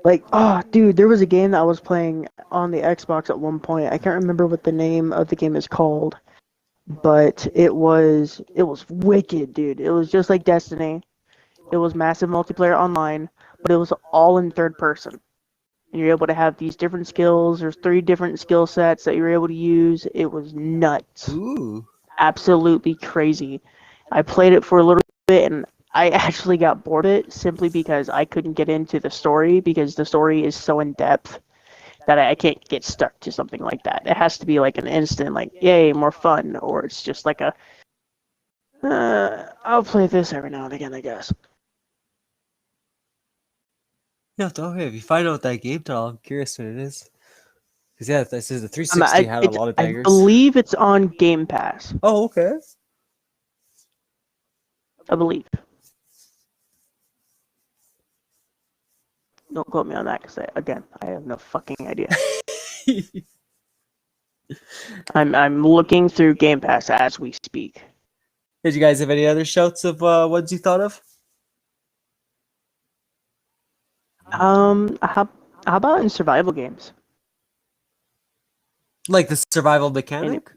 Like, oh, dude, there was a game that I was playing on the Xbox at one point. I can't remember what the name of the game is called, but it was wicked, dude. It was just like Destiny. It was massive multiplayer online, but it was all in third person. And you're able to have these different skills. There's 3 different skill sets that you're able to use. It was nuts. Ooh. Absolutely crazy. I played it for a little bit and I actually got bored of it simply because I couldn't get into the story because the story is so in depth that I can't get stuck to something like that. It has to be like an instant, like, yay, more fun, or it's just like I'll play this every now and again, I guess. Yeah, okay. If you find out that game title, I'm curious what it is. Because yeah, this is the I, 360 had a lot of I bangers. believe it's on Game Pass. Oh, okay. I believe. Don't quote me on that because I have no fucking idea. I'm looking through Game Pass as we speak. Did you guys have any other shouts of ones you thought of? How about in survival games? Like the survival mechanic?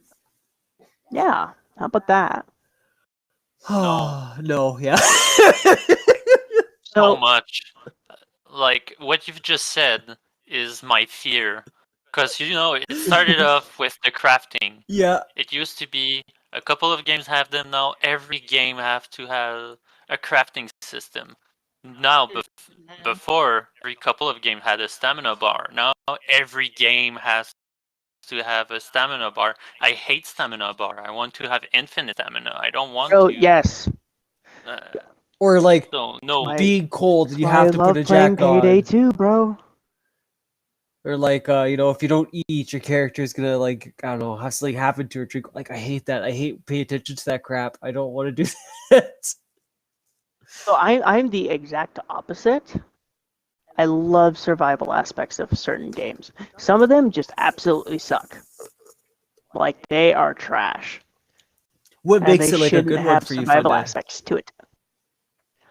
Yeah, how about that? Oh, no, yeah. So So much. Like what you've just said is my fear. Because it started off with the crafting. Yeah. It used to be a couple of games have them now. Every game have to have a crafting system. Now, before every couple of games had a stamina bar. Now every game has to have a stamina bar. I hate stamina bar. I want to have infinite stamina. I don't want Oh to. yes, Uh, Or like so no. being cold and you that's why I have to put love a playing jacket Payday on. 2, bro. Or like if you don't eat, your character's gonna like I don't know, has to like happen to or drink. Like I hate that. I hate paying attention to that crap. I don't want to do that. So I'm the exact opposite. I love survival aspects of certain games. Some of them just absolutely suck. Like they are trash, What and makes they it like a shouldn't good one have for you, survival Fundead? aspects to it.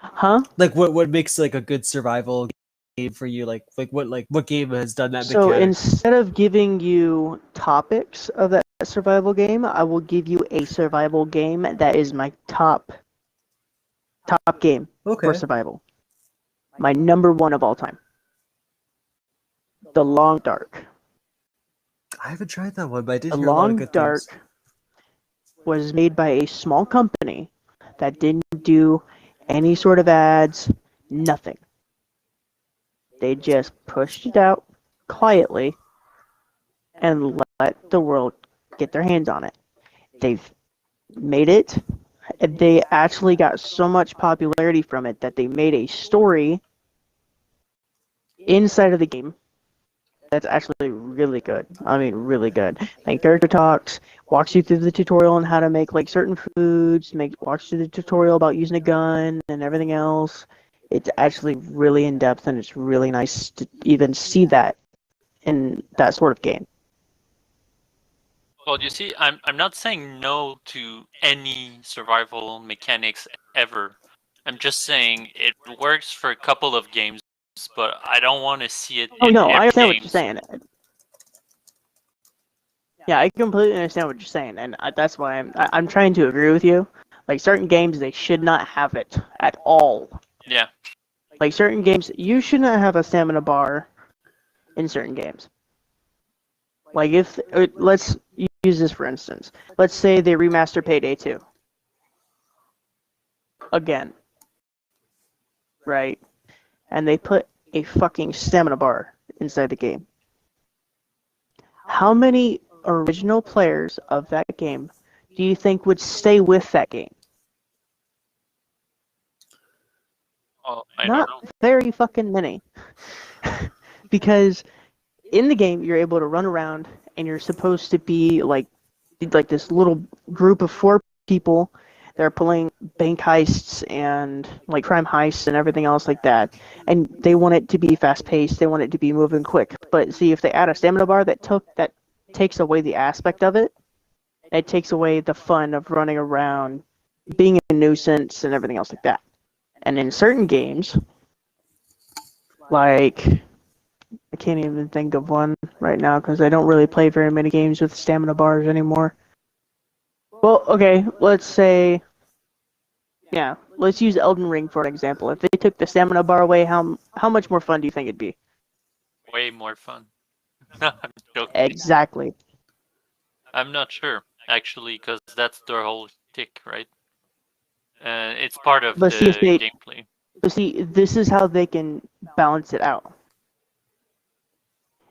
Huh? Like what makes like a good survival game for you? Like what game has done that So mechanic? instead of giving you topics of that survival game, I will give you a survival game that is my top game for Okay. survival. My number 1 of all time. The Long Dark. I haven't tried that one, but I did The hear a lot of Long good Dark things. was made by a small company that didn't do any sort of ads, nothing. They just pushed it out quietly and let the world get their hands on it. they've made it. They actually got so much popularity from it that they made a story inside of the game that's actually really good. I mean, really good. Like character talks, walks you through the tutorial on how to make like certain foods, walks through the tutorial about using a gun and everything else. It's actually really in depth, and it's really nice to even see that in that sort of game. Well, you see, I'm not saying no to any survival mechanics ever. I'm just saying it works for a couple of games, but I don't want to see it Oh in no, I every understand what game. you're saying. Yeah, I completely understand what you're saying, and that's why I'm trying to agree with you. Like certain games, they should not have it at all. Yeah. Like certain games, you should not have a stamina bar in certain games. Like if let's use this for instance. Let's say they remaster Payday 2 again, right? And they put a fucking stamina bar inside the game. How many original players of that game do you think would stay with that game? Oh, I Not don't know. very fucking many. Because in the game you're able to run around and you're supposed to be like this little group of 4 people that are pulling bank heists and like crime heists and everything else like that. And they want it to be fast paced, they want it to be moving quick. But see, if they add a stamina bar that takes away the aspect of it, it takes away the fun of running around, being a nuisance and everything else like that. And in certain games, like I can't even think of one right now because I don't really play very many games with stamina bars anymore. Well, okay, let's say, yeah, let's use Elden Ring for an example. If they took the stamina bar away, how much more fun do you think it'd be? Way more fun. I'm joking. Exactly. I'm not sure, actually, because that's their whole tick, right? It's part of But the see, if they, gameplay. but see, this is how they can balance it out.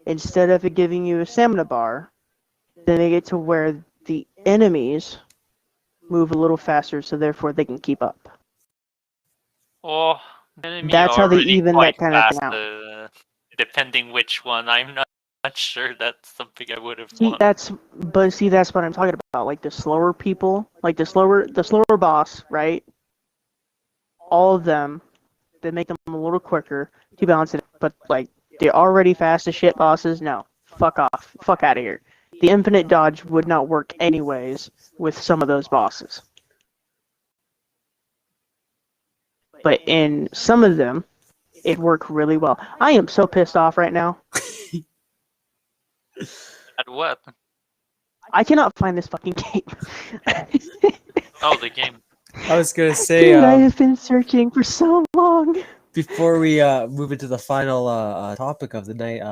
Instead of it giving you a stamina bar, they make it to where the enemies move a little faster, so therefore they can keep up. Oh, the enemy That's are how they already even quite that kind of fast, thing out. depending which one. I'm not sure that's something I would have See, wanted. that's what I'm talking about. Like the slower people, like the slower boss, right? All of them, they make them a little quicker to balance it. But like the already fast as shit bosses, no, fuck off, fuck out of here. The infinite dodge would not work anyways with some of those bosses. But in some of them, it worked really well. I am so pissed off right now. At what? I cannot find this fucking game. Oh, the game. I was gonna say, Dude, I have been searching for so long. before we move into the final topic of the night,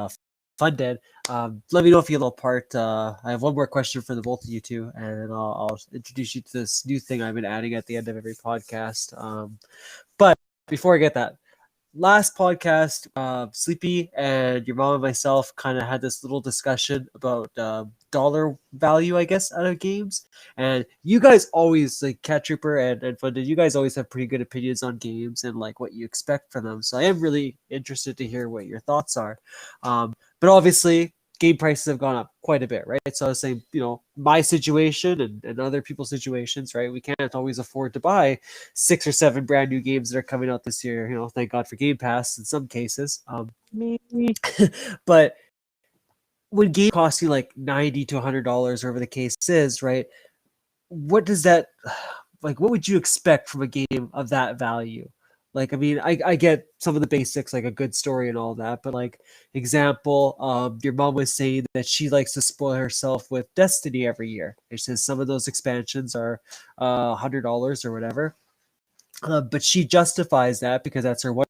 Fundead, let me know if you little part. I have one more question for the both of you two, and then I'll introduce you to this new thing I've been adding at the end of every podcast. But before I get that, last podcast, Sleepy and your mom and myself kind of had this little discussion about dollar value, I guess, out of games. And you guys always, like Cat Trooper and Funded, you guys always have pretty good opinions on games and like what you expect from them. So I am really interested to hear what your thoughts are. But obviously, game prices have gone up quite a bit, right? So I was saying, my situation and other people's situations, right? We can't always afford to buy 6 or 7 brand new games that are coming out this year. Thank God for Game Pass in some cases. But when game costs you like $90 to $100, whatever the case is, right? What does that like? What would you expect from a game of that value? Like, I mean, I get some of the basics, like a good story and all that, but like example, your mom was saying that she likes to spoil herself with Destiny every year. She says some of those expansions are $100 or whatever, but she justifies that because that's her one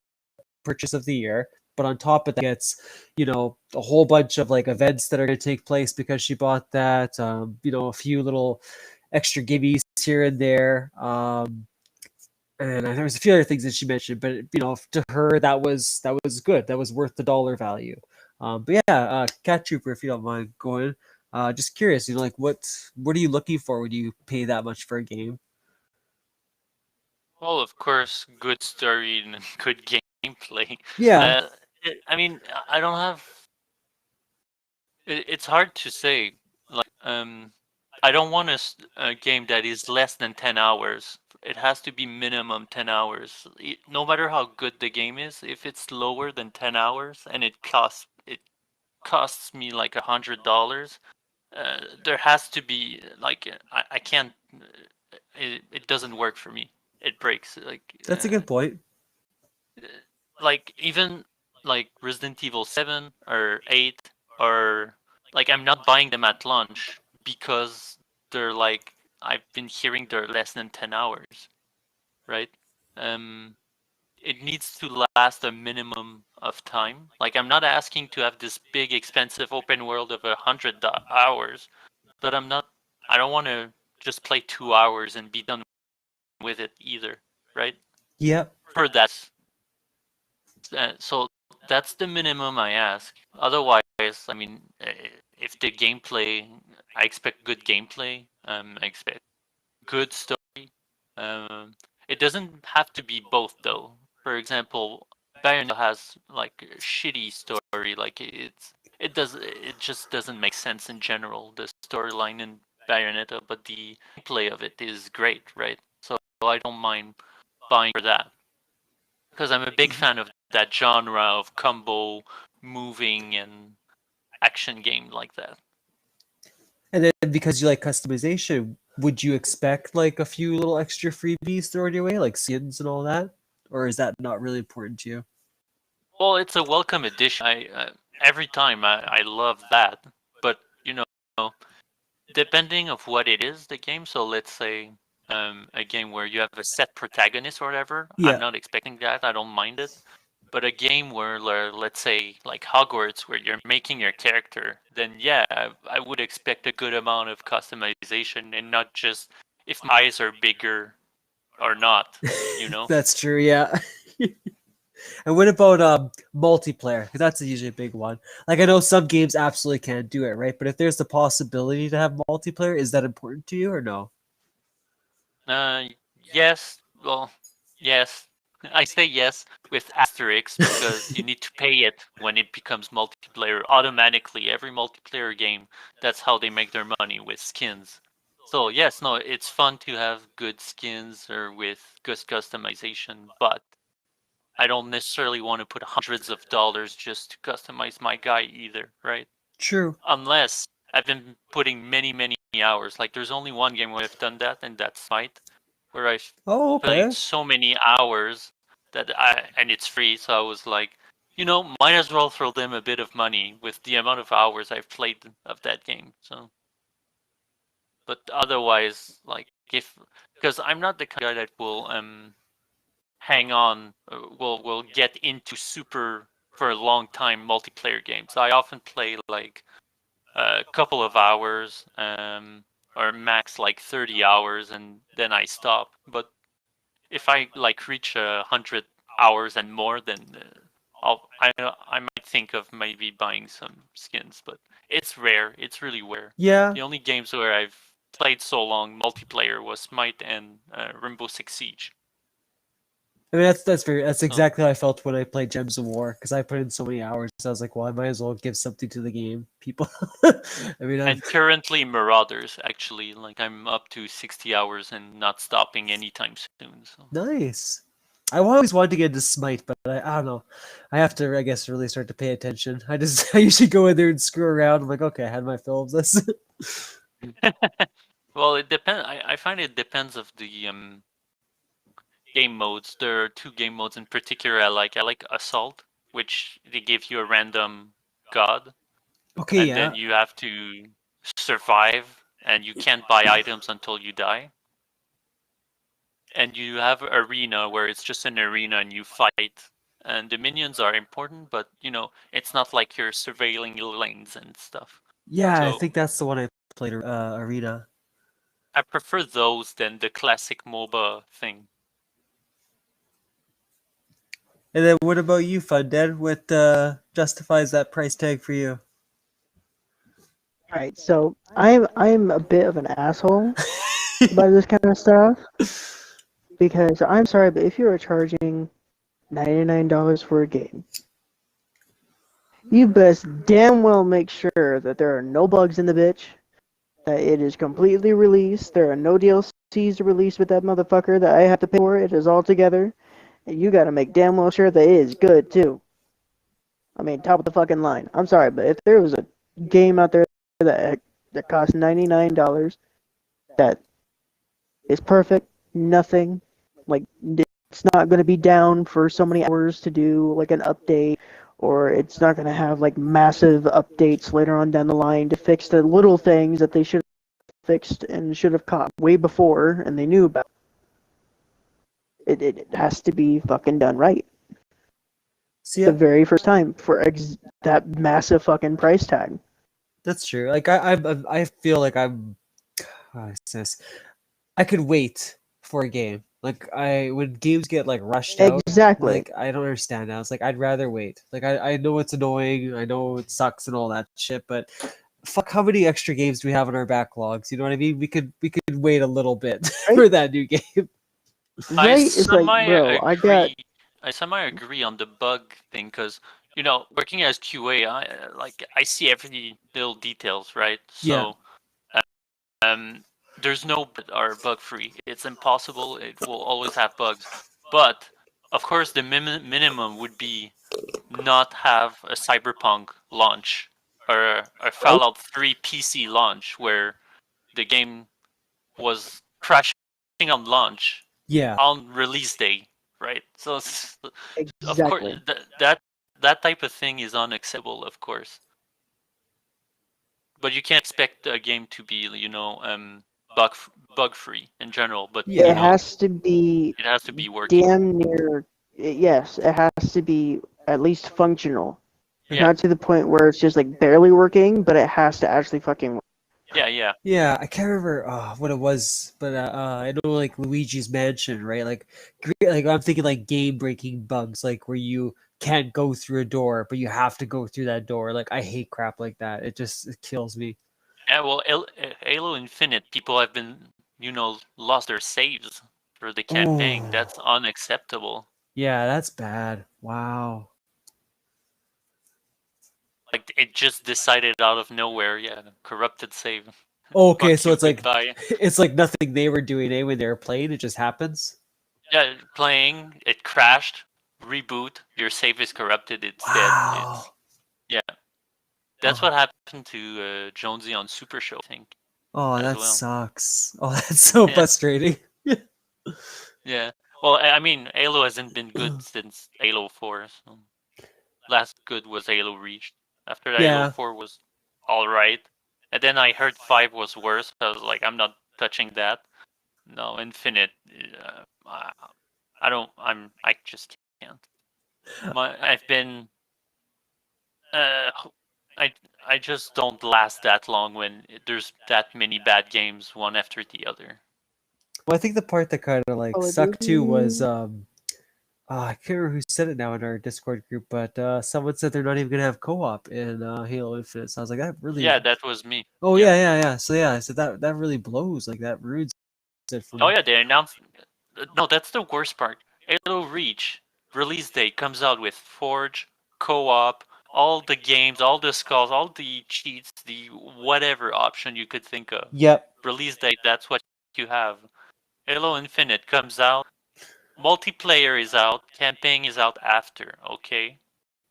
purchase of the year. But on top of that, gets a whole bunch of like events that are going to take place because she bought that. A few little extra gimmies here and there. And there was a few other things that she mentioned, but to her that was good. That was worth the dollar value. But yeah, Cat Trooper, if you don't mind going, Just curious, like what are you looking for when you pay that much for a game? Well, of course, good story and good gameplay. Yeah, I mean, I don't have. It's hard to say. Like, I don't want a game that is less than 10 hours. It has to be minimum 10 hours. No matter how good the game is, if it's lower than 10 hours and it costs me like $100, there has to be like I can't. It doesn't work for me. It breaks. that's a good point. Like even like Resident Evil 7 or 8 or like I'm not buying them at launch because they're like I've been hearing they're less than 10 hours, right? Um it needs to last a minimum of time. Like I'm not asking to have this big expensive open world of 100 hours, but I don't want to just play 2 hours and be done with it either, right? Yep. For that, so that's the minimum I ask. Otherwise, I mean, if the gameplay, I expect good gameplay. I expect good story. Um, it doesn't have to be both, though. For example, Bayonetta has like a shitty story. Like it just doesn't make sense in general. The storyline in Bayonetta, but the gameplay of it is great, right? So I don't mind buying for that because I'm a big fan of that genre of combo moving and action game like that. And then because you like customization, would you expect like a few little extra freebies thrown your way, like skins and all that, or is that not really important to you? Well, it's a welcome addition. Every time I love that, but depending of what it is, the game. So let's say a game where you have a set protagonist or whatever. I'm Yeah. not expecting that. I don't mind it. But a game where, let's say, like Hogwarts, where you're making your character, then yeah, I would expect a good amount of customization and not just if my eyes are bigger or not, you know? That's true. Yeah. And what about multiplayer? Because that's usually a big one. Like I know some games absolutely can't do it, right? But if there's the possibility to have multiplayer, is that important to you or no? Uh, yes. Well, yes. I say yes with asterisks because you need to pay it when it becomes multiplayer automatically. Every multiplayer game, that's how they make their money with skins. So yes, no, it's fun to have good skins or with good customization, but I don't necessarily want to put hundreds of dollars just to customize my guy either, right? True. Unless I've been putting many, many hours. Like there's only one game where I've done that, and that's Smite, where I've Oh, played okay. so many hours and it's free, so I was like, might as well throw them a bit of money with the amount of hours I've played of that game. So, but otherwise, like if because I'm not the kind of guy that will hang on, will get into super for a long time multiplayer games. I often play like a couple of hours, or max like 30 hours, and then I stop. But if I like reach 100 hours and more, then I might think of maybe buying some skins. But it's rare. It's really rare. Yeah. The only games where I've played so long multiplayer was Smite and Rainbow Six Siege. I mean that's So exactly how I felt when I played Gems of War because I put in so many hours. I was like, well, I might as well give something to the game, people. I mean, and currently Marauders actually, like I'm up to 60 hours and not stopping anytime soon. So nice. I always wanted to get into Smite, but I don't know. I have to, I guess, really start to pay attention. I usually go in there and screw around. I'm like, okay, I had my fill of this. well, it depends. I find it depends of the game modes. There are two game modes in particular I like. I like Assault, which they give you a random god, Okay, and yeah. then you have to survive, and you can't buy items until you die. And you have Arena, where it's just an arena and you fight. And the minions are important, but it's not like you're surveilling lanes and stuff. Yeah, I So think that's the one I played, Arena. I prefer those than the classic MOBA thing. And then what about you, Fundead? What justifies that price tag for you? Alright, so I'm a bit of an asshole about this kind of stuff because I'm sorry, but if you're charging $99 for a game, you best damn well make sure that there are no bugs in the bitch, that it is completely released, there are no DLCs released with that motherfucker that I have to pay for. It is all together, and you gotta make damn well sure that it is good too. I mean, top of the fucking line. I'm sorry, but if there was a game out there that costs $99 that is perfect, nothing, like it's not going to be down for so many hours to do like an update, or it's not going to have like massive updates later on down the line to fix the little things that they should have fixed and should have caught way before and they knew about. It has to be fucking done right See, the very first time for that massive fucking price tag. that's true. Like I feel like how is this? I could wait for a game. Like when games get like rushed out, Exactly. like I don't understand now. It's like I'd rather wait. Like I know it's annoying, I know it sucks and all that shit, but fuck, how many extra games do we have in our backlogs? You know what I mean? We could wait a little bit Right? for that new game. Right? It's like, bro, I got I semi agree on the bug thing because working as QA, I see every little details, right? Yeah. So there's no are bug free. It's impossible. It will always have bugs. But of course, the minimum would be not have a Cyberpunk launch or a Fallout 3 PC launch where the game was crashing on launch Yeah. on release day, right? So of course exactly. that type of thing is unacceptable, of course. But you can't expect a game to be, bug free in general. But Yeah. It has to be it has to be working. damn near. Yes, it has to be at least functional. Yeah, Not to the point where it's just like barely working, but it has to actually fucking work. yeah. Yeah, I can't remember what it was, but I know like Luigi's Mansion, right? Like I'm thinking like game-breaking bugs, like where you can't go through a door, but you have to go through that door. Like I hate crap like that. It kills me. Yeah, well, Halo Infinite, people have been, lost their saves for the campaign. Oh, That's unacceptable. yeah, that's bad. Wow. Like it just decided out of nowhere. Yeah, corrupted save. Okay, Fuck so you, it's like goodbye. it's like nothing they were doing when they were playing. It just happens. Yeah, playing, it crashed, reboot, your save is corrupted, it's dead. Wow. Yeah. That's Oh. what happened to Jonesy on Super Show, I think, Oh, as that well. sucks. Oh, that's so Yeah. frustrating. Yeah. Well, I mean, Halo hasn't been good since Halo 4. So last good was Halo Reach. After that, Halo Yeah. 4 was alright. And then I heard 5 was worse. I was like, I'm not touching that. No, Infinite. I just can't. I've been. I just don't last that long when there's that many bad games one after the other. Well, I think the part that kind of like Call of sucked too was Duty. I can't remember who said it now in our Discord group, but someone said they're not even gonna have co-op in Halo Infinite. So I was like, that really. Yeah, that was me. Oh Yeah. yeah. So yeah, I said that really blows. Like that ruins it for me. Oh yeah, they announced. No, that's the worst part. Halo Reach release date comes out with Forge, co-op, all the games, all the skulls, all the cheats, the whatever option you could think of. Yep. Release date, that's what you have. Halo Infinite comes out. Multiplayer is out. Campaign is out after. Okay.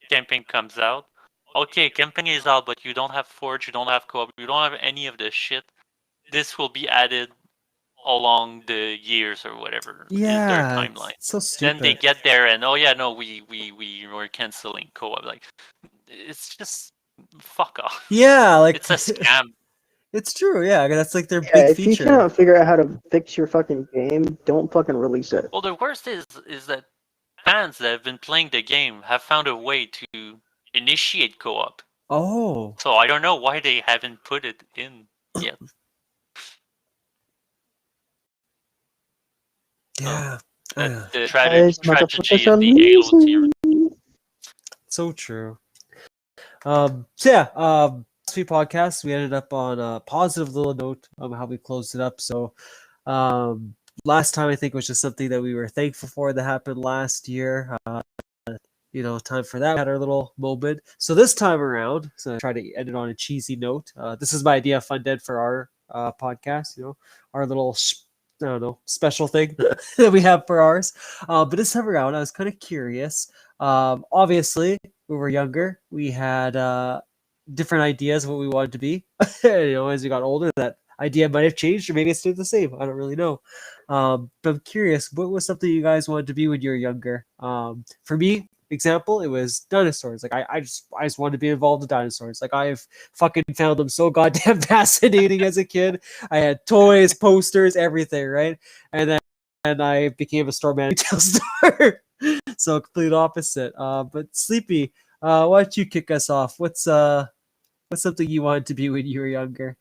Campaign comes out. Okay, campaign is out, but you don't have Forge, you don't have co-op, you don't have any of this shit. This will be added along the years or whatever is their Yeah. timeline. It's so stupid. Then they get there and we were canceling co-op. Like it's just fuck off. Yeah, like It's a scam. It's true. Yeah, that's like their Yeah, big if you feature. cannot figure out how to fix your fucking game, don't fucking release it. Well, the worst is that fans that have been playing the game have found a way to initiate co-op. Oh. So I don't know why they haven't put it in yet. Yeah. That's the Guys, tragedy motherfuckers of are the Halo series. losing. So true. So yeah, last few podcasts, we ended up on a positive little note on how we closed it up. So last time I think was just something that we were thankful for that happened last year. Time for that. We had our little moment. So this time around, so I try to end it on a cheesy note. This is my idea of Fundead for our podcast. Our little I don't know, special thing that we have for ours. But this time around, I was kind of curious. Obviously, when we were younger, we had different ideas of what we wanted to be. As we got older, that idea might have changed, or maybe it stayed the same. I don't really know. But I'm curious, what was something you guys wanted to be when you were younger? For me, example, it was dinosaurs. Like I just wanted to be involved with dinosaurs. Like I've fucking found them so goddamn fascinating as a kid. I had toys, posters, everything, right? And then I became a store manager retail store. So complete opposite. But Sleepy, why don't you kick us off? What's something you wanted to be when you were younger?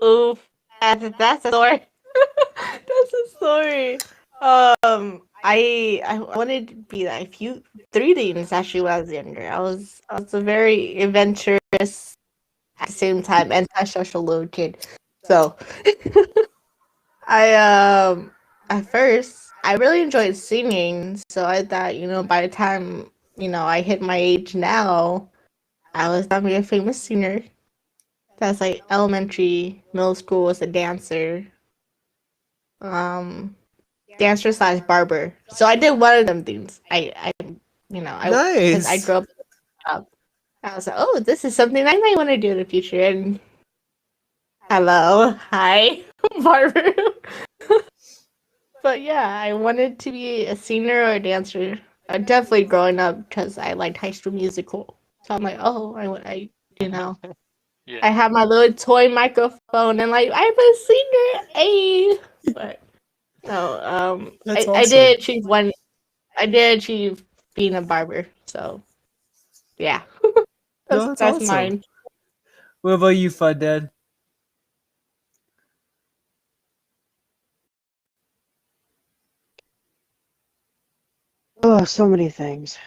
Ooh, that's a story. That's a story. I wanted to be like three things actually when I was younger. I was a very adventurous at the same time antisocial little kid. So I at first I really enjoyed singing. So I thought by the time I hit my age now, I was gonna be a famous singer. That's like elementary, middle school was a dancer. Dancer slash barber. So I did one of them things. I because I Nice. grew up. I was like, oh, this is something I might want to do in the future. And hello, hi, barber. But yeah, I wanted to be a singer or a dancer. Definitely growing up because I liked High School Musical. So I'm like, oh, I Yeah. I have my little toy microphone and like I'm a singer, hey. But no, That's I awesome. did achieve one. I did achieve being a barber. So yeah, No, that's that's awesome. mine. What about you, Fundead? Oh, so many things.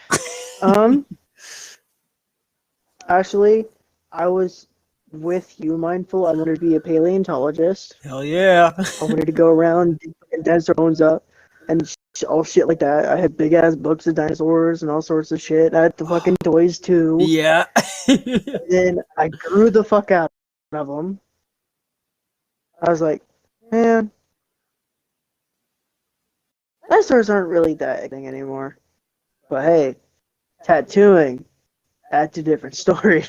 Actually, I was with you, Mindful. I wanted to be a paleontologist. Hell yeah. I wanted to go around and dinosaur bones up and all shit like that. I had big ass books of dinosaurs and all sorts of shit. I had the fucking toys too. Yeah. And then I grew the fuck out of them. I was like, man, dinosaurs aren't really that thing anymore. But hey, tattooing, that's a different story.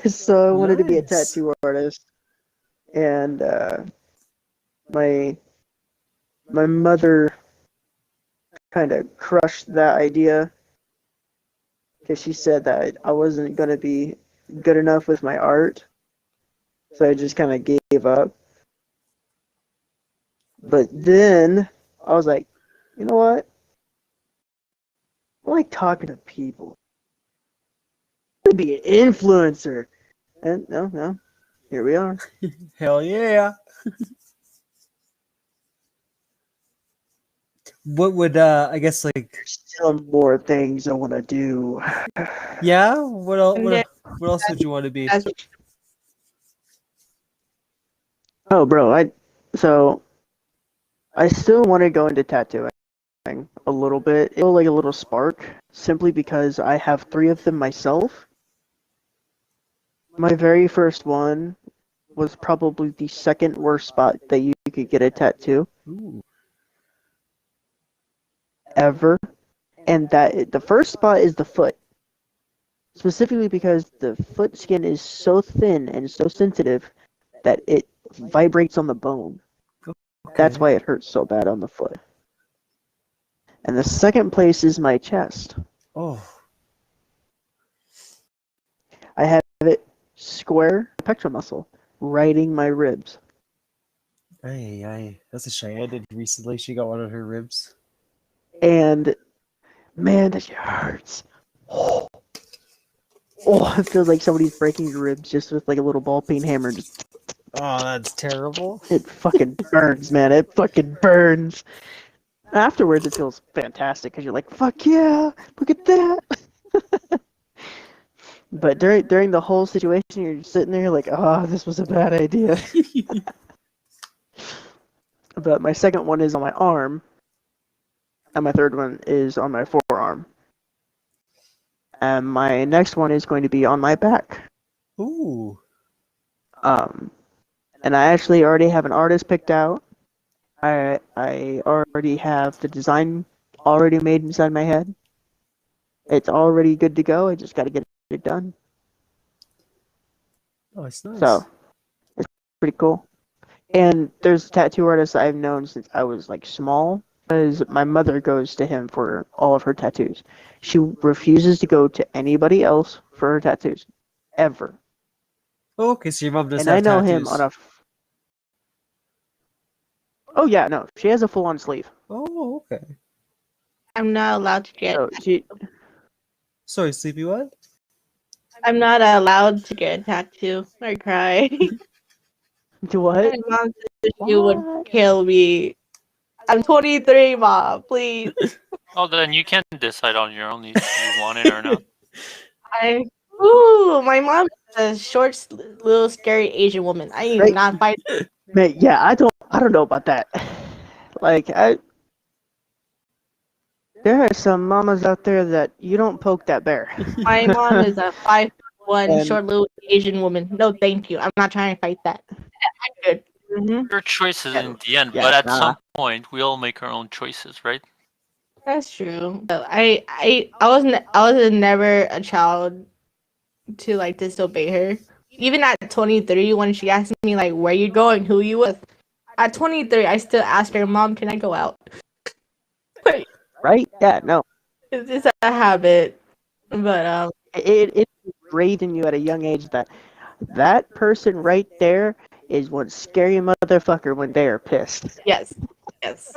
So I wanted to be a Nice. tattoo artist, and my mother kind of crushed that idea because she said that I wasn't gonna be good enough with my art, so I just kind of gave up. But then I was like, you know what? I like talking to people. I'm gonna be an influencer, and no, here we are. Hell yeah. What would I guess like There's still more things I want to do. yeah? What else? And then What else would you want to be? that's Oh, bro, I still want to go into tattooing a little bit. It's like a little spark, simply because I have 3 of them myself. My very first one was probably the second worst spot that you could get a tattoo Ooh. ever, and that the first spot is the foot. Specifically because the foot skin is so thin and so sensitive that it vibrates on the bone. That's Okay. why it hurts so bad on the foot. And the second place is my chest. Oh. I have it square pectoral muscle, riding my ribs. Aye. That's a Cheyenne did recently. She got one on her ribs. And man, that shit hurts. Oh, it feels like somebody's breaking your ribs just with like a little ball peen hammer. Just, Oh, that's terrible. it fucking burns, man. It fucking burns. Afterwards, it feels fantastic because you're like, fuck yeah, look at that. But during the whole situation, you're sitting there like, oh, this was a bad idea. But my second one is on my arm, and my third one is on my forearm. And my next one is going to be on my back. Ooh. And I actually already have an artist picked out. I already have the design already made inside my head. It's already good to go. I just got to get it done. Oh, it's nice. So it's pretty cool. And there's tattoo artists I've known since I was like small, because my mother goes to him for all of her tattoos. She refuses to go to anybody else for her tattoos, ever. Oh, okay, so your mom does And have I know tattoos. him on a. Oh yeah, no, she has a full-on sleeve. Oh, okay. I'm not allowed to get. So she. Sorry, Sleepy, what? I'm not allowed to get a tattoo. I cry. To what? My mom said she would What? kill me. I'm 23, Mom. Please. Oh, then you can decide on your own if you want it or not. My mom is a short, little, scary Asian woman. I am Right. not fighting. Man, yeah, I don't know about that. Like there are some mamas out there that you don't poke that bear. My mom is a 5'1", And- short, little Asian woman. No, thank you. I'm not trying to fight that. I'm good. Mhm. Your choices Yeah, in the end, yeah, but at nah. some point we all make our own choices, right? That's true. But I was never a child to like disobey her. Even at 23, when she asked me like, "Where you going? Who you with?" At 23, I still asked her, "Mom, can I go out?" Like, Right? Yeah, no. it's just a habit. But It's great in you at a young age that person right there is one scary motherfucker when they are pissed. yes, yes,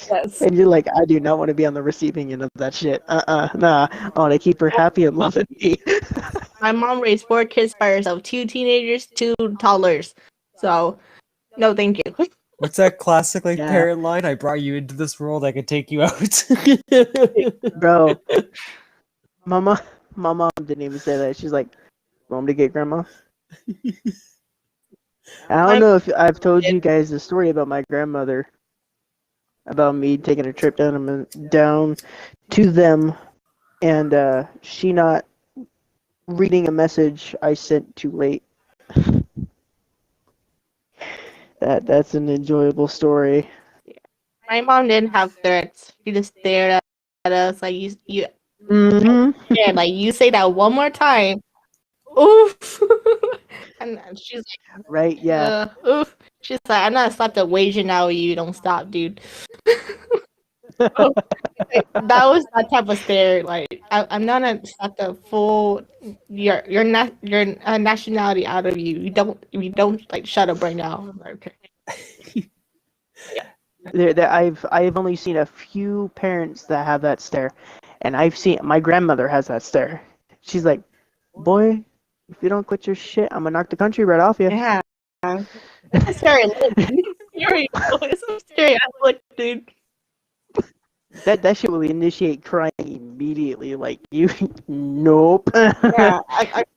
yes. And you're like, I do not want to be on the receiving end of that shit. Nah. I want to keep her happy and loving me. My mom raised 4 kids by herself, 2 teenagers, 2 toddlers. So, no, thank you. What's that classic like Yeah. parent line? I brought you into this world, I could take you out. Bro, my mom didn't even say that. She's like, want me to get grandma? I don't know if I've told you guys the story about my grandmother, about me taking a trip down to them, and she not reading a message I sent too late. That's an enjoyable story. My mom didn't have threats. She just stared at us like you Mm-hmm. yeah, like you say that one more time. Oof. And she's Right? like, Yeah. oof. She's like, I'm not slap the wager now. You don't stop, dude. Oh, like, that was that type of stare. Like I'm not gonna slap the full your nationality out of you. You don't like shut up right now. I'm like, okay. I've only seen a few parents that have that stare, and I've seen my grandmother has that stare. She's like, "Boy, if you don't quit your shit, I'm gonna knock the country right off you." Yeah. It's a scary look. It's a scary look, dude. That shit will initiate crying immediately. Like you, nope. Yeah,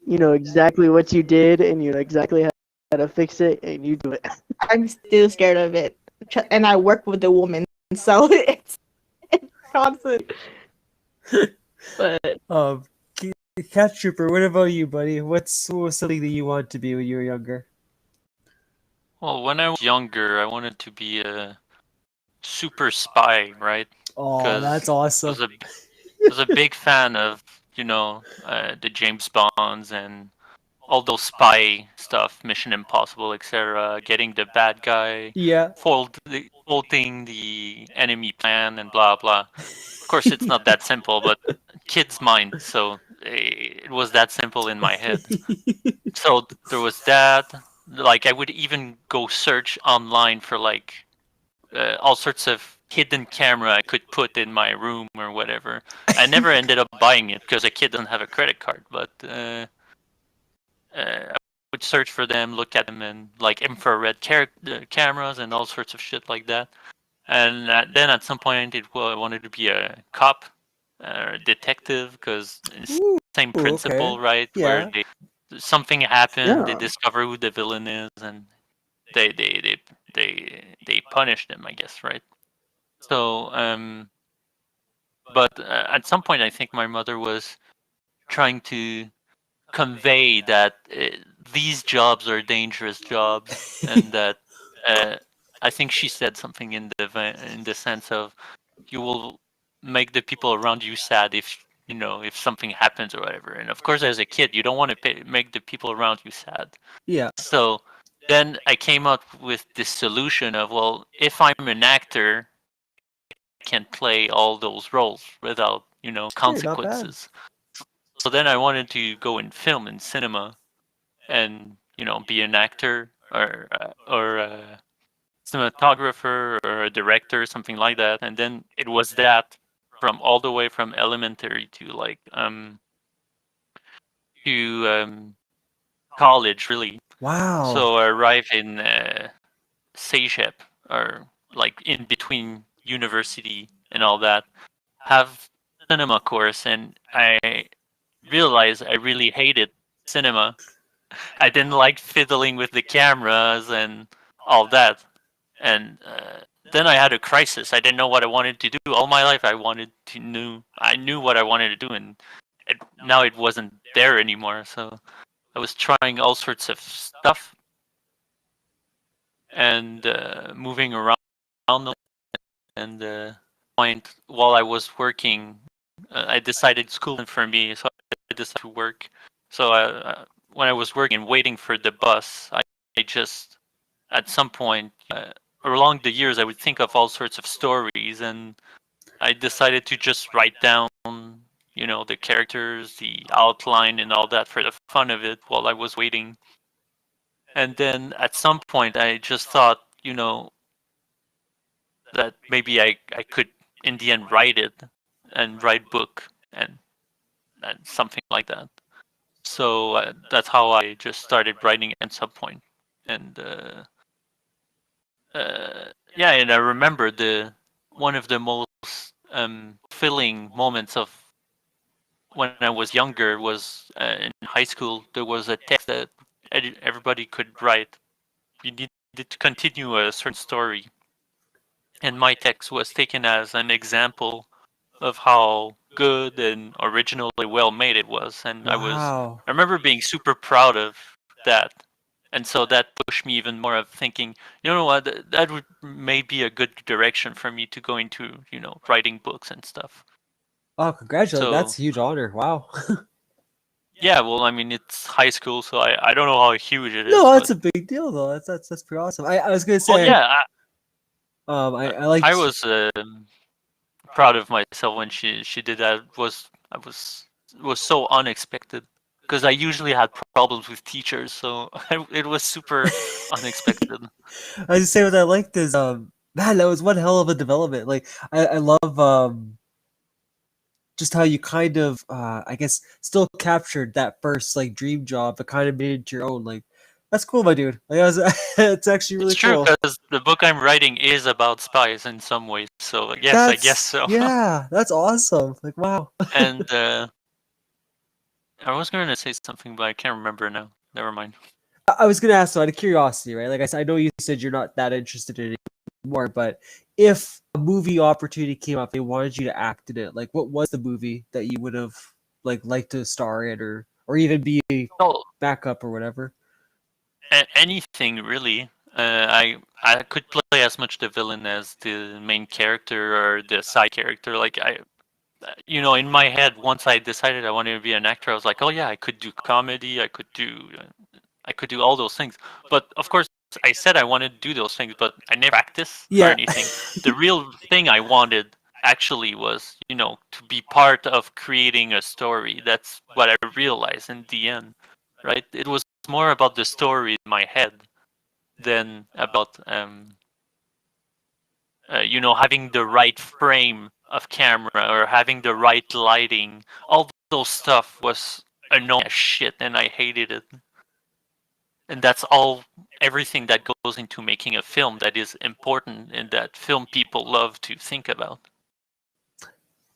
You know exactly what you did, and you know exactly how to fix it, and you do it. I'm still scared of it. And I work with a woman, so it's constant. But Cat Trooper, what about you, buddy? What was something that you wanted to be when you were younger? Well, when I was younger, I wanted to be a super spy, right? Oh, 'Cause that's I awesome. was a big fan of, the James Bonds and all those spy stuff, Mission Impossible, etc. Getting the bad guy, Yeah. faulting the enemy plan, and blah blah. Of course, it's not that simple, but kid's mind, so it was that simple in my head. So there was that. Like I would even go search online for like all sorts of hidden camera I could put in my room or whatever. I never ended up buying it because a kid doesn't have a credit card, but I would search for them, look at them, and like infrared cameras and all sorts of shit like that. And then at some point, I wanted to be a cop, detective, because same Ooh, principle, okay. right? Yeah. Where something happened, they Yeah. discover who the villain is, and they punish them, I guess, right? So, but at some point, I think my mother was trying to convey that these jobs are dangerous jobs, and that uh, I think she said something in the sense of you will make the people around you sad if if something happens or whatever. And of course, as a kid, you don't want to make the people around you sad. Yeah. So then I came up with this solution of, well, if I'm an actor, I can play all those roles without Hey, not bad. consequences. So then I wanted to go in film and cinema and be an actor or a cinematographer or a director, something like that. And then it was that from all the way from elementary to college, really. Wow. So I arrived in CEGEP, or like in between university and all that, have cinema course, and I realized I really hated cinema. I didn't like fiddling with the cameras and all that. And then I had a crisis. I didn't know what I wanted to do. All my life, I knew what I wanted to do, and now it wasn't there anymore. So I was trying all sorts of stuff and moving around. And point while I was working, I decided school wasn't for me, so I decided to work. So when I was working and waiting for the bus, I just at some point along the years I would think of all sorts of stories, and I decided to just write down the characters, the outline, and all that for the fun of it while I was waiting. And then at some point I just thought, that maybe I could in the end write it and write book and something like that. So that's how I just started writing at some point. And yeah, and I remember the one of the most fulfilling moments of when I was younger was in high school. There was a text that everybody could write. You needed to continue a certain story, and my text was taken as an example of how good and originally well made it was. And Wow. I remember being super proud of that. And so that pushed me even more of thinking, you know what, that would may be a good direction for me to go into, writing books and stuff. Oh, congratulations. That's So a huge honor. Wow. yeah, well, I mean, it's high school, so I don't know how huge it is, No, that's but a big deal though. That's pretty awesome. I was gonna well, say yeah, I I liked. was proud of myself when she did that. It was so unexpected because I usually had problems with teachers, so it was super unexpected. I was gonna say what I liked is man, that was one hell of a development. Like I love just how you kind of I guess still captured that first like dream job but kind of made it your own. Like that's cool, my dude. Like it's actually It's really true cool. because the book I'm writing is about spies in some ways. So yes, I guess That's so. yeah, that's awesome. Like wow. And I was going to say something, but I can't remember now. Never mind. I was gonna ask, so out of curiosity, right? Like I said, I know you said you're not that interested in it anymore, but if a movie opportunity came up, they wanted you to act in it. Like, what was the movie that you would have liked to star in, or even be a So backup or whatever? anything really. I could play as much the villain as the main character or the side character. Like in my head, once I decided I wanted to be an actor, I was like, oh yeah, I could do comedy, I could do all those things. But of course, I said I wanted to do those things, but I never practiced or Yeah. anything. The real thing I wanted actually was, to be part of creating a story. That's what I realized in the end, right? It was more about the story in my head than about having the right frame of camera or having the right lighting. All those stuff was annoying as shit, and I hated it. And that's everything that goes into making a film that is important and that film people love to think about.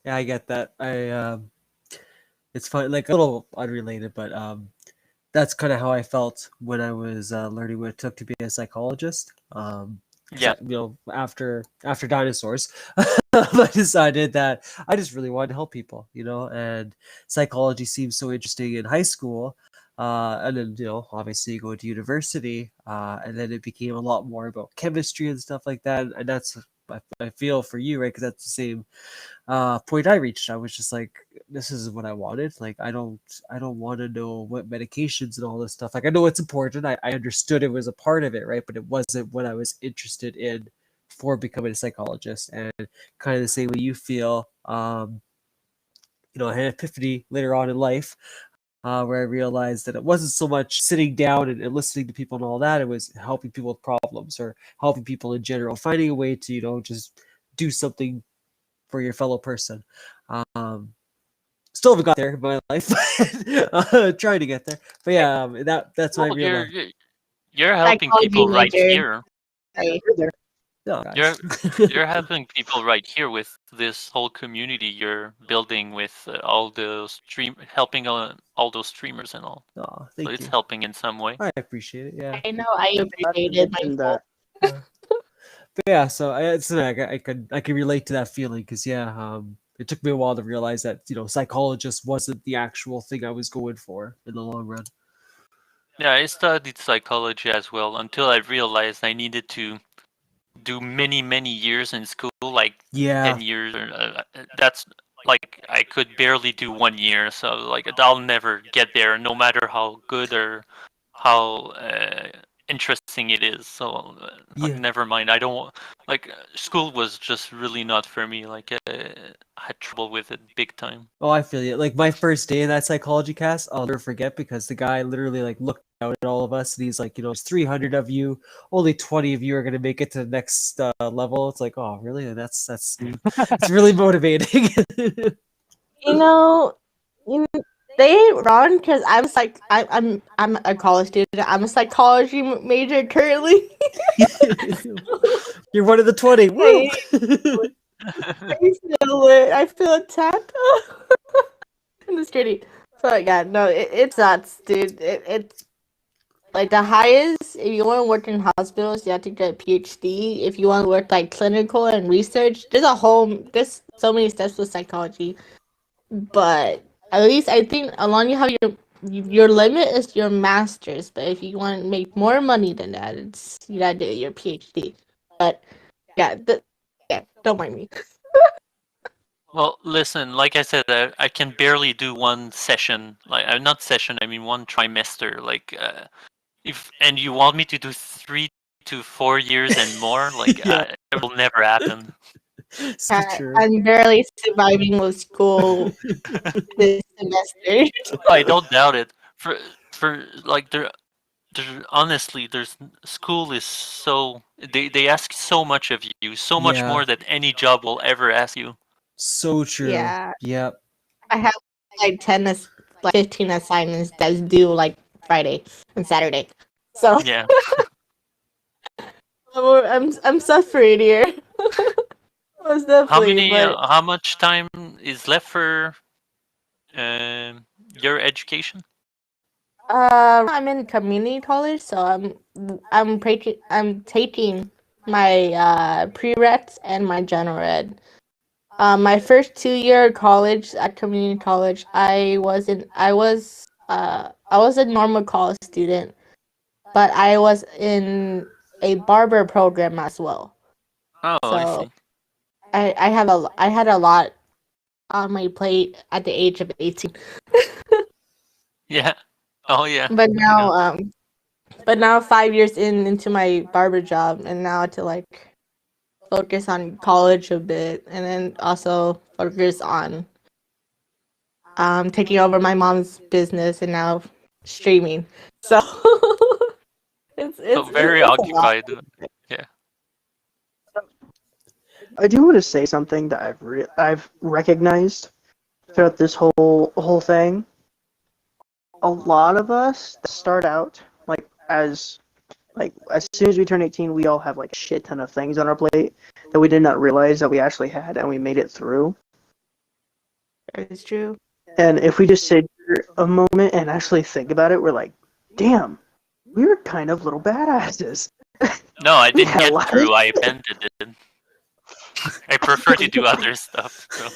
Yeah, I get that. it's fun, like a little unrelated, but that's kind of how I felt when I was learning what it took to be a psychologist. 'Cause Yeah. after dinosaurs, I decided that I just really wanted to help people, and psychology seemed so interesting in high school. And then, obviously go to university, and then it became a lot more about chemistry and stuff like that. And that's, I feel for you, right? Because that's the same point I reached. I was just like, this is what I wanted. Like, I don't want to know what medications and all this stuff. Like, I know it's important. I understood it was a part of it, right? But it wasn't what I was interested in for becoming a psychologist. And kind of the same way you feel. I had an epiphany later on in life, where I realized that it wasn't so much sitting down and listening to people and all that. It was helping people with problems or helping people in general, finding a way to, just do something for your fellow person. Still haven't got there in my life, but trying to get there. But yeah, that's my Well, real life. you're helping Psychology people right major. here. Right. You're there. No, guys. You're helping people right here with this whole community you're building with all those helping all those streamers and all. Aw, So thank it's you. helping in some way. I appreciate it. Yeah. I know I Not to appreciated mention myself. that But yeah, so I could relate to that feeling because it took me a while to realize that psychologist wasn't the actual thing I was going for in the long run. Yeah, I studied psychology as well until I realized I needed to do many, many years in school, like Yeah, 10 years. That's like I could barely do 1 year, so like I'll never get there, no matter how good or how interesting it is. So like, yeah. never mind. I don't like school was just really not for me. Like I had trouble with it big time. Oh, I feel you. Like my first day in that psychology class, I'll never forget because the guy literally like looked out at all of us and he's like, there's 300 of you, only 20 of you are gonna make it to the next level. It's like, oh, really? That's it's really motivating. You know, they ain't wrong because I'm a college student. I'm a psychology major currently. You're one of the 20. Woo! I feel it. I feel attacked. I'm just kidding. So yeah, no, it's nuts, dude. It's like the highest. If you want to work in hospitals, you have to get a PhD. If you want to work like clinical and research, there's so many steps with psychology. But at least I think along you have your limit is your master's. But if you want to make more money than that, you gotta do your PhD. But yeah, don't mind me. Well, listen, like I said, I can barely do one session. Like, not session, I mean one trimester. Like, and you want me to do 3 to 4 years and more? Like, Yeah. it will never happen. So true. I'm barely surviving with school this semester. I don't doubt it. For like honestly, there's school is so they ask so much of you, so much Yeah. more than any job will ever ask you. So true. Yeah. Yep. I have like 15 assignments that's due like Friday and Saturday. So Yeah. I'm suffering here. Most definitely, but How much time is left for your education? I'm in community college, so I'm taking my prereqs and my general ed. My first 2 year college at community college, I was a normal college student, but I was in a barber program as well. Oh, I So see. I had a lot on my plate at the age of 18. Yeah. Oh, yeah. But I now know. but now 5 years into my barber job, and now to like focus on college a bit, and then also focus on taking over my mom's business and now streaming. So So very it's a lot. occupied. Yeah. I do want to say something that I've recognized throughout this whole thing. A lot of us start out as soon as we turn 18, we all have like a shit ton of things on our plate that we did not realize that we actually had, and we made it through. It's true. And if we just sit here a moment and actually think about it, we're like, damn, we were kind of little badasses. No, I We didn't had a get lot of through. I abandoned it. I prefer to do other stuff. So.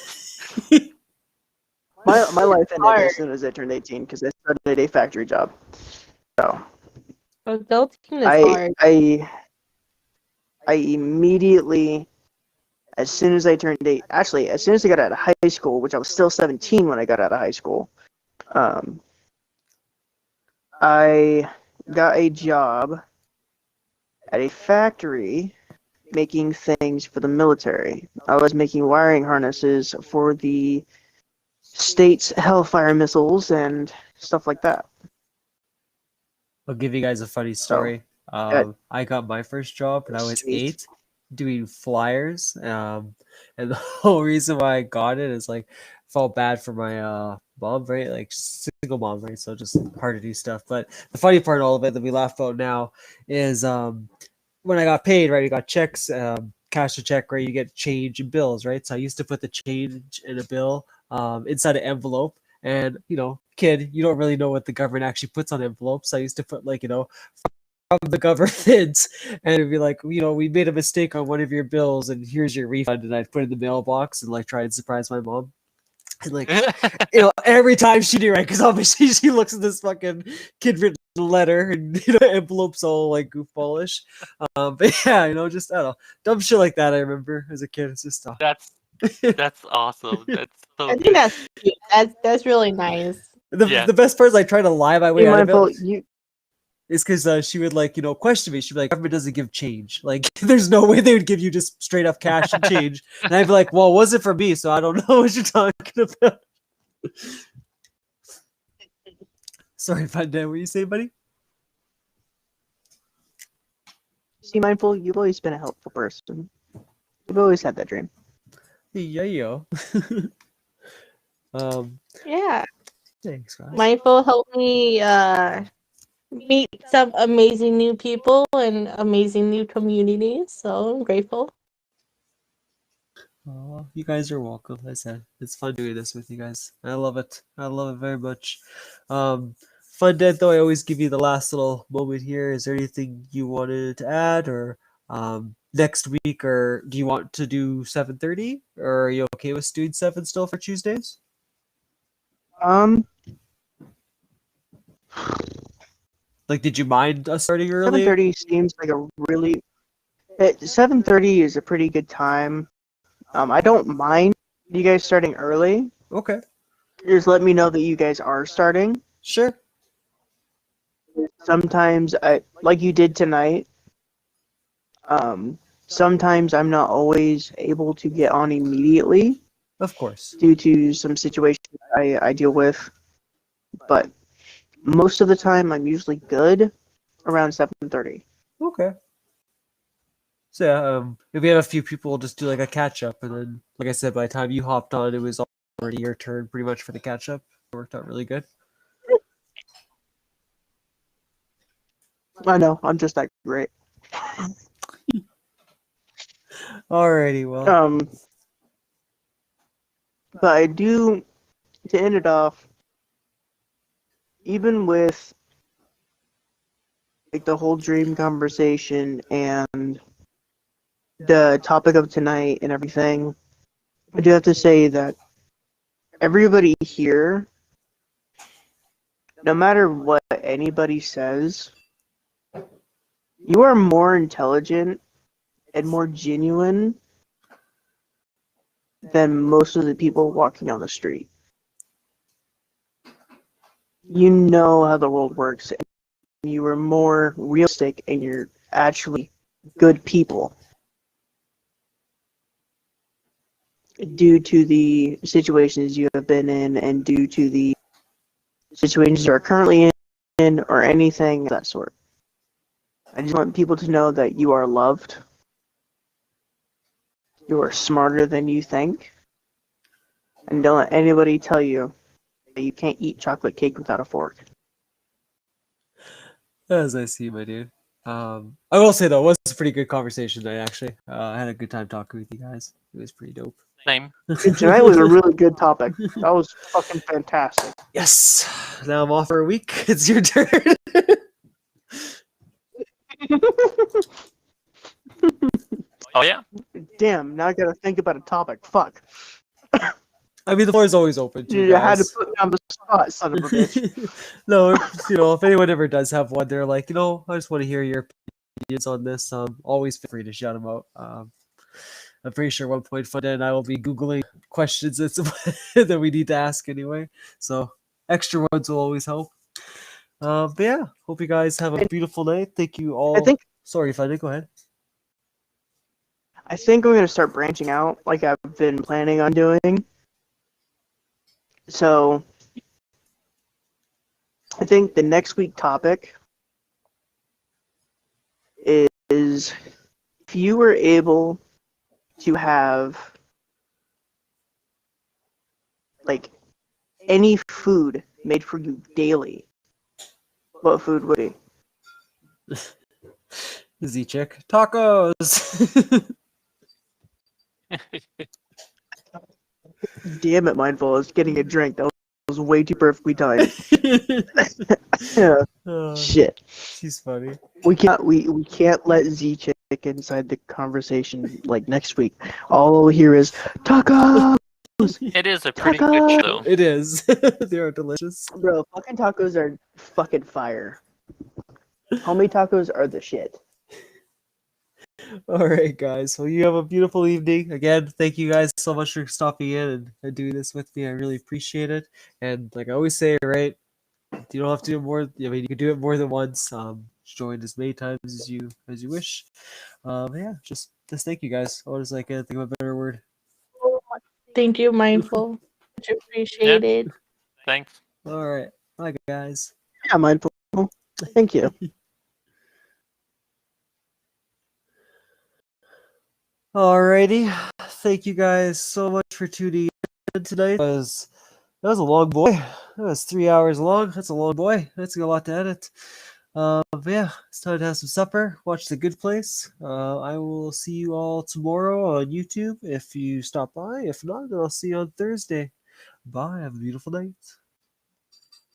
My life ended Hard. as soon as I turned 18 because I started a factory job. So Adulting is I hard. I immediately, as soon as I turned actually as soon as I got out of high school, which I was still 17 when I got out of high school, I got a job at a factory making things for the military. I was making wiring harnesses for the state's Hellfire missiles and stuff like that. I'll give you guys a funny story. I got my first job when I was Sweet. 8 doing flyers. And the whole reason why I got it is like felt bad for my mom, right? Like single mom, right? So just hard to do stuff. But the funny part of all of it that we laugh about now is when I got paid, right? I got checks, cash to check, right? You get change and bills, right? So I used to put the change in a bill inside an envelope. And, kid, you don't really know what the government actually puts on envelopes. I used to put like, from the government and it'd be like, we made a mistake on one of your bills and here's your refund. And I'd put it in the mailbox and like try and surprise my mom. And like, every time she do, right? Because obviously she looks at this fucking kid written letter and envelopes all like goofballish. But yeah, just I don't know, dumb shit like that. I remember as a kid. It's just That's awesome. That's so I think good. that's cute. That's really nice. the best part is I try to lie my way Be out of mindful, it. It's because she would like question me. She'd be like, "Government doesn't give change. Like, there's no way they would give you just straight up cash and change." And I'd be like, "Well, it wasn't for me, so I don't know what you're talking about." Sorry, Fundead. What you say, buddy? See, mindful, you've always been a helpful person. You've always had that dream. Yeah, yo. Yeah. Thanks, guys. Mindful helped me meet some amazing new people and amazing new communities. So I'm grateful. Oh, you guys are welcome. Like I said, it's fun doing this with you guys. I love it. I love it very much. Fundead, though, I always give you the last little moment here. Is there anything you wanted to add, or next week, or do you want to do 7:30, or are you okay with doing 7 still for Tuesdays? Like, did you mind us starting early? 7:30 seems like a really. 7:30 is a pretty good time. I don't mind you guys starting early. Okay, Just let me know that you guys are starting. sure. Sometimes like you did tonight. Sometimes I'm not always able to get on immediately Of course. due to some situations I deal with, but most of the time I'm usually good around 7:30. Okay. So yeah, if we have a few people, we'll just do like a catch up, and then, like I said, by the time you hopped on, it was already your turn, pretty much, for the catch up. It worked out really good. I know, I'm just that great. Alrighty, well. But I do, to end it off, even with like the whole dream conversation and the topic of tonight and everything, I do have to say that everybody here, no matter what anybody says, you are more intelligent and more genuine than most of the people walking on the street. You know how the world works, and you are more realistic, and you're actually good people due to the situations you have been in and due to the situations you are currently in or anything of that sort. I just want people to know that you are loved. You are smarter than you think. And don't let anybody tell you that you can't eat chocolate cake without a fork. As I see, my dude. I will say though, it was a pretty good conversation tonight. Actually, I had a good time talking with you guys. It was pretty dope. Same. Tonight was a really good topic. That was fucking fantastic. Yes. Now I'm off for a week. It's your turn. Oh yeah. Damn, now I gotta think about a topic. Fuck. I mean, the floor is always open to you You had to guys. put me on the spot, son of a bitch. No, if anyone ever does have one, they're like, I just want to hear your opinions on this. Always feel free to shout them out. I'm pretty sure at one point Fundead and I will be Googling questions that we need to ask anyway. So extra ones will always help. But yeah, hope you guys have a beautiful night. Thank you all. Sorry, Fundead, go ahead. I think I'm gonna start branching out like I've been planning on doing. So I think the next week topic is if you were able to have like any food made for you daily, what food would it be? Z-Chick. Tacos! Damn it, Mindful. I was getting a drink. That was way too perfectly timed. Yeah. Shit. She's funny. We can't let Z-Chick inside the conversation like next week. All we'll hear is tacos. It is a pretty good show. It is. They are delicious. Bro, fucking tacos are fucking fire. Homemade tacos are the shit. All right, guys. Well, you have a beautiful evening. Again, thank you guys so much for stopping in and doing this with me. I really appreciate it. And like I always say, right, you don't have to do it more. I mean, you can do it more than once. Join as many times as you wish. Yeah, just thank you guys. I was like, I can't think of a better word. Thank you, Mindful. Much appreciated. Thanks. All right, bye, guys. Yeah, Mindful. Thank you. Alrighty, thank you guys so much for tuning in tonight. That was a long boy. That was 3 hours long. That's a long boy. That's a lot to edit. But yeah, it's time to have some supper. Watch The Good Place. I will see you all tomorrow on YouTube if you stop by. If not, then I'll see you on Thursday. Bye. Have a beautiful night.